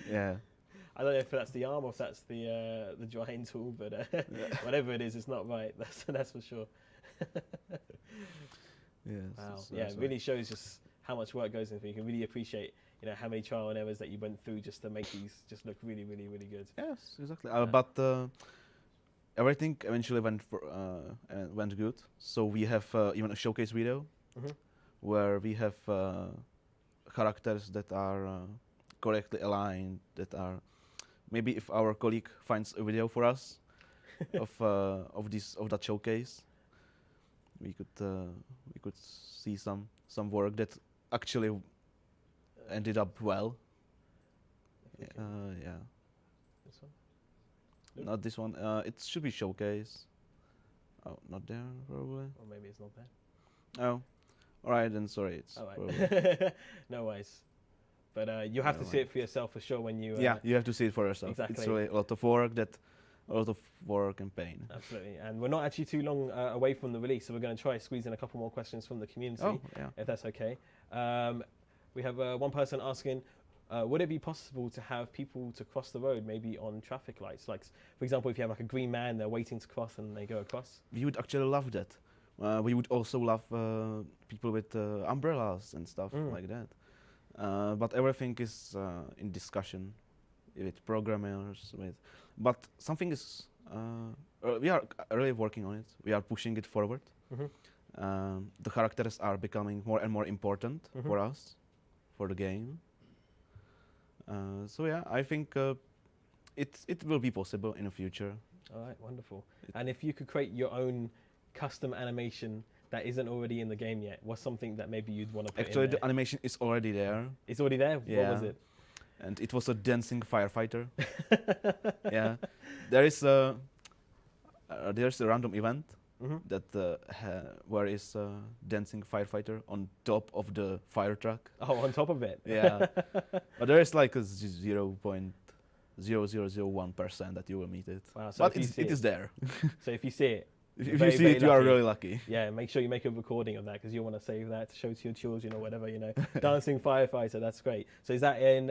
Yeah. I don't know if that's the arm or if that's the drying tool, but whatever it is, it's not right. That's for sure. Yes. Wow. so Yeah, that's it really shows just how much work goes into it. You can really appreciate, how many trial and errors that you went through just to make these just look really, really, really good. Yes, exactly. Yeah. But everything eventually went good. So we have even a showcase video Mhm. where we have characters that are correctly aligned. That are maybe if our colleague finds a video for us of that showcase, we could see some work that actually ended up well. Okay. Yeah. This one? Nope. Not this one. It should be showcase. Oh, not there probably. Or maybe it's not there. Oh, all right then. Sorry, it's All probably. right. No worries. But you have No to see it for yourself for sure when you. Yeah, you have to see it for yourself. It's exactly. really a lot of work and pain. Absolutely. And we're not actually too long away from the release, so we're going to try squeeze in a couple more questions from the community, Oh, yeah. if that's okay. We have one person asking, would it be possible to have people to cross the road, maybe on traffic lights? Like, for example, if you have like a green man, they're waiting to cross and they go across. We would actually love that. We would also love people with umbrellas and stuff like that. But everything is in discussion with programmers. But something is. We are really working on it. We are pushing it forward. Mm-hmm. The characters are becoming more and more important for us, for the game. So yeah, I think it will be possible in the future. All right, wonderful. And if you could create your own custom animation that isn't already in the game yet, what's something that maybe you'd want to put Actually, in there? the animation is already there, It's already there? Yeah. What was it? and it was a dancing firefighter. Yeah, there's a random event that where is a dancing firefighter on top of the fire truck. Oh, on top of it? Yeah, but there is like a 0.01 0.0001% that you will meet it. Wow, so But if you see it is there. So if you see it, If you're you very, see very it, you are lucky. really lucky. Yeah, make sure you make a recording of that because you want to save that to show to your children or whatever, you know. Dancing firefighter, that's great. So is that in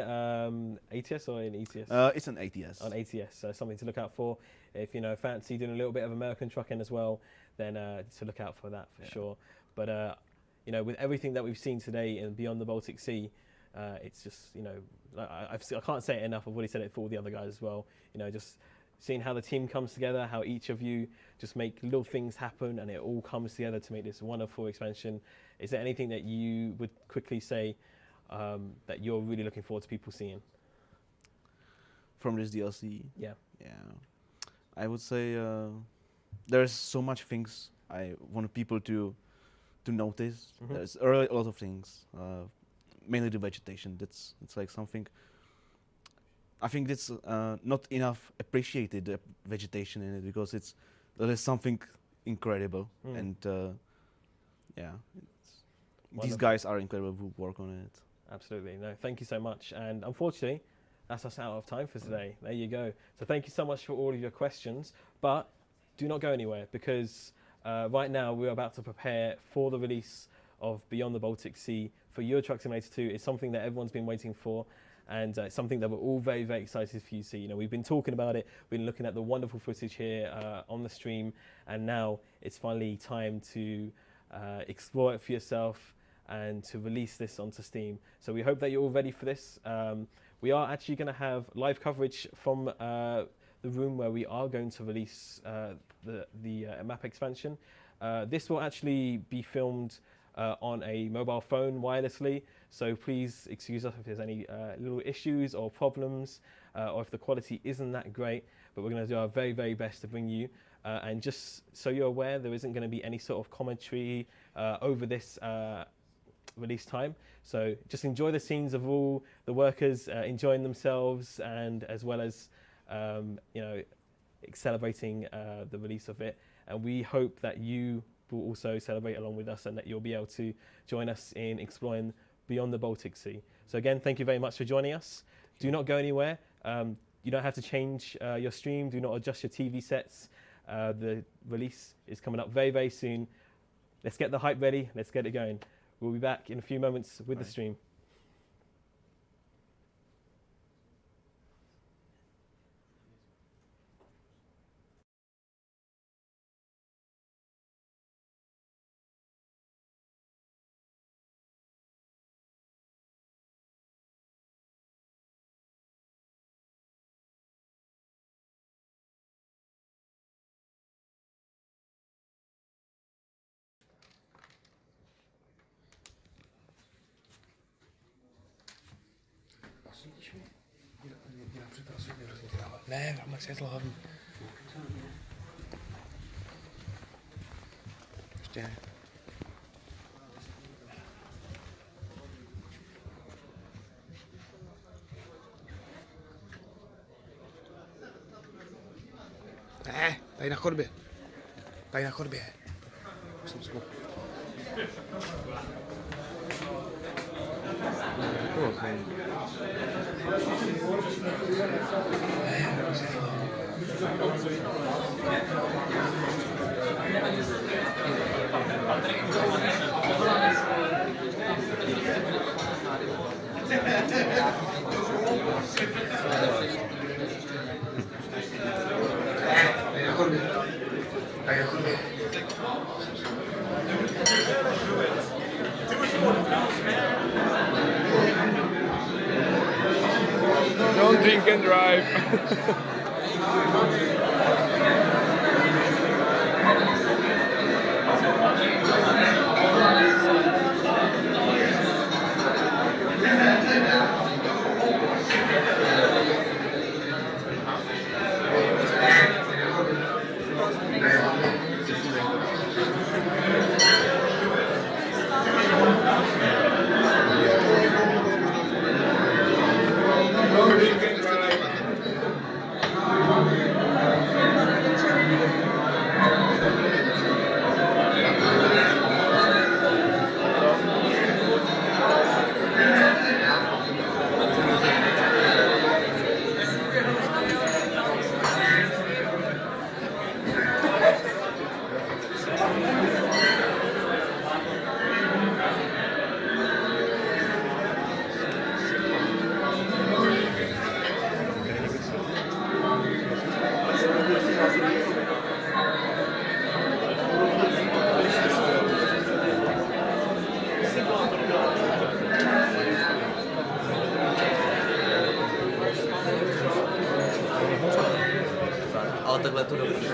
ATS or in ETS? It's an ATS. On ATS, so something to look out for. If you know, fancy doing a little bit of American trucking as well, then to look out for that for sure. But you know, with everything that we've seen today in Beyond the Baltic Sea, it's just, you know, I can't say it enough. I've already said it for all the other guys as well. You know, just seeing how the team comes together, how each of you just make little things happen and it all comes together to make this wonderful expansion. Is there anything that you would quickly say that you're really looking forward to people seeing? From this DLC? Yeah. I would say there's so much things I want people to notice. Mm-hmm. There's really a lot of things, mainly the vegetation. It's like something. I think it's not enough appreciated, the vegetation in it, because there is something incredible, and these guys are incredible who work on it. Absolutely. No, thank you so much. And unfortunately, that's us out of time for today. There you go. So thank you so much for all of your questions, but do not go anywhere because right now we're about to prepare for the release of Beyond the Baltic Sea for Euro Truck Simulator 2. It's something that everyone's been waiting for, and it's something that we're all very, very excited for you to see. You know, we've been talking about it, we've been looking at the wonderful footage here on the stream, and now it's finally time to explore it for yourself and to release this onto Steam. So we hope that you're all ready for this. We are actually going to have live coverage from the room where we are going to release the map expansion. This will actually be filmed on a mobile phone wirelessly, so please excuse us if there's any little issues or problems or if the quality isn't that great, but we're going to do our very, very best to bring you. And just so you're aware, there isn't going to be any sort of commentary over this release time. So just enjoy the scenes of all the workers enjoying themselves, and as well as you know, celebrating the release of it. And we hope that you will also celebrate along with us and that you'll be able to join us in exploring Beyond the Baltic Sea. So again, thank you very much for joining us. Do not go anywhere. You don't have to change your stream. Do not adjust your TV sets. The release is coming up very, very soon. Let's get the hype ready. Let's get it going. We'll be back in a few moments with the stream. Ne, máme světlo hlavně. Ještě ne. Ne, tady na chodbě. Tady na chodbě. Už jsem smutný. Don't drink and drive. Don't drink and drive. Ale takhle to dobře.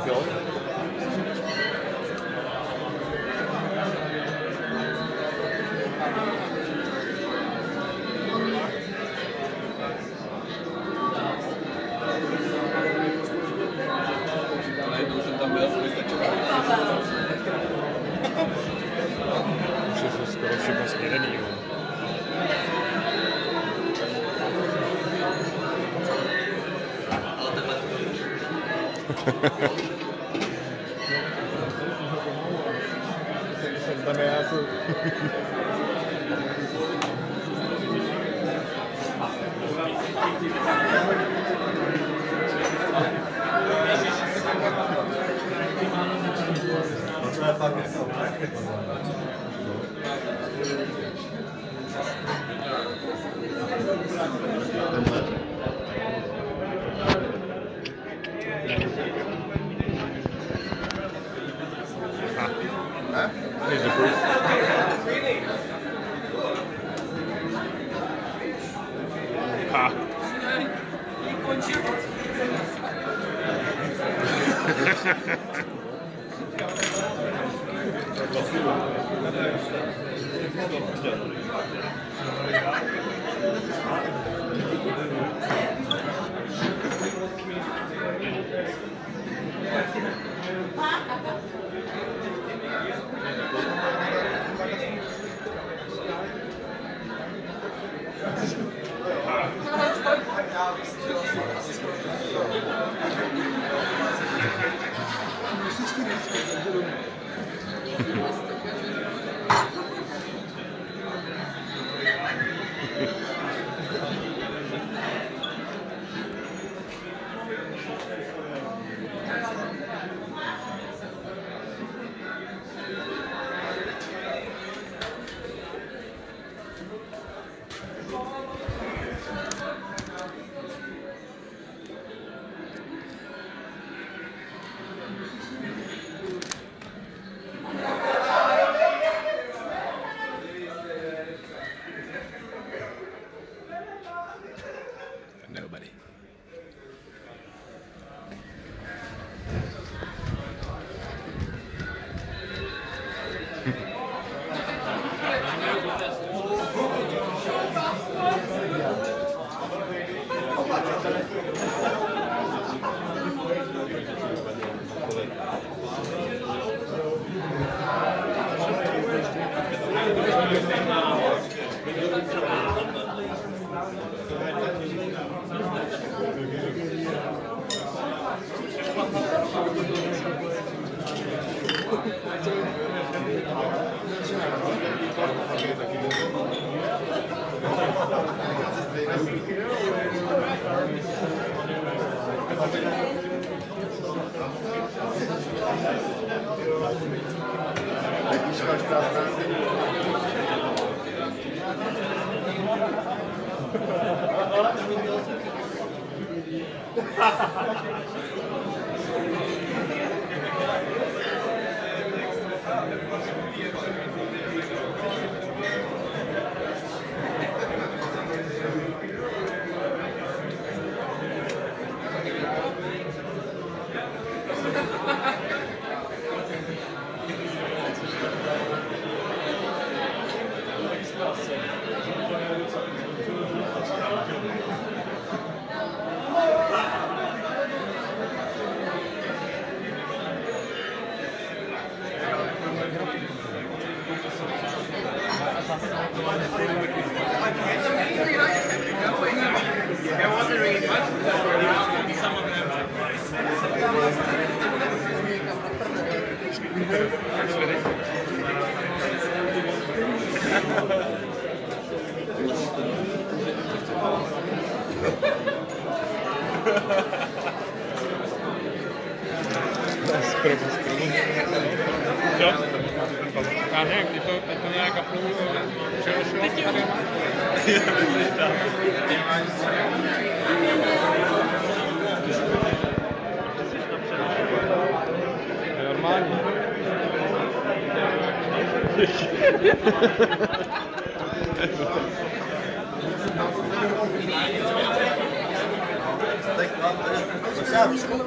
Jo? Najednou jsem tam byl, vystačilo. Už je to skoro všechno směrený, jo. Ale takhle to dobře. Tam já to... Here's the proof. Ha. Nobody. Já nevím, ty to nějak uploadu přeložilo? Normální.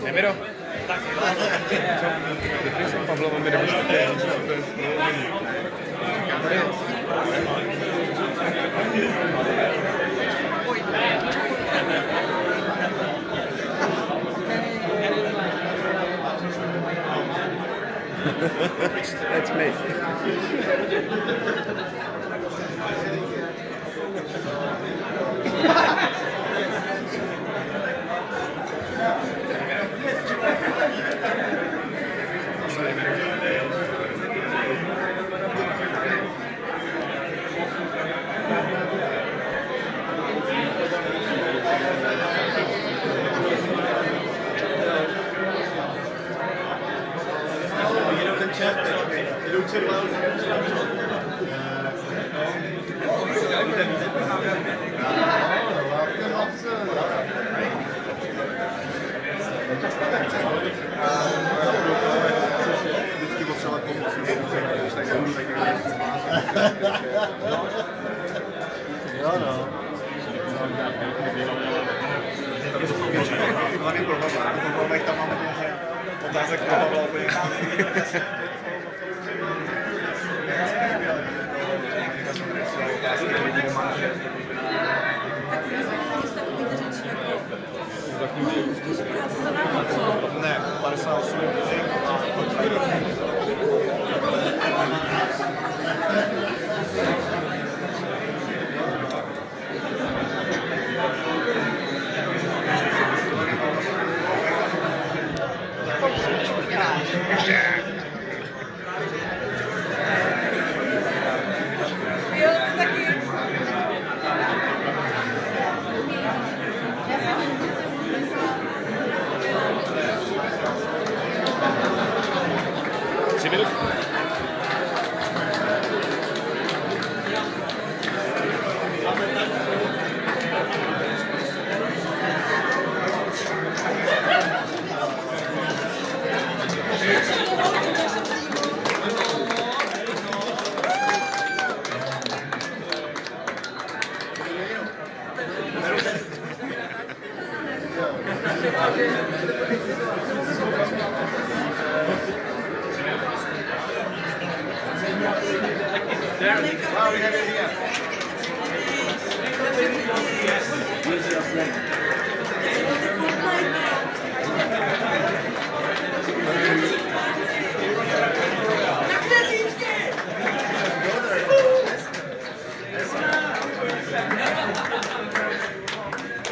Emiro. Děkuji jsem Pavlovi, kdybyste chtěli říct, co to je prolomení. That's me. Ne, 58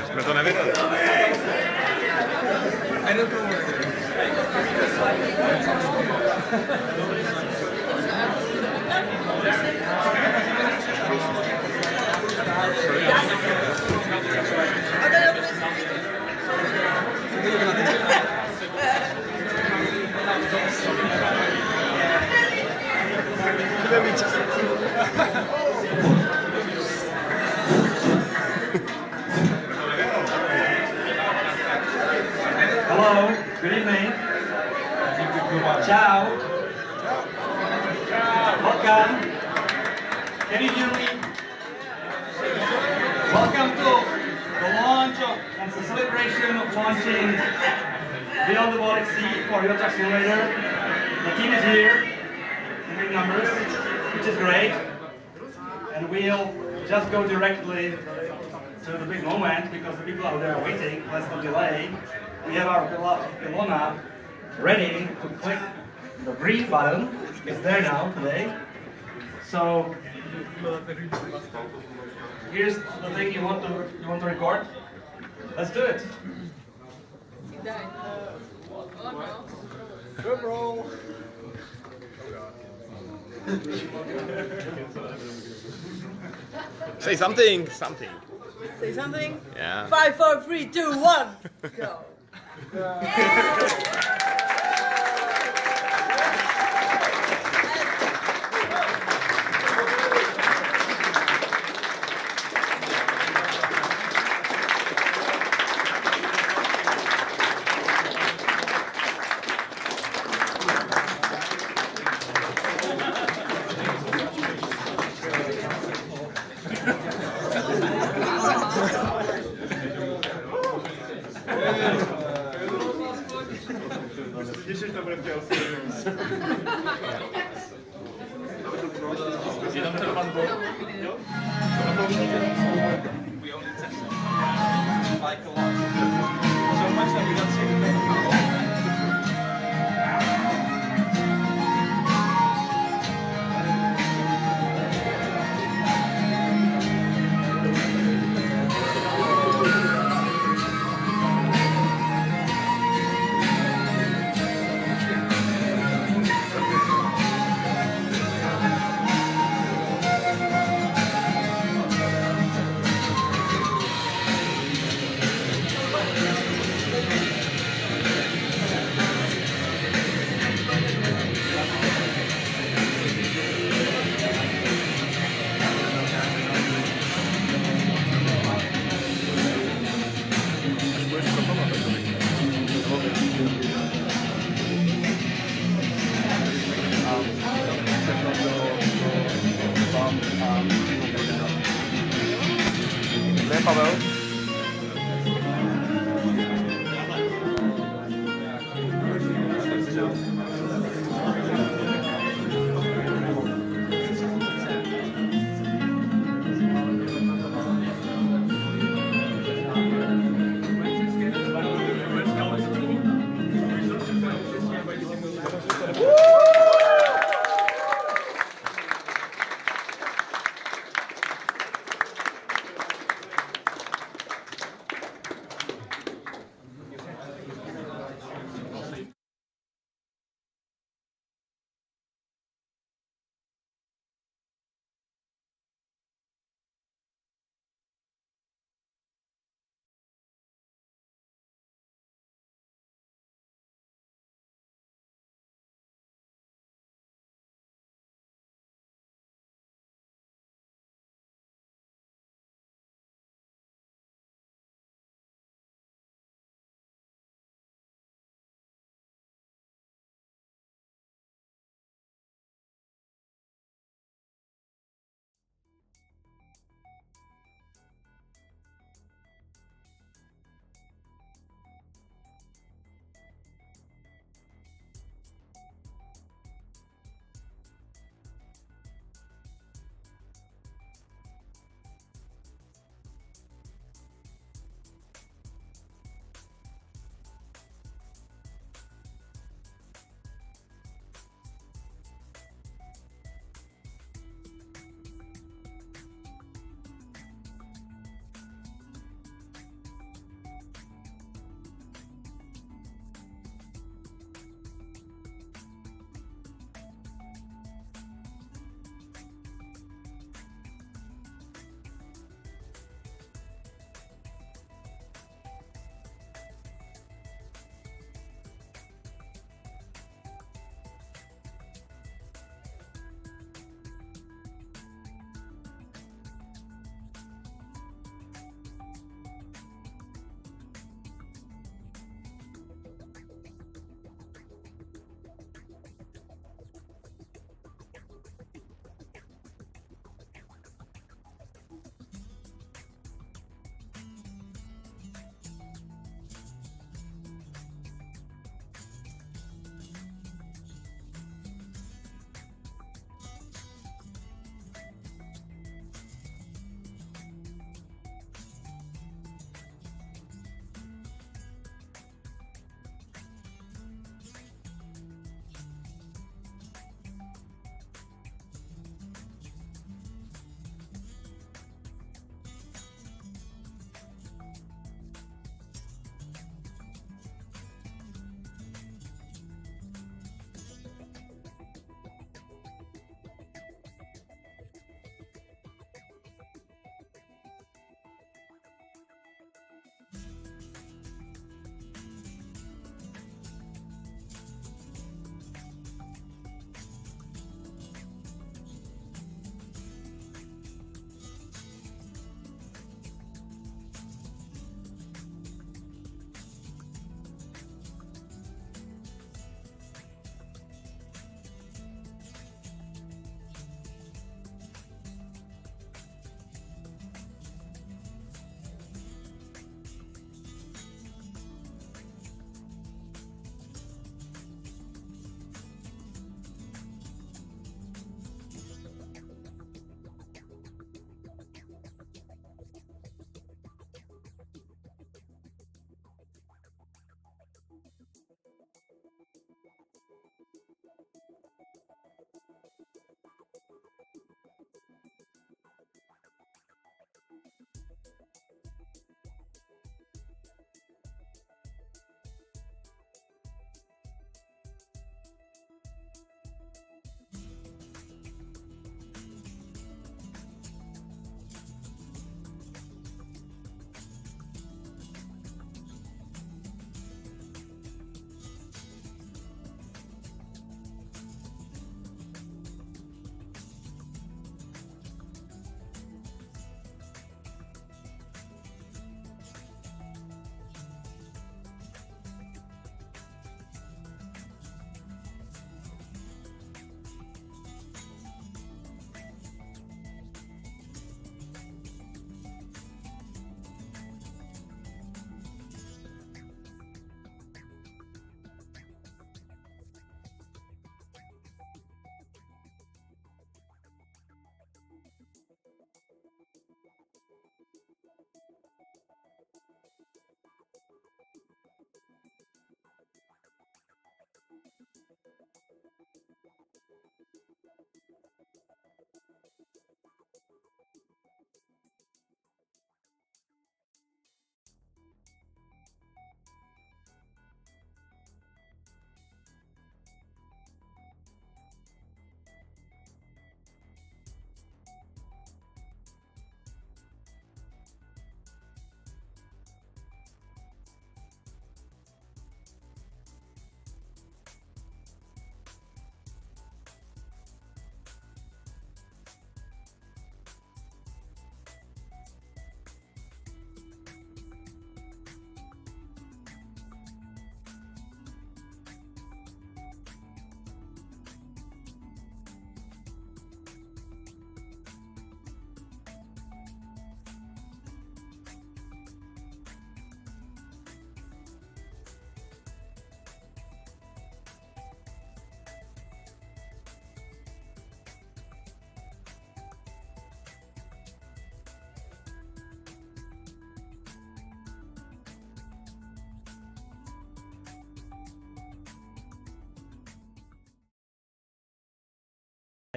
Jsme to nevydali. Hello, good evening. Ciao. Welcome. Can you hear me? Welcome to the launch of and the celebration of launching Beyond the Baltic Sea for your truck simulator. The team is here in big numbers, which is great. And we'll just go directly to the big moment because the people out there are waiting. Let's not delay. We have our beloved Ilona ready to click the green button. It's there now today. So here's the thing you want to record. Let's do it. Good roll. Say something, something. Say something? Yeah. 5, 4, 3, 2, 1, go. We only tested like a lot. So much that we don't see the Pavel.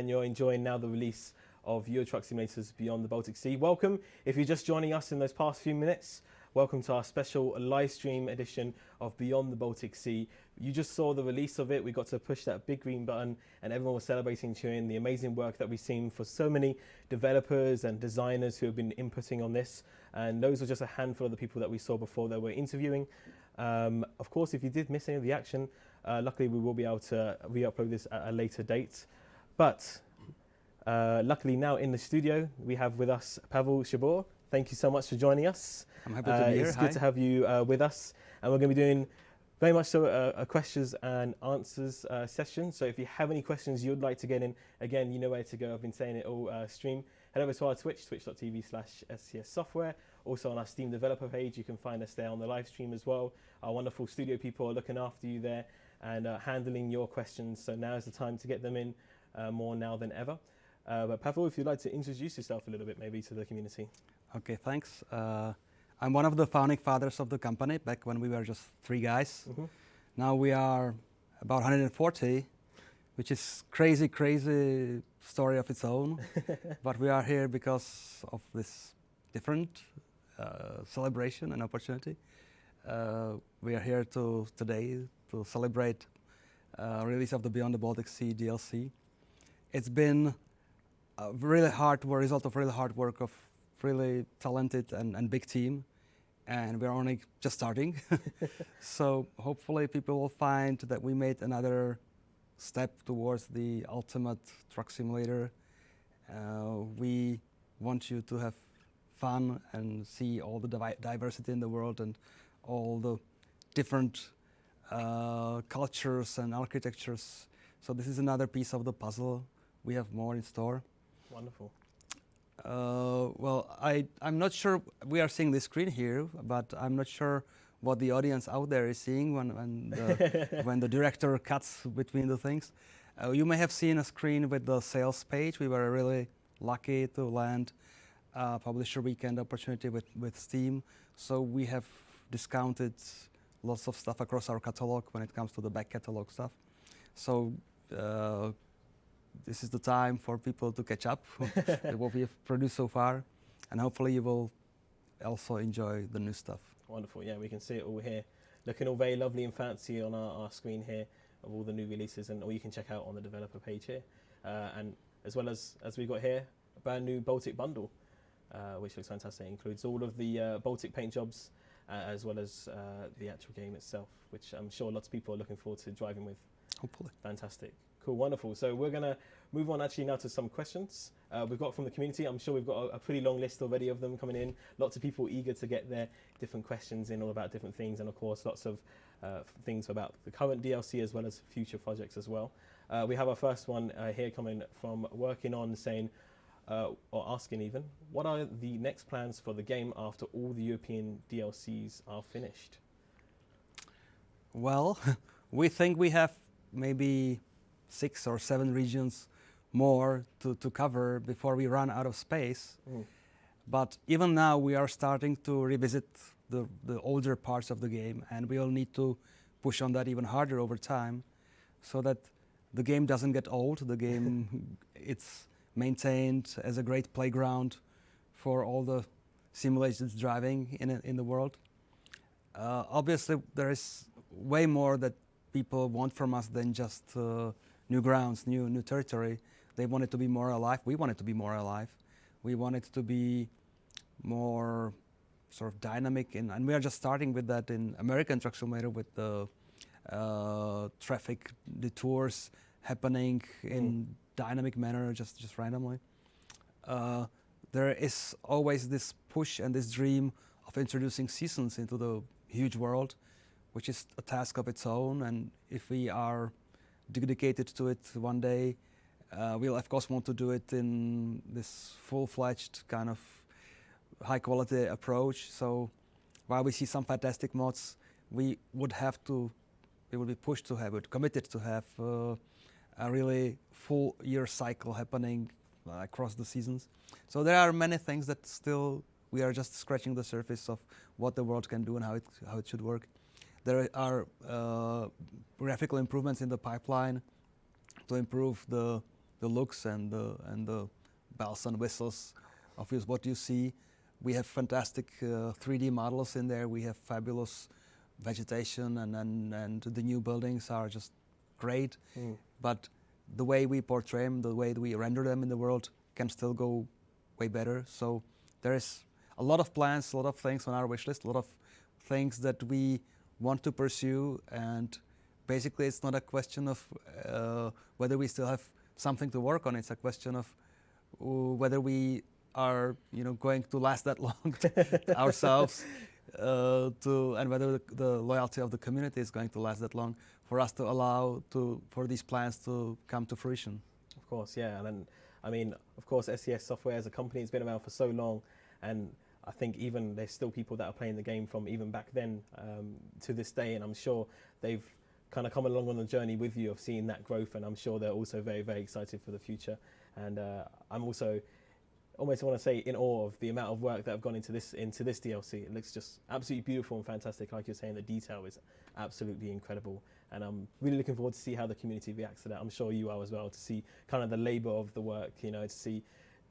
and you're enjoying now the release of Euro Truck Simulator's Beyond the Baltic Sea. Welcome. If you're just joining us in those past few minutes, welcome to our special live stream edition of Beyond the Baltic Sea. You just saw the release of it. We got to push that big green button and everyone was celebrating, cheering the amazing work that we've seen for so many developers and designers who have been inputting on this. And those were just a handful of the people that we saw before that we're interviewing. Of course, if you did miss any of the action, luckily we will be able to re-upload this at a later date. But luckily now in the studio, we have with us Pavel Šebor. Thank you so much for joining us. I'm happy to be here. It's good to have you with us. And we're going to be doing very much so a questions and answers session. So if you have any questions you'd like to get in, again, you know where to go. I've been saying it all stream. Head over to our Twitch, twitch.tv/SCS Software. Also on our Steam developer page, you can find us there on the live stream as well. Our wonderful studio people are looking after you there and handling your questions. So now is the time to get them in more now than ever. But Pavel, if you'd like to introduce yourself a little bit maybe to the community. Okay, thanks. I'm one of the founding fathers of the company back when we were just 3 guys. Mm-hmm. Now we are about 140, which is crazy story of its own. But we are here because of this different celebration and opportunity. We are here today to celebrate release of the Beyond the Baltic Sea DLC. It's been a really hard work, result of really hard work of really talented and big team, and we're only just starting. So hopefully people will find that we made another step towards the ultimate truck simulator. We want you to have fun and see all the diversity in the world and all the different cultures and architectures. So this is another piece of the puzzle. We have more in store. Wonderful. Well, I'm not sure we are seeing the screen here, but I'm not sure what the audience out there is seeing when the director cuts between the things. You may have seen a screen with the sales page. We were really lucky to land publisher weekend opportunity with Steam. So we have discounted lots of stuff across our catalog when it comes to the back catalog stuff. So this is the time for people to catch up with what we have produced so far, and hopefully you will also enjoy the new stuff. Wonderful, yeah, we can see it all here, looking all very lovely and fancy on our screen here of all the new releases, and all you can check out on the developer page here. And as well as we got here, a brand new Baltic bundle, which looks fantastic. It includes all of the Baltic paint jobs, as well as the actual game itself, which I'm sure lots of people are looking forward to driving with. Hopefully. Fantastic. Cool, wonderful. So we're going to move on actually now to some questions we've got from the community. I'm sure we've got a pretty long list already of them coming in. Lots of people eager to get their different questions in all about different things, and of course lots of things about the current DLC as well as future projects as well. We have our first one here coming from Working On, saying, or asking even, what are the next plans for the game after all the European DLCs are finished? Well, we think we have maybe 6 or 7 regions more to cover before we run out of space. But even now we are starting to revisit the older parts of the game, and we will need to push on that even harder over time so that the game doesn't get old. The game, it's maintained as a great playground for all the simulated driving in the world. Obviously there is way more that people want from us than just new grounds, new territory. They want it to be more alive. We want it to be more alive. We want it to be more sort of dynamic, and we are just starting with that in American Truck Simulator with the traffic detours happening in dynamic manner, just randomly. There is always this push and this dream of introducing seasons into the huge world, which is a task of its own, and if we are dedicated to it one day, we'll of course want to do it in this full-fledged kind of high-quality approach. So while we see some fantastic mods, we would be pushed to have it, committed to have a really full year cycle happening across the seasons. So there are many things that still we are just scratching the surface of what the world can do and how it should work. There are graphical improvements in the pipeline to improve the looks and the bells and whistles of what you see. We have fantastic 3D models in there. We have fabulous vegetation, and the new buildings are just great. But the way we portray them, the way we render them in the world can still go way better. So there is a lot of plans, a lot of things on our wish list, a lot of things that we want to pursue, and basically it's not a question of whether we still have something to work on. It's a question of whether we are going to last that long ourselves, and whether the loyalty of the community is going to last that long for us to allow for these plans to come to fruition. Of course, yeah, and then, I mean, of course, SCS Software as a company has been around for so long, and I think even there's still people that are playing the game from even back then to this day, and I'm sure they've kind of come along on the journey with you of seeing that growth, and I'm sure they're also very, very excited for the future. And I'm also almost want to say in awe of the amount of work that have gone into this DLC. It looks just absolutely beautiful and fantastic. Like you're saying, the detail is absolutely incredible, and I'm really looking forward to see how the community reacts to that. I'm sure you are as well, to see kind of the labor of the work, to see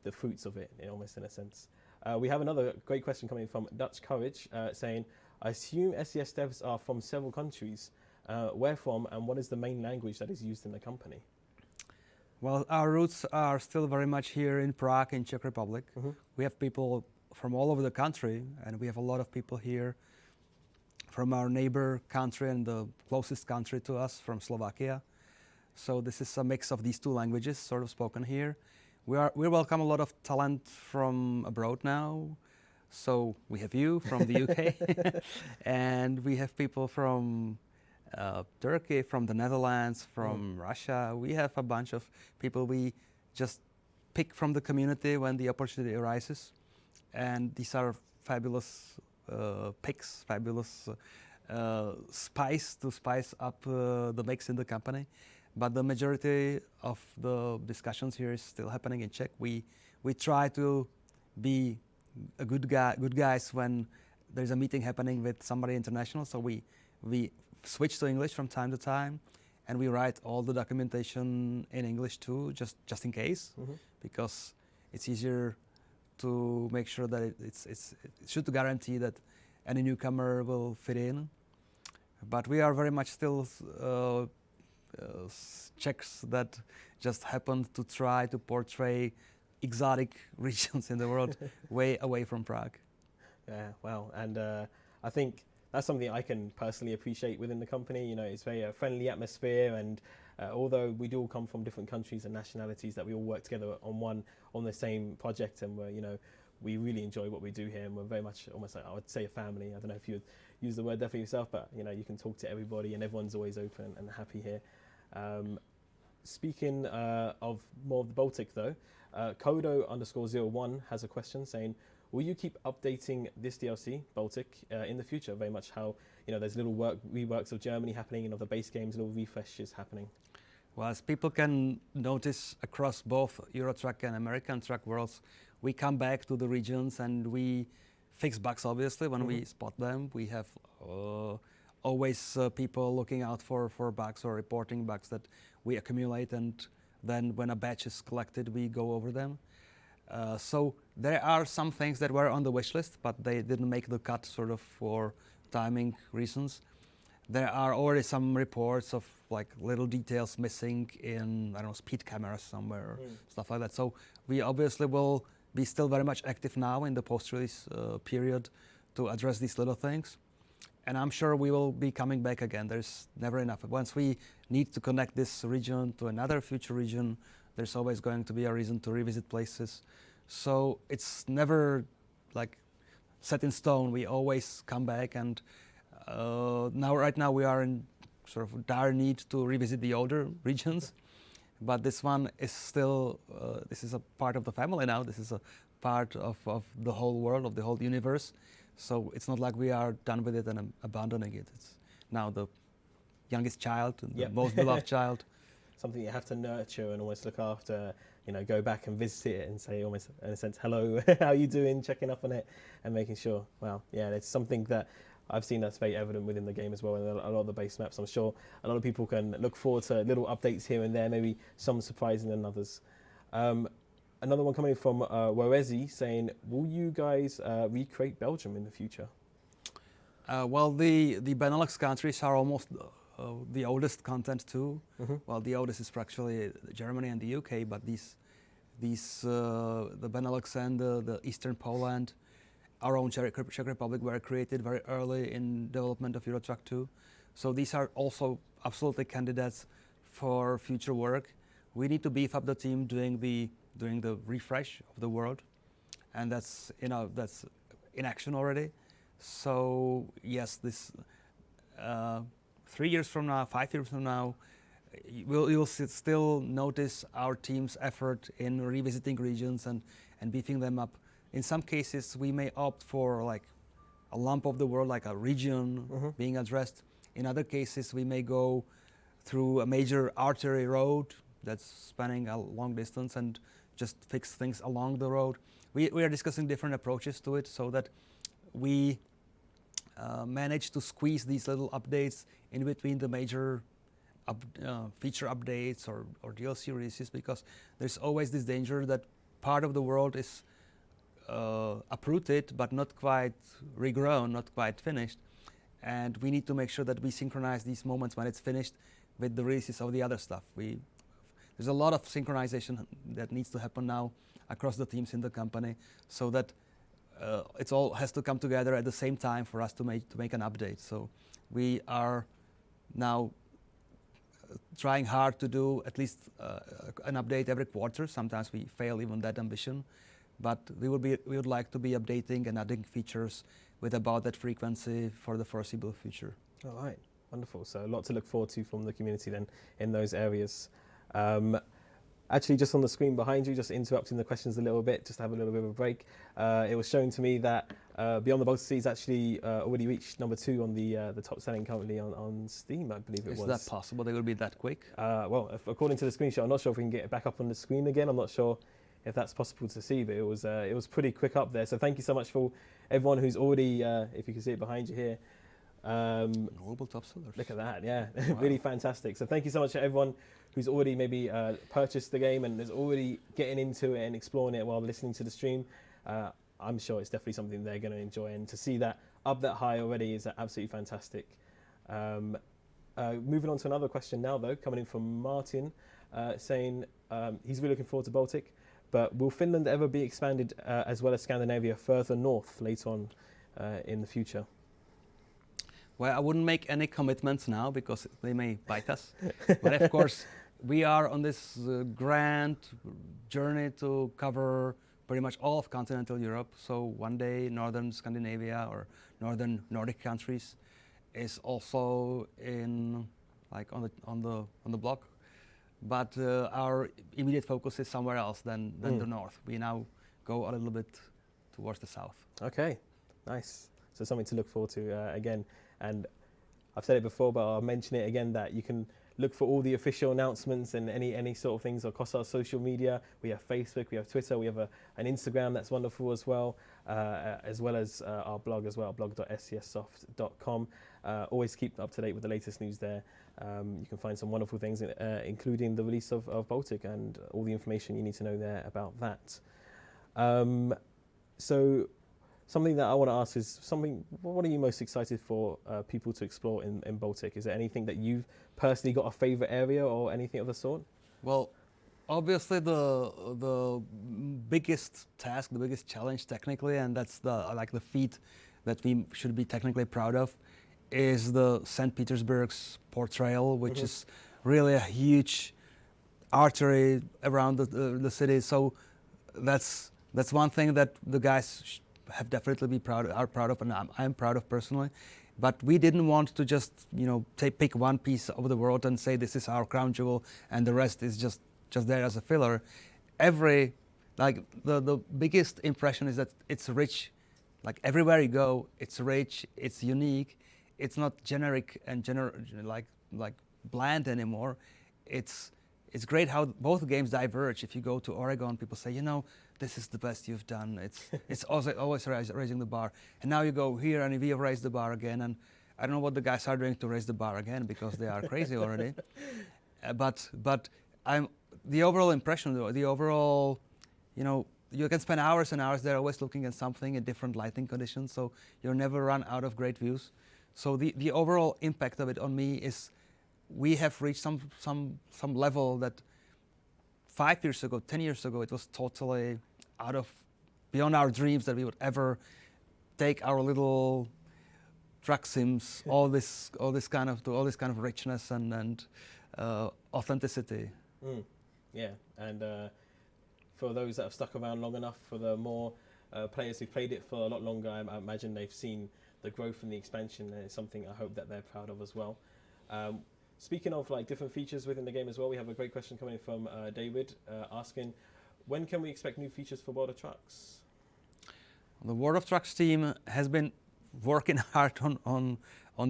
the fruits of it, almost in a sense. We have another great question coming from Dutch Courage, saying, I assume SCS devs are from several countries. Where from, and what is the main language that is used in the company? Well, our roots are still very much here in Prague, in Czech Republic. We have people from all over the country, and we have a lot of people here from our neighbor country and the closest country to us, from Slovakia. So this is a mix of these two languages sort of spoken here. We welcome a lot of talent from abroad now. So we have you from the UK, and we have people from Turkey, from the Netherlands, from Russia. We have a bunch of people we just pick from the community when the opportunity arises. And these are fabulous picks, fabulous spice to spice up the mix in the company. But the majority of the discussions here is still happening in Czech. We try to be a good guys when there's a meeting happening with somebody international. So we switch to English from time to time, and we write all the documentation in English too, just in case, because it's easier to make sure that it should guarantee that any newcomer will fit in. But we are very much still Czechs that just happen to try to portray exotic regions in the world way away from Prague. Yeah, wow, and I think that's something I can personally appreciate within the company. It's very friendly atmosphere, and although we do all come from different countries and nationalities, that we all work together on the same project, and we really enjoy what we do here, and we're very much almost like, I would say, a family. I don't know if you would use the word definitely yourself, but you can talk to everybody, and everyone's always open and happy here. Speaking of more of the Baltic though, Kodo_01 has a question saying, will you keep updating this DLC, Baltic, in the future? Very much how, there's little reworks of Germany happening and of the base games, little refreshes happening. Well, as people can notice across both Euro Truck and American Truck worlds, we come back to the regions and we fix bugs, obviously, when we spot them. We have always people looking out for bugs or reporting bugs that we accumulate, and then when a batch is collected, we go over them. So there are some things that were on the wish list, but they didn't make the cut sort of for timing reasons. There are already some reports of like little details missing in, speed cameras somewhere, or stuff like that. So we obviously will be still very much active now in the post-release period to address these little things. And I'm sure we will be coming back again. There's never enough. Once we need to connect this region to another future region, there's always going to be a reason to revisit places. So it's never like set in stone. We always come back, and right now we are in sort of dire need to revisit the older regions. But this one is still, this is a part of the family now. This is a part of the whole world, of the whole universe. So it's not like we are done with it and abandoning it. It's now the youngest child, the most beloved child. Something you have to nurture and almost look after, go back and visit it and say almost in a sense, hello, how are you doing, checking up on it and making sure, well, yeah, it's something that I've seen that's very evident within the game as well, and a lot of the base maps. I'm sure a lot of people can look forward to little updates here and there, maybe some surprising than others. Another one coming from Warezi saying, will you guys recreate Belgium in the future? Well, the Benelux countries are almost the oldest content too. Well, the oldest is actually Germany and the UK, but the Benelux and the Eastern Poland, our own Czech Republic, were created very early in development of Euro Truck 2. So these are also absolutely candidates for future work. We need to beef up the team doing the refresh of the world, and that's that's in action already. So yes, this 3 years from now, 5 years from now, you'll still notice our team's effort in revisiting regions and beefing them up. In some cases, we may opt for like a lump of the world, like a region being addressed. In other cases, we may go through a major artery road that's spanning a long distance and just fix things along the road. We are discussing different approaches to it so that we manage to squeeze these little updates in between the major feature updates or DLC releases, because there's always this danger that part of the world is uprooted but not quite regrown, not quite finished, and we need to make sure that we synchronize these moments when it's finished with the releases of the other stuff. There's a lot of synchronization that needs to happen now across the teams in the company, so that it all has to come together at the same time for us to make an update. So we are now trying hard to do at least an update every quarter. Sometimes we fail even that ambition, but we would like to be updating and adding features with about that frequency for the foreseeable future. All right, wonderful. So a lot to look forward to from the community then in those areas. Actually, just on the screen behind you, just interrupting the questions a little bit, just to have a little bit of a break. It was showing to me that Beyond the Baltic Sea is actually already reached #2 on the top selling currently on Steam, I believe it was. Is that possible? They will be that quick? Well, according to the screenshot, I'm not sure if we can get it back up on the screen again. I'm not sure if that's possible to see, but it was pretty quick up there. So thank you so much for everyone who's already, if you can see it behind you here. Global top sellers. Look at that, yeah, Wow. really fantastic. So thank you so much to everyone who's already maybe purchased the game and is already getting into it and exploring it while listening to the stream. I'm sure it's definitely something they're going to enjoy, and to see that up that high already is absolutely fantastic. Moving on to another question now though, coming in from Martin, saying he's really looking forward to Baltic, but will Finland ever be expanded as well as Scandinavia further north later on in the future? Well, I wouldn't make any commitments now because they may bite us. But of course, we are on this grand journey to cover pretty much all of continental Europe. So one day, northern Scandinavia or northern Nordic countries is also in on the block. But our immediate focus is somewhere else than the north. We now go a little bit towards the south. Okay, nice. So something to look forward to again. And I've said it before, but I'll mention it again, that you can look for all the official announcements and any sort of things across our social media. We have Facebook, we have Twitter, we have an Instagram that's wonderful as well as our blog as well, blog.scssoft.com. Always keep up to date with the latest news there. You can find some wonderful things, including the release of Baltic and all the information you need to know there about that. So something that I want to ask is what are you most excited for people to explore in Baltic? Is there anything that you've personally got a favorite area or anything of the sort? Well, obviously the biggest task, the biggest challenge technically, and that's the feat that we should be technically proud of, is the St. Petersburg's portrayal, which is really a huge artery around the city. So that's one thing that the guys have definitely are proud of, and I'm proud of personally. But we didn't want to just pick one piece of the world and say this is our crown jewel and the rest is just there as a filler. The biggest impression is that it's rich. Like everywhere you go, it's rich, it's unique, it's not generic and bland anymore. It's it's great how both games diverge. If you go to Oregon, people say, you know, this is the best you've done. It's always raising the bar. And now you go here and we have raised the bar again. And I don't know what the guys are doing to raise the bar again because they are crazy already. But the overall impression, the overall, you know, you can spend hours and hours there always looking at something in different lighting conditions, so you'll never run out of great views. So the overall impact of it on me is we have reached some level that 5 years ago, 10 years ago, it was totally beyond our dreams that we would ever take our little truck sims, all this kind of richness and authenticity. Yeah, and for those that have stuck around long enough, for the more players who've played it for a lot longer, I imagine they've seen the growth and the expansion. It's something I hope that they're proud of as well. Speaking of like different features within the game as well, we have a great question coming from David asking, when can we expect new features for World of Trucks? The World of Trucks team has been working hard on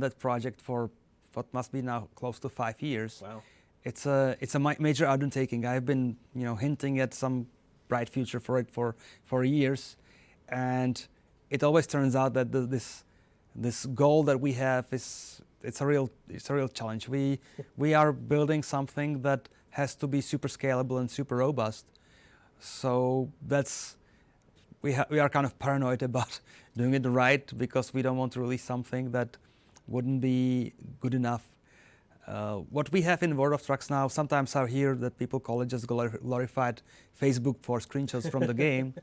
that project for what must be now close to 5 years. Wow. It's a major undertaking. I've been hinting at some bright future for it for years, and it always turns out that this goal that we have it's a real challenge. We are building something that has to be super scalable and super robust. So we are kind of paranoid about doing it right because we don't want to release something that wouldn't be good enough. What we have in World of Trucks now, sometimes I hear that people call it just glorified Facebook for screenshots from the game.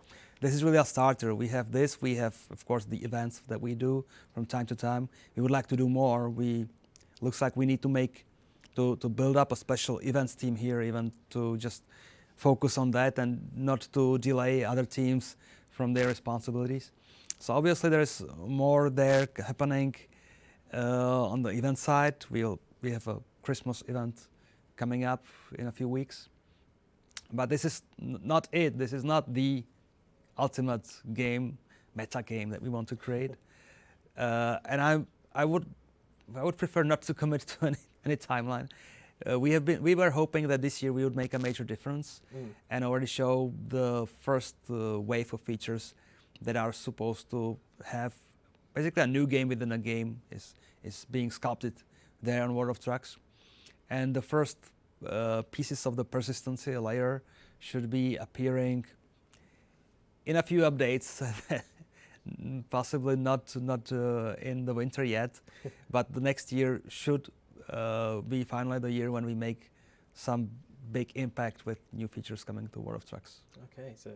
This is really a starter. We have this. We have, of course, the events that we do from time to time. We would like to do more. Looks like we need to build up a special events team here, even to just focus on that and not to delay other teams from their responsibilities. So obviously there's more there happening on the event side. We have a Christmas event coming up in a few weeks. But this is not it. This is not the ultimate game, meta game that we want to create. And I would prefer not to commit to any timeline. We were hoping that this year we would make a major difference and already show the first wave of features that are supposed to have basically a new game within a game is being sculpted there on World of Trucks. And the first pieces of the persistency layer should be appearing in a few updates, possibly not in the winter yet, but the next year should be finally the year when we make some big impact with new features coming to World of Trucks. Okay, so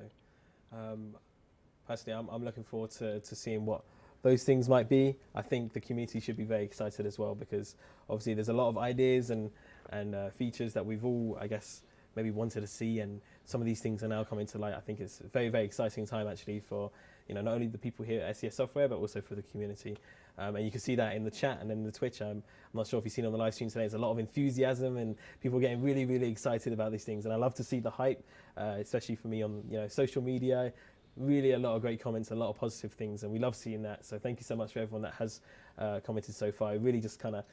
personally, I'm looking forward to seeing what those things might be. I think the community should be very excited as well because obviously there's a lot of ideas and features that we've all, I guess, maybe wanted to see, and some of these things are now coming to light. I think it's a very, very exciting time actually for not only the people here at SCS Software but also for the community. And you can see that in the chat and in the Twitch. I'm not sure if you've seen on the live stream today, there's a lot of enthusiasm and people getting really, really excited about these things. And I love to see the hype, especially for me on social media. Really a lot of great comments, a lot of positive things, and we love seeing that. So thank you so much for everyone that has commented so far. It really just kind of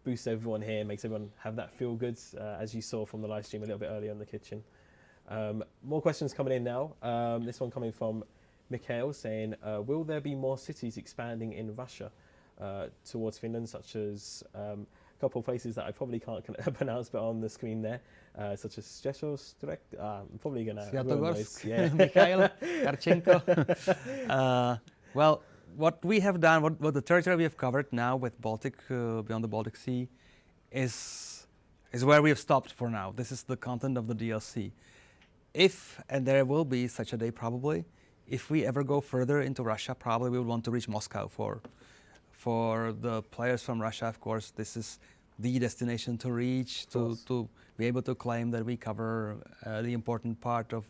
boosts everyone here, makes everyone have that feel good, as you saw from the live stream a little bit earlier in the kitchen. More questions coming in now. This one coming from Mikhail saying, will there be more cities expanding in Russia towards Finland, such as a couple of places that I probably can't pronounce but on the screen there, such as Szczecin, I'm probably going to Sviatogorsk, Mikhail, Karchenko. Well, what we have done, what the territory we have covered now with Beyond the Baltic Sea is where we have stopped for now. This is the content of the DLC. If, and there will be such a day probably, if we ever go further into Russia, probably we would want to reach Moscow. For the players from Russia, of course, this is the destination to reach, to be able to claim that we cover the important part of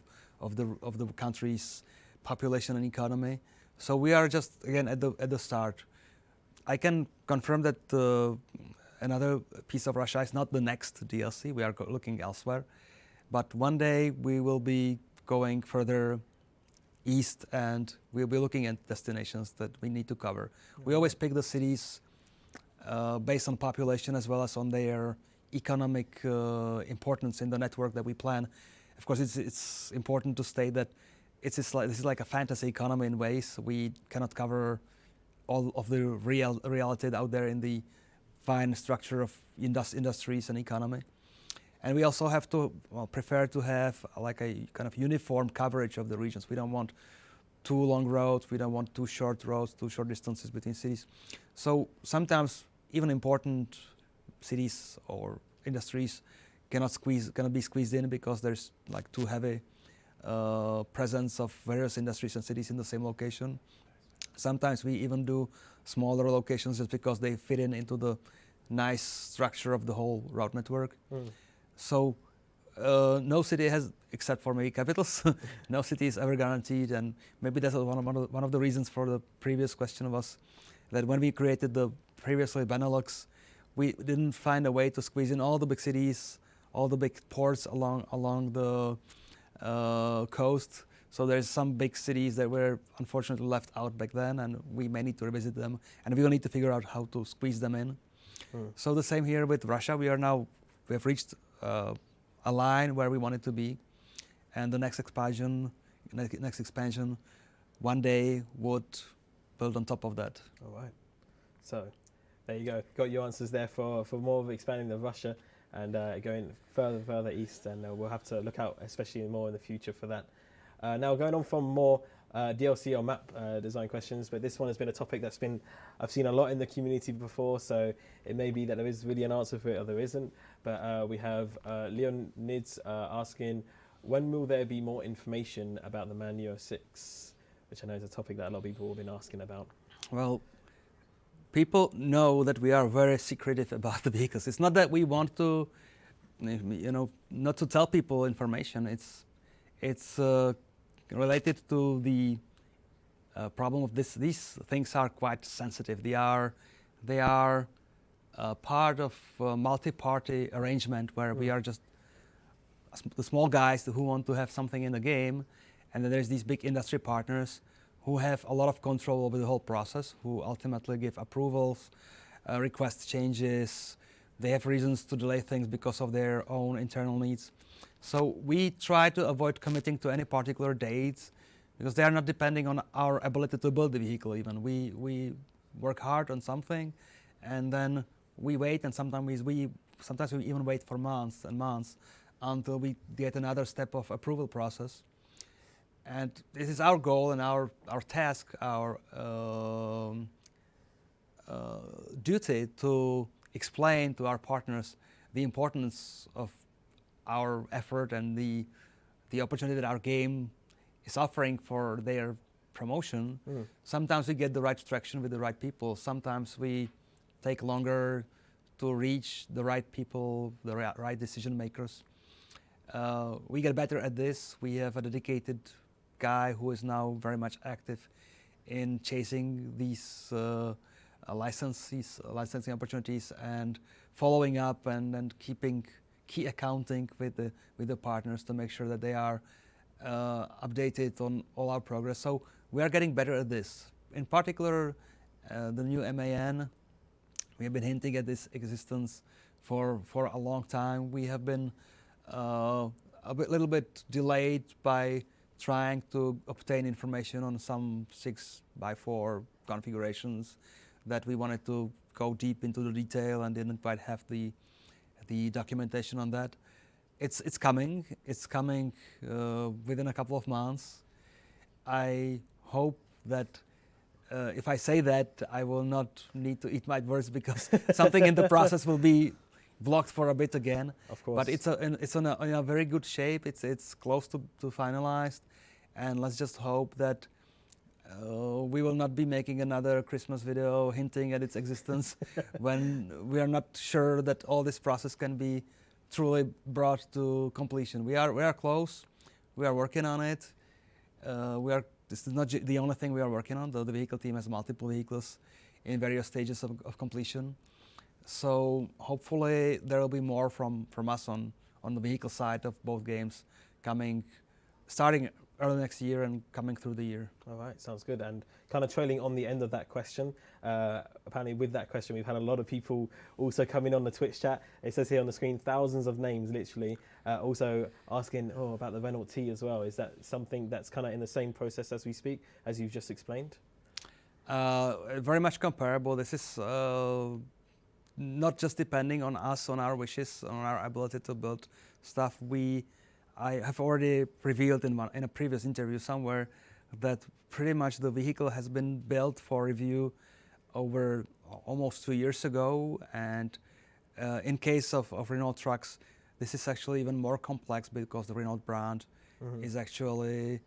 the country's population and economy. So we are just, again, at the start. I can confirm that another piece of Russia is not the next DLC. We are looking elsewhere. But one day we will be going further east and we'll be looking at destinations that we need to cover. We always pick the cities based on population as well as on their economic importance in the network that we plan. Of course, it's important to state that this is like a fantasy economy in ways. We cannot cover all of the reality out there in the fine structure of industries and economy. And we also have to prefer to have like a kind of uniform coverage of the regions. We don't want too long roads, we don't want too short roads, too short distances between cities. So sometimes even important cities or industries cannot be squeezed in because there's like too heavy presence of various industries and cities in the same location. Sometimes we even do smaller locations just because they fit into the nice structure of the whole route network. So no city has, except for maybe capitals, no city is ever guaranteed, and maybe that's one of the reasons for the previous question was that when we created the previously Benelux, we didn't find a way to squeeze in all the big cities, all the big ports along the coast. So there's some big cities that were unfortunately left out back then, and we may need to revisit them, and we will need to figure out how to squeeze them in. So the same here with Russia. We have reached a line where we want it to be, and the next expansion one day would build on top of that. All right. So there you go. Got your answers there for more of expanding the Russia and going further east, and we'll have to look out especially more in the future for that. Now going on from more DLC or map design questions, but this one has been a topic I've seen a lot in the community before, so it may be that there is really an answer for it or there isn't. But we have Leonids asking, when will there be more information about the Man Euro 6? Which I know is a topic that a lot of people have been asking about. Well, people know that we are very secretive about the vehicles. It's not that we want to, not to tell people information. It's related to the problem of this. These things are quite sensitive. They are part of a multi-party arrangement where we are just the small guys who want to have something in the game, and then there's these big industry partners who have a lot of control over the whole process, who ultimately give approvals, request changes. They have reasons to delay things because of their own internal needs. So we try to avoid committing to any particular dates because they are not depending on our ability to build the vehicle even. We work hard on something and then we wait, and sometimes we even wait for months and months until we get another step of approval process. And this is our goal and our task, our duty to explain to our partners the importance of our effort and the opportunity that our game is offering for their promotion. Sometimes we get the right traction with the right people. Sometimes we take longer to reach the right people, the right decision makers. We get better at this. We have a dedicated guy who is now very much active in chasing these licensing opportunities and following up and keeping key accounting with the partners to make sure that they are updated on all our progress. So we are getting better at this. In particular, the new MAN, we have been hinting at this existence for a long time. We have been little bit delayed by trying to obtain information on some 6x4 configurations that we wanted to go deep into the detail and didn't quite have the documentation on that. It's coming within a couple of months. I hope that if I say that, I will not need to eat my words because something in the process will be blocked for a bit again. Of course. But it's in a very good shape. It's close to finalized, and let's just hope that we will not be making another Christmas video hinting at its existence when we are not sure that all this process can be truly brought to completion. We are close. We are working on it. This is not the only thing we are working on. The vehicle team has multiple vehicles in various stages of completion. So hopefully there will be more from us on the vehicle side of both games coming, starting early next year and coming through the year. All right, sounds good. And kind of trailing on the end of that question, apparently with that question, we've had a lot of people also coming on the Twitch chat. It says here on the screen, thousands of names, literally, also asking about the Renault T as well. Is that something that's kind of in the same process as we speak, as you've just explained? Very much comparable. This is not just depending on us, on our wishes, on our ability to build stuff. I have already revealed in a previous interview somewhere that pretty much the vehicle has been built for review over almost 2 years ago. And in case of Renault trucks, this is actually even more complex because the Renault brand is actually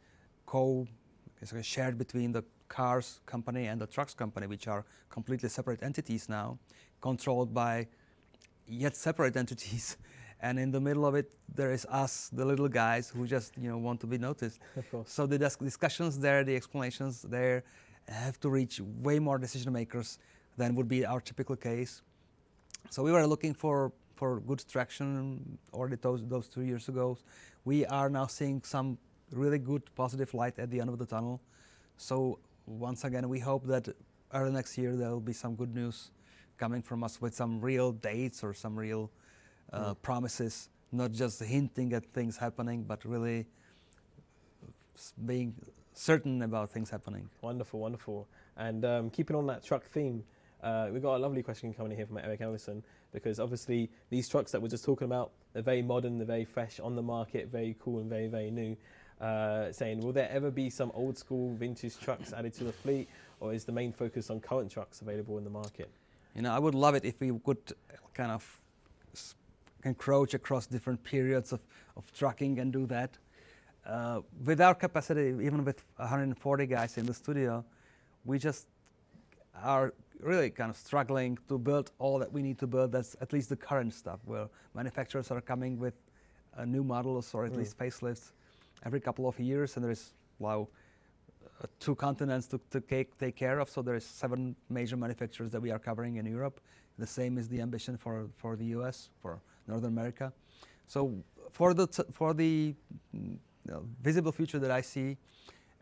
shared between the cars company and the trucks company, which are completely separate entities now, controlled by yet separate entities. And in the middle of it, there is us, the little guys who just want to be noticed. Of course. So the discussions there, the explanations there, have to reach way more decision makers than would be our typical case. So we were looking for good traction already those 2 years ago. We are now seeing some really good positive light at the end of the tunnel. So once again, we hope that early next year there will be some good news coming from us with some real dates or some real promises, not just hinting at things happening, but really being certain about things happening. Wonderful, wonderful. And keeping on that truck theme, we've got a lovely question coming in here from Eric Ellison, because obviously these trucks that we're just talking about, they're very modern, they're very fresh on the market, very cool and very, very new. Saying, will there ever be some old school vintage trucks added to the fleet, or is the main focus on current trucks available in the market? I would love it if we could kind of encroach across different periods of trucking and do that. With our capacity, even with 140 guys in the studio, we just are really kind of struggling to build all that we need to build. That's at least the current stuff, where manufacturers are coming with new models or at least facelifts every couple of years, and there is 2 continents to take care of. So there is 7 major manufacturers that we are covering in Europe. The same is the ambition for the US, for North America. So for the visible future that I see,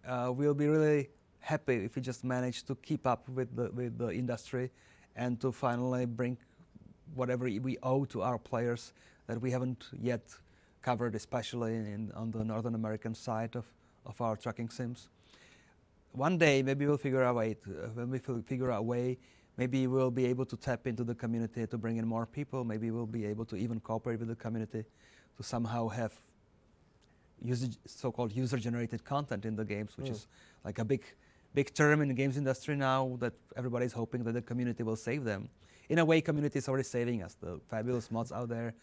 we'll be really happy if we just manage to keep up with the industry and to finally bring whatever we owe to our players that we haven't yet covered, especially on the Northern American side of our trucking sims. One day, maybe we'll figure out a way. Maybe we'll be able to tap into the community to bring in more people. Maybe we'll be able to even cooperate with the community to somehow have so-called user-generated content in the games, which is like a big term in the games industry now, that everybody's hoping that the community will save them. In a way, community is already saving us. The fabulous mods out there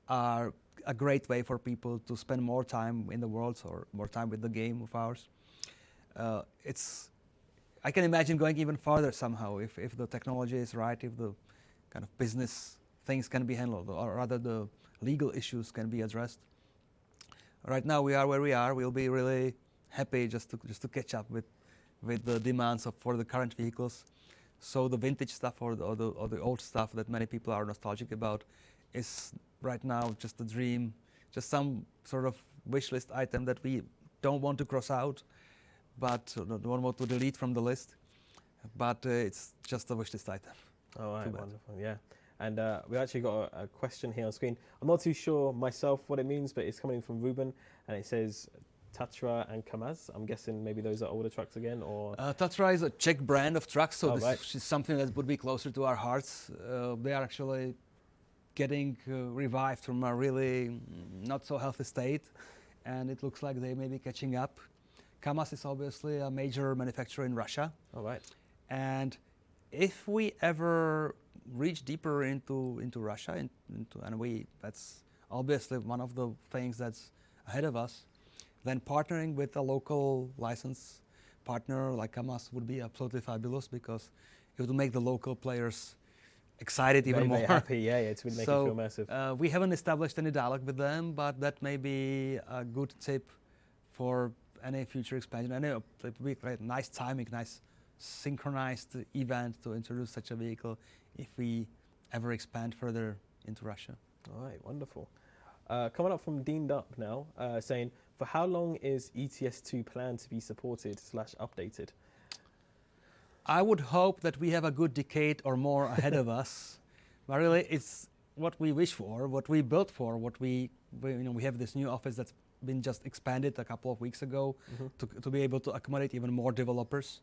are a great way for people to spend more time in the world or more time with the game of ours. I can imagine going even farther somehow if the technology is right, if the kind of business things can be handled, or rather the legal issues can be addressed. Right now we are where we are. We'll be really happy just to catch up with the demands for the current vehicles. So the vintage stuff or the old stuff that many people are nostalgic about is right now just a dream, just some sort of wish list item that we don't want to cross out, but don't want to delete from the list. But it's just a wish list item. All right, wonderful, yeah. And we actually got a question here on screen. I'm not too sure myself what it means, but it's coming from Ruben, and it says Tatra and Kamaz. I'm guessing maybe those are older trucks again, or? Tatra is a Czech brand of trucks, so this is something that would be closer to our hearts. They are actually getting revived from a really not so healthy state, and it looks like they may be catching up. Kamaz is obviously a major manufacturer in Russia. All right. And if we ever reach deeper into Russia, that's obviously one of the things that's ahead of us, then partnering with a local license partner like Kamaz would be absolutely fabulous, because it would make the local players excited even more. Very happy, yeah, it would make you feel massive. We haven't established any dialogue with them, but that may be a good tip for any future expansion. I know it would be nice timing, nice synchronized event to introduce such a vehicle if we ever expand further into Russia. All right, wonderful. Coming up from Dean Dupp now, saying, For how long is ETS2 planned to be supported / updated? I would hope that we have a good decade or more ahead of us. But really, it's what we wish for, what we built for, what we have this new office that's been just expanded a couple of weeks ago to be able to accommodate even more developers.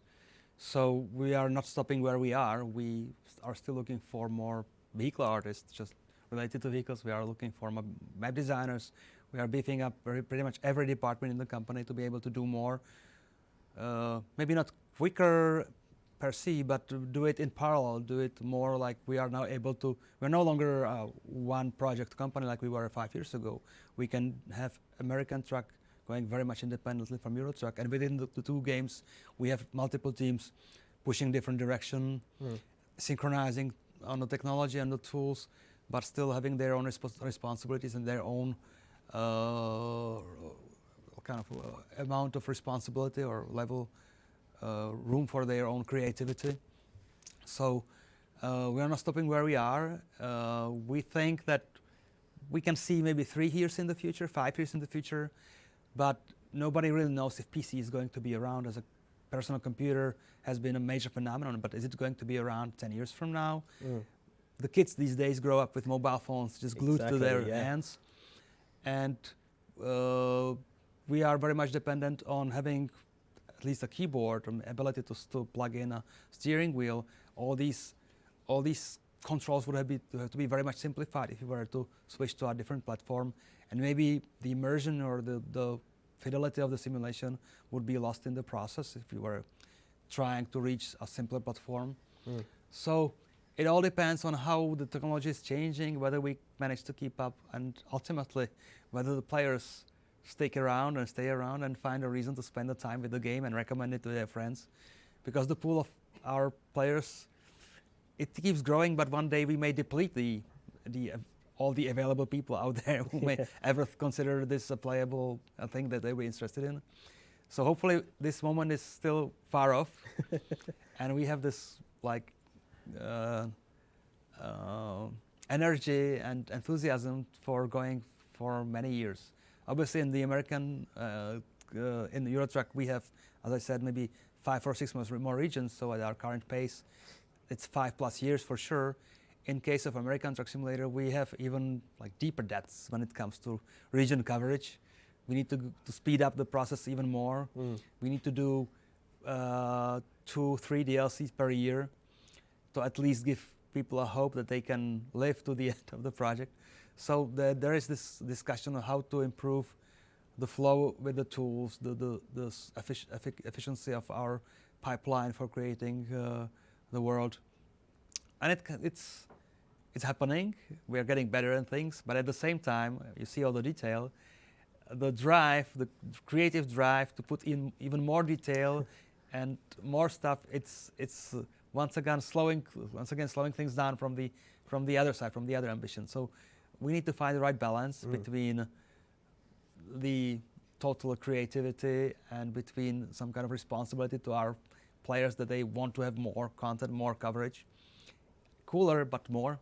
So we are not stopping where we are. We are still looking for more vehicle artists just related to vehicles. We are looking for map designers. We are beefing up pretty much every department in the company to be able to do more. Maybe not quicker per se, but to do it in parallel, do it more like we are now able to. We're no longer a one project company like we were 5 years ago. We can have American Truck going very much independently from Euro Truck, and within the two games, we have multiple teams pushing different direction, synchronizing on the technology and the tools, but still having their own responsibilities and their own amount of responsibility or level, room for their own creativity. So we are not stopping where we are. We think that we can see maybe 3 years in the future, 5 years in the future, but nobody really knows if PC is going to be around as a personal computer. Has been a major phenomenon, but is it going to be around 10 years from now? The kids these days grow up with mobile phones just glued to their hands. And we are very much dependent on having at least a keyboard and ability to plug in a steering wheel. All these controls would have to be very much simplified if you were to switch to a different platform. And maybe the immersion or the fidelity of the simulation would be lost in the process if you were trying to reach a simpler platform. So it all depends on how the technology is changing, whether we manage to keep up, and ultimately whether the players stick around and stay around and find a reason to spend the time with the game and recommend it to their friends. Because the pool of our players, it keeps growing, but one day we may deplete all the available people out there who may ever consider this a playable thing that they were interested in. So hopefully this moment is still far off, and we have this energy and enthusiasm for going for many years. Obviously, in the American, in the Euro Truck, we have, as I said, maybe 5 or 6 more regions. So at our current pace, it's 5+ years for sure. In case of American Truck Simulator, we have even deeper depths when it comes to region coverage. We need to speed up the process even more. We need to do 2-3 DLCs per year to at least give people a hope that they can live to the end of the project. So there is this discussion on how to improve the flow with the tools, the efficiency of our pipeline for creating the world. And it's happening. We are getting better at things, but at the same time, you see all the detail, the drive, the creative drive to put in even more detail and more stuff. It's once again slowing things down from the other side, from the other ambition. So we need to find the right balance between the total creativity and between some kind of responsibility to our players that they want to have more content, more coverage. Cooler, but more.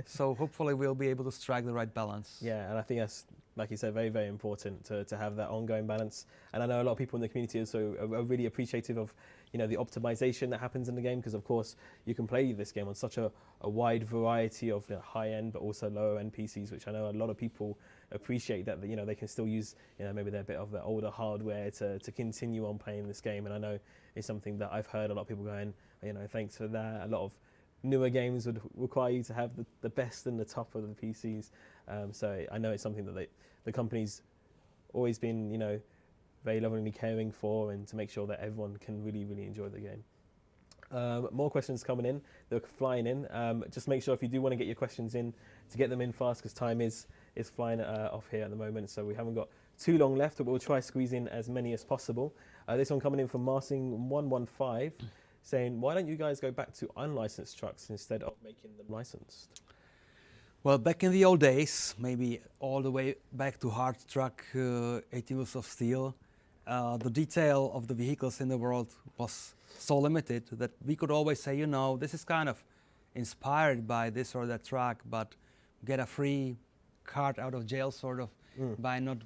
So hopefully we'll be able to strike the right balance. Yeah, and I think that's, like you said, very, very important to have that ongoing balance. And I know a lot of people in the community also are really appreciative of, the optimization that happens in the game, because of course you can play this game on such a wide variety of high-end but also lower-end PCs, which I know a lot of people appreciate that they can still use maybe their bit of the older hardware to continue on playing this game. And I know it's something that I've heard a lot of people going, thanks for that. A lot of newer games would require you to have the best and the top of the PCs. So I know it's something that the company's always been, very lovingly caring for, and to make sure that everyone can really, really enjoy the game. More questions coming in. They're flying in. Just make sure if you do want to get your questions in, to get them in fast, because time is flying off here at the moment. So we haven't got too long left, but we'll try to squeeze in as many as possible. This one coming in from Marsing115. Saying, why don't you guys go back to unlicensed trucks instead of making them licensed? Well, back in the old days, maybe all the way back to hard truck, 18 wheels of steel, the detail of the vehicles in the world was so limited that we could always say, this is kind of inspired by this or that truck, but get a free card out of jail sort of by not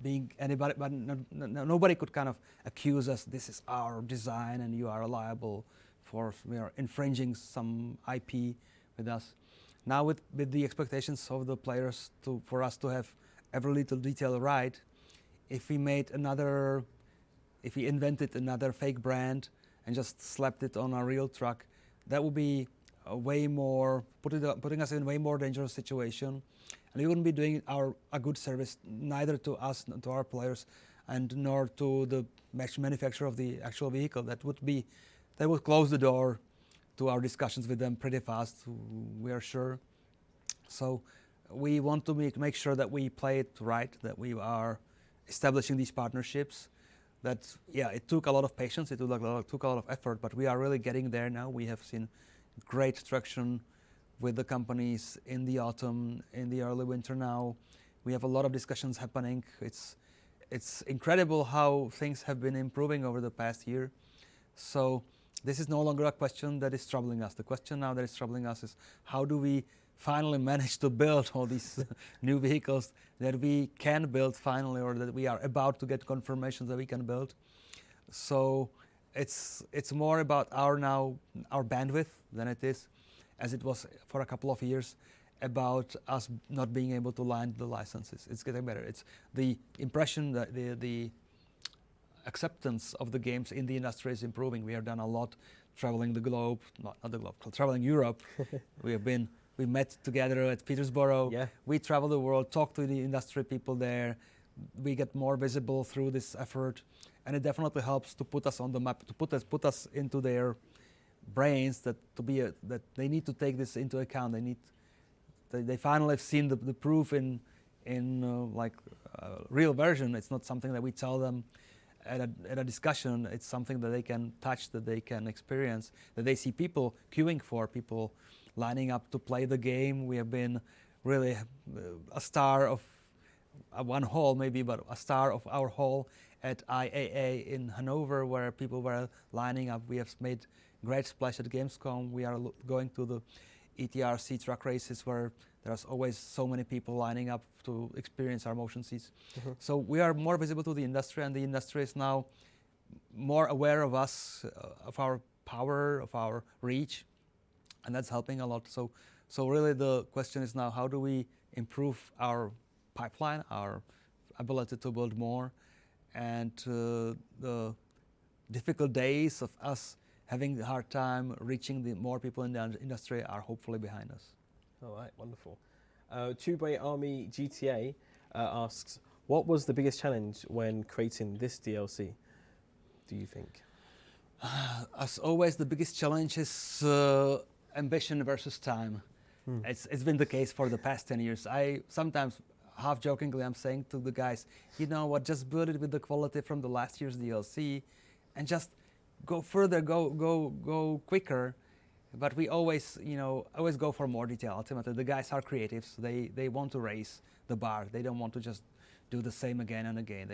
being anybody, but nobody could kind of accuse us. This is our design, and you are liable for we are infringing some IP with us. Now with the expectations of the players for us to have every little detail right, if we invented another fake brand and just slapped it on a real truck, that would be a way more putting us in a way more dangerous situation, and we wouldn't be doing a good service neither to us, to our players, and nor to the manufacturer of the actual vehicle. That would close the door to our discussions with them pretty fast, we are sure. So we want to make sure that we play it right, that we are establishing these partnerships. That, yeah, it took a lot of patience, it took a lot of effort, but we are really getting there now. We have seen great traction with the companies in the autumn, in the early winter now. We have a lot of discussions happening. It's incredible how things have been improving over the past year. So this is no longer a question that is troubling us. The question now that is troubling us is how do we finally manage to build all these new vehicles that we can build finally, or that we are about to get confirmations that we can build. So it's more about our bandwidth than it is, as it was for a couple of years, about us not being able to land the licenses. It's getting better. It's the impression that the acceptance of the games in the industry is improving. We have done a lot traveling the globe, not the globe, traveling Europe. We met together at Petersburg. Yeah. We travel the world, talk to the industry people there. We get more visible through this effort, and it definitely helps to put us on the map, to put us into their brains that they need to take this into account. They finally have seen the proof in real version. It's not something that we tell them at a discussion. It's something that they can touch, that they can experience, that they see people queuing for, people lining up to play the game. We have been really a star of one hall maybe, but a star of our hall at IAA in Hanover, where people were lining up. We have made great splash at Gamescom. We are going to the ETRC truck races, where there's always so many people lining up to experience our motion seats. Mm-hmm. So we are more visible to the industry, and the industry is now more aware of us, of our power, of our reach, and that's helping a lot. So really the question is now, how do we improve our pipeline, our ability to build more, and the difficult days of us having a hard time reaching the more people in the industry are hopefully behind us. All right, wonderful. Chubei Army GTA asks, what was the biggest challenge when creating this DLC, do you think? As always, the biggest challenge is ambition versus time. It's been the case for the past 10 years. I sometimes, half jokingly, I'm saying to the guys, you know what, just build it with the quality from the last year's DLC and just go further, go quicker. But we always go for more detail. Ultimately, the guys are creatives. They want to raise the bar. They don't want to just do the same again and again.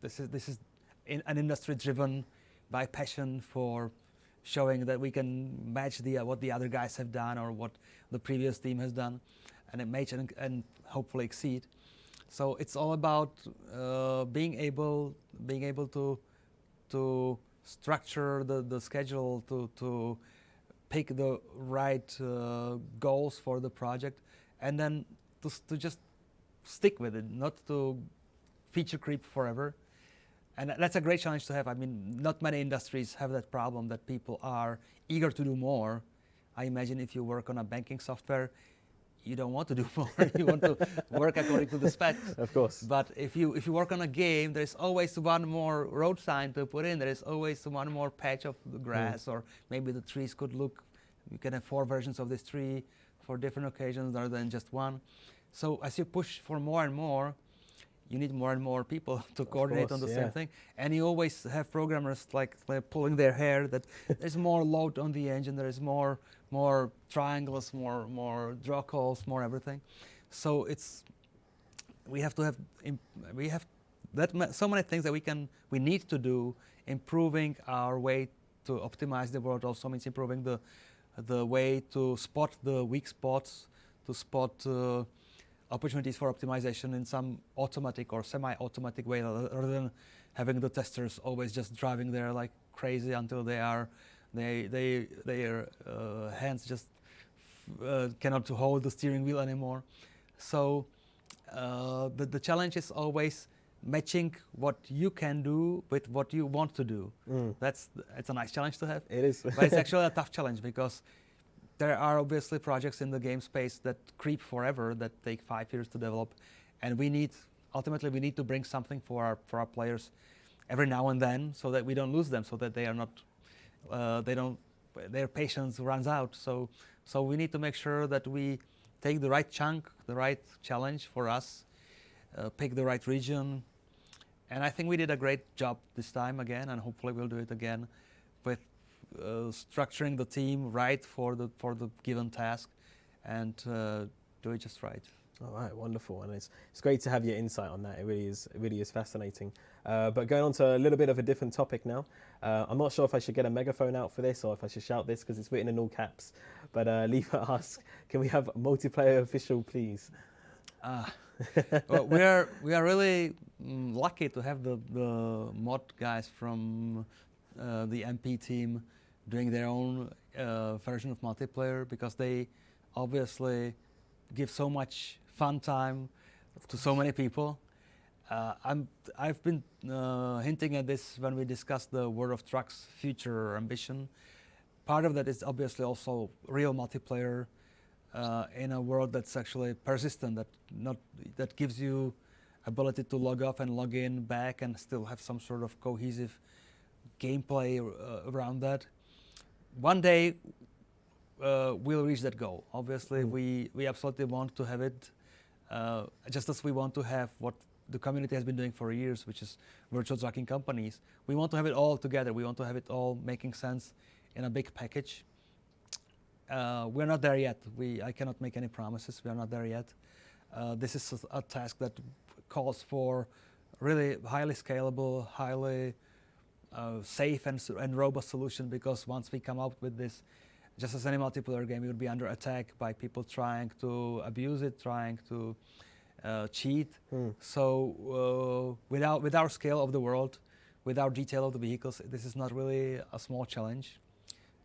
This is an industry driven by passion for showing that we can match what the other guys have done or what the previous team has done, and match and hopefully exceed. So it's all about being able to structure the schedule, to pick the right goals for the project, and then to just stick with it, not to feature creep forever. And that's a great challenge to have. I mean, not many industries have that problem, that people are eager to do more. I imagine if you work on a banking software, you don't want to do more. You want to work according to the specs. Of course. But if you work on a game, there's always one more road sign to put in. There is always one more patch of the grass, or maybe the trees could look. You can have 4 versions of this tree for different occasions rather than just one. So as you push for more and more, you need more and more people to coordinate on the same thing. And you always have programmers like pulling their hair, that there's more load on the engine, there is more triangles, more draw calls, more everything. So we have so many things that we need to do. Improving our way to optimize the world also means improving the way to spot the weak spots, to spot opportunities for optimization in some automatic or semi-automatic way, rather than having the testers always just driving there like crazy until their hands just cannot hold the steering wheel anymore. So the challenge is always matching what you can do with what you want to do. It's a nice challenge to have. It is. But it's actually a tough challenge, because there are obviously projects in the game space that creep forever, that take 5 years to develop, and ultimately we need to bring something for our players every now and then, so that we don't lose them, so that they are not their patience runs out. So we need to make sure that we take the right chunk, the right challenge for us, pick the right region, and I think we did a great job this time again, and hopefully we'll do it again with structuring the team right for the given task, and do it just right. All right, wonderful, and it's great to have your insight on that. It really is fascinating. But going on to a little bit of a different topic now. I'm not sure if I should get a megaphone out for this or if I should shout this, because it's written in all caps. But Leva asks, can we have multiplayer official, please? Well, we are really lucky to have the mod guys from the MP team doing their own version of multiplayer, because they obviously give so much fun time to so many people. I've been hinting at this when we discussed the World of Trucks future ambition. Part of that is obviously also real multiplayer in a world that's actually persistent, that gives you ability to log off and log in back and still have some sort of cohesive gameplay around that. One day we'll reach that goal. Obviously, we absolutely want to have it, just as we want to have what the community has been doing for years, which is virtual trucking companies. We want to have it all together. We want to have it all making sense in a big package. We're not there yet. I cannot make any promises. We are not there yet. This is a task that calls for really highly scalable, highly safe and robust solution, because once we come out with this, just as any multiplayer game, it would be under attack by people trying to abuse it, trying to cheat. So with our scale of the world, with our detail of the vehicles, this is not really a small challenge.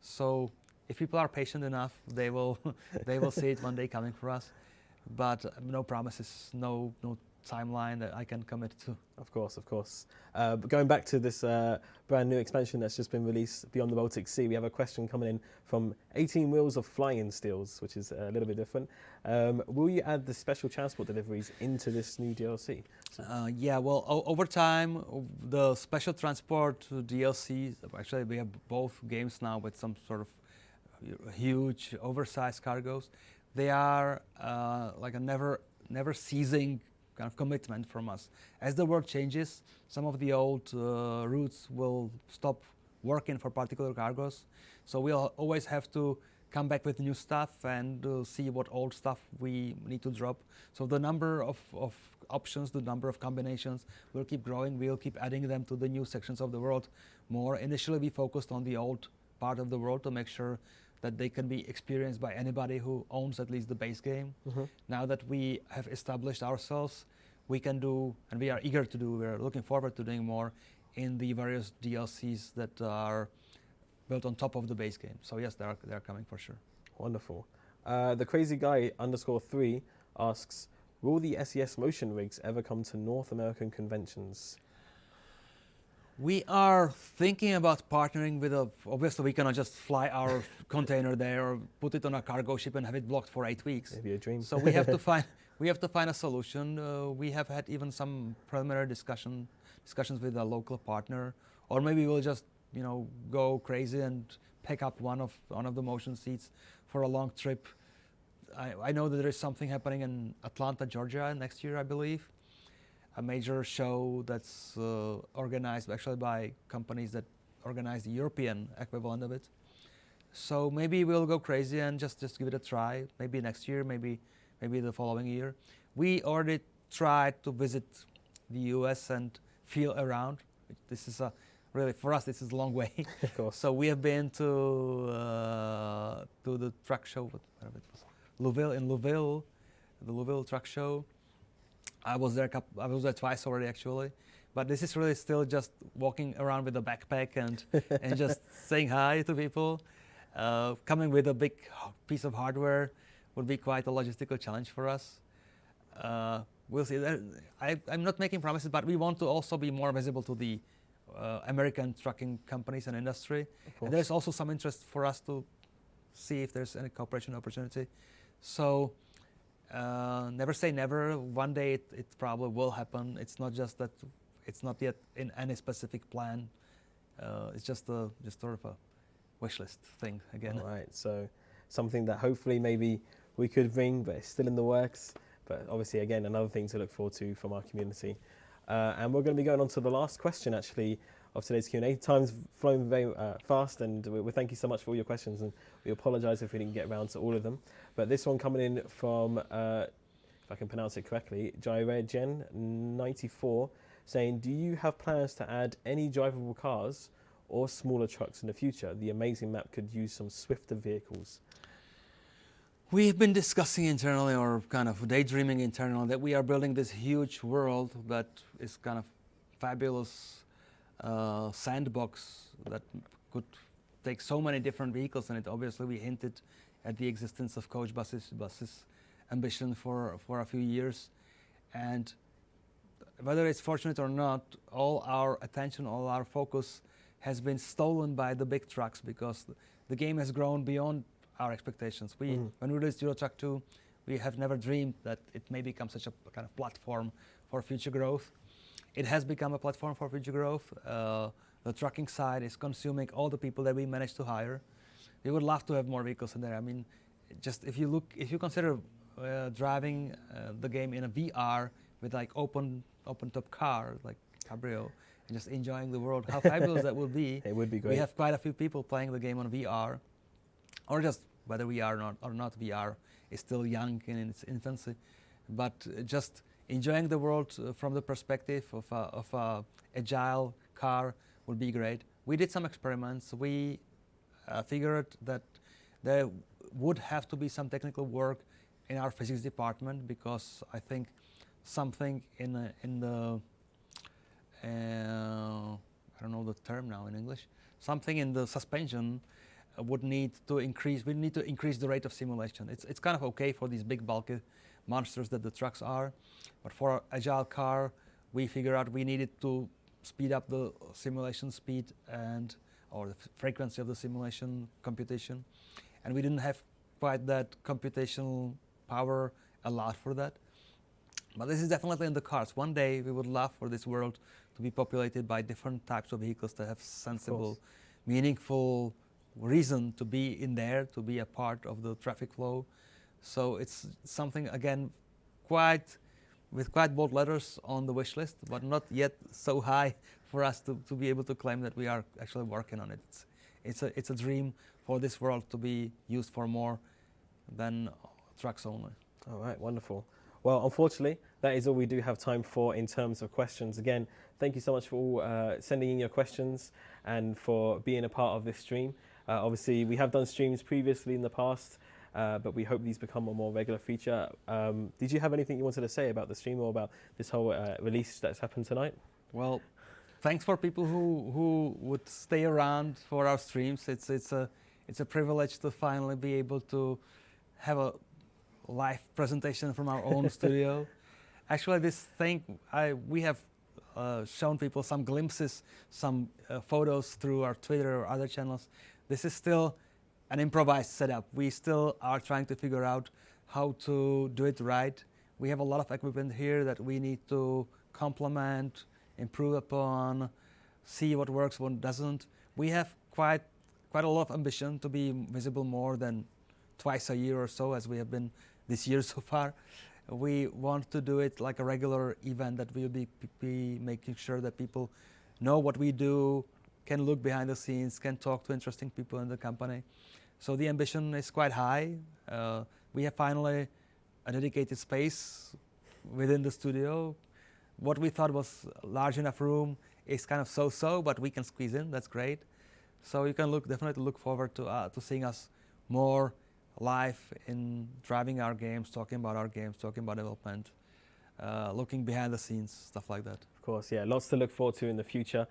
So if people are patient enough, they will see it one day coming for us. But no promises, no timeline that I can commit to. Of course. But going back to this brand new expansion that's just been released, Beyond the Baltic Sea, we have a question coming in from 18 Wheels of Flying Steels, which is a little bit different. Will you add the special transport deliveries into this new DLC? Yeah, well, over time, the special transport DLCs, actually we have both games now with some sort of huge oversized cargoes. They are like a never ceasing kind of commitment from us. As the world changes, some of the old routes will stop working for particular cargoes. So we'll always have to come back with new stuff and see what old stuff we need to drop. So the number of options, the number of combinations will keep growing. We'll keep adding them to the new sections of the world more. Initially, we focused on the old part of the world to make sure that they can be experienced by anybody who owns at least the base game. Now that we have established ourselves, we can do, and we are eager to do, we're looking forward to doing more in the various DLCs that are built on top of the base game. So yes, they are coming for sure. Wonderful. The Crazy Guy _3 asks, will the SCS motion rigs ever come to North American conventions? We are thinking about partnering with obviously we cannot just fly our container there or put it on a cargo ship and have it blocked for 8 weeks. Maybe a dream. So we have to find a solution. We have had even some preliminary discussions with a local partner, or maybe we'll just go crazy and pick up one of the motion seats for a long trip. I know that there is something happening in Atlanta, Georgia next year, I believe. A major show that's organized actually by companies that organize the European equivalent of it. So maybe we'll go crazy and just give it a try. Maybe next year, maybe the following year. We already tried to visit the US and feel around. This is really, for us, this is a long way. Of course. So we have been to the truck show, whatever it was, Louisville, the Louisville Truck Show. I was there twice already, actually. But this is really still just walking around with a backpack and just saying hi to people. Coming with a big piece of hardware would be quite a logistical challenge for us. We'll see. I'm not making promises, but we want to also be more visible to the American trucking companies and industry. And there's also some interest for us to see if there's any cooperation opportunity. So never say never. One day it probably will happen. It's not just that. It's not yet in any specific plan. It's just sort of a wish list thing again. All right. So something that hopefully maybe we could bring, but it's still in the works. But obviously, again, another thing to look forward to from our community. And we're going to be going on to the last question, actually, of today's Q&A. Time's flown very fast, and we thank you so much for all your questions, and we apologise if we didn't get around to all of them. But this one coming in from, if I can pronounce it correctly, Jirejen94, saying, do you have plans to add any drivable cars or smaller trucks in the future? The amazing map could use some swifter vehicles. We've been discussing internally, or kind of daydreaming internally, that we are building this huge world that is kind of fabulous sandbox that could take so many different vehicles in it. Obviously, we hinted at the existence of coach buses ambition for a few years. And whether it's fortunate or not, all our attention, all our focus has been stolen by the big trucks, because the game has grown beyond our expectations. When we released Euro Truck 2, we have never dreamed that it may become such a kind of platform for future growth. It has become a platform for future growth. The trucking side is consuming all the people that we managed to hire. We would love to have more vehicles in there. I mean, just if you consider driving the game in a VR with like open top car, like Cabrio, and just enjoying the world, how fabulous that would be. It would be great. We have quite a few people playing the game on VR, or just whether VR or not VR is still young in its infancy, but just enjoying the world from the perspective of a agile car would be great. We did some experiments. We figured that there would have to be some technical work in our physics department, because I think something in the I don't know the term now in English, something in the suspension would need to increase. We need to increase the rate of simulation. It's kind of okay for these big bulky monsters that the trucks are, but for an agile car, we figured out we needed to speed up the simulation speed or the frequency of the simulation computation, and we didn't have quite that computational power allowed for that. But this is definitely in the cards. One day we would love for this world to be populated by different types of vehicles that have sensible, meaningful reason to be in there, to be a part of the traffic flow. So it's something, again, with quite bold letters on the wish list, but not yet so high for us to be able to claim that we are actually working on it. It's a dream for this world to be used for more than trucks only. All right, wonderful. Well, unfortunately, that is all we do have time for in terms of questions. Again, thank you so much for sending in your questions and for being a part of this stream. Obviously, we have done streams previously in the past, but we hope these become a more regular feature. Did you have anything you wanted to say about the stream or about this whole release that's happened tonight? Well, thanks for people who would stay around for our streams. It's a privilege to finally be able to have a live presentation from our own studio. Actually, this thing, we have shown people some glimpses, some photos through our Twitter or other channels. This is still an improvised setup. We still are trying to figure out how to do it right. We have a lot of equipment here that we need to complement, improve upon, see what works, what doesn't. We have quite a lot of ambition to be visible more than twice a year or so, as we have been this year so far. We want to do it like a regular event that will be making sure that people know what we do, can look behind the scenes, can talk to interesting people in the company. So the ambition is quite high. We have finally a dedicated space within the studio. What we thought was a large enough room is kind of so-so, but we can squeeze in. That's great. So you can definitely look forward to seeing us more live in driving our games, talking about development, looking behind the scenes, stuff like that. Of course, yeah, lots to look forward to in the future,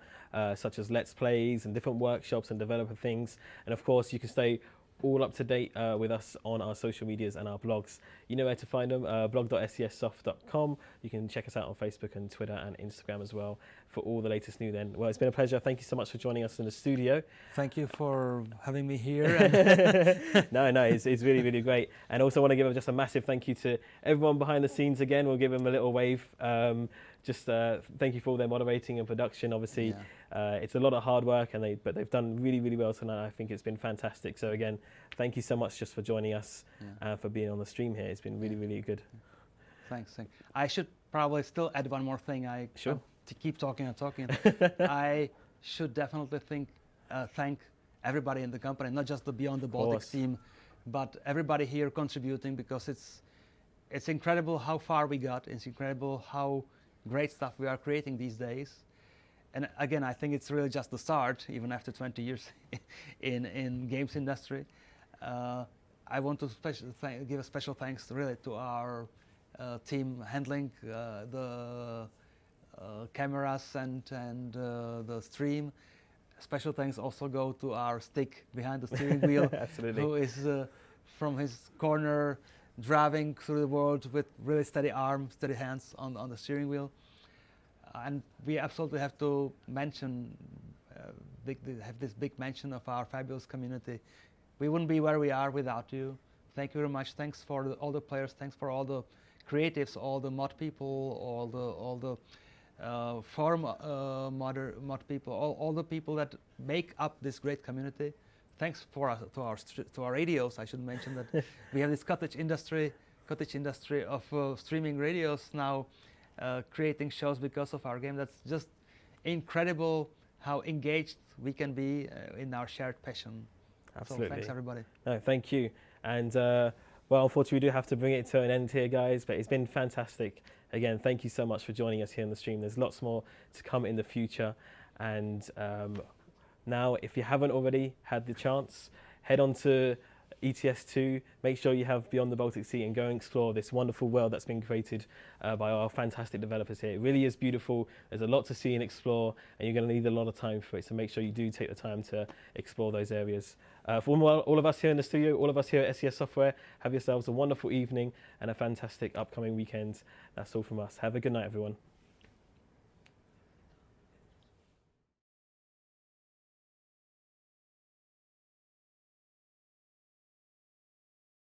such as Let's Plays and different workshops and developer things. And of course, you can stay all up to date with us on our social medias and our blogs. You know where to find them, blog.scssoft.com. You can check us out on Facebook and Twitter and Instagram as well for all the latest news then. Well, it's been a pleasure. Thank you so much for joining us in the studio. Thank you for having me here. No, it's really, really great. And also want to give just a massive thank you to everyone behind the scenes again. We'll give them a little wave. Thank you for all their moderating and production. Obviously, it's a lot of hard work, but they've done really, really well tonight. I think it's been fantastic. So again, thank you so much just for joining us and for being on the stream here. It's been really, really good. Thanks. I should probably still add one more thing. Sure. To keep talking and talking. I should definitely thank everybody in the company, not just the Beyond the Baltic team, but everybody here contributing, because it's incredible how far we got. It's incredible how great stuff we are creating these days. And again, I think it's really just the start, even after 20 years in games industry. I want to give a special thanks really to our team handling the cameras and the stream. Special thanks also go to our stick behind the steering wheel, who is from his corner driving through the world with really steady arms, steady hands on the steering wheel. And we absolutely have to mention, have this big mention of our fabulous community. We wouldn't be where we are without you. Thank you very much. Thanks for all the players. Thanks for all the creatives, all the mod people, all the forum mod people, all the people that make up this great community. Thanks to our radios. I should mention that we have this cottage industry of streaming radios now, creating shows because of our game. That's just incredible how engaged we can be in our shared passion. Absolutely. So thanks everybody. No, thank you. And well, unfortunately, we do have to bring it to an end here, guys, but it's been fantastic. Again, thank you so much for joining us here on the stream. There's lots more to come in the future. And now, if you haven't already had the chance, head on to ETS2, make sure you have Beyond the Baltic Sea and go and explore this wonderful world that's been created by our fantastic developers here. It really is beautiful. There's a lot to see and explore, and you're going to need a lot of time for it, so make sure you do take the time to explore those areas. For all of us here in the studio, all of us here at SCS Software, have yourselves a wonderful evening and a fantastic upcoming weekend. That's all from us. Have a good night, everyone.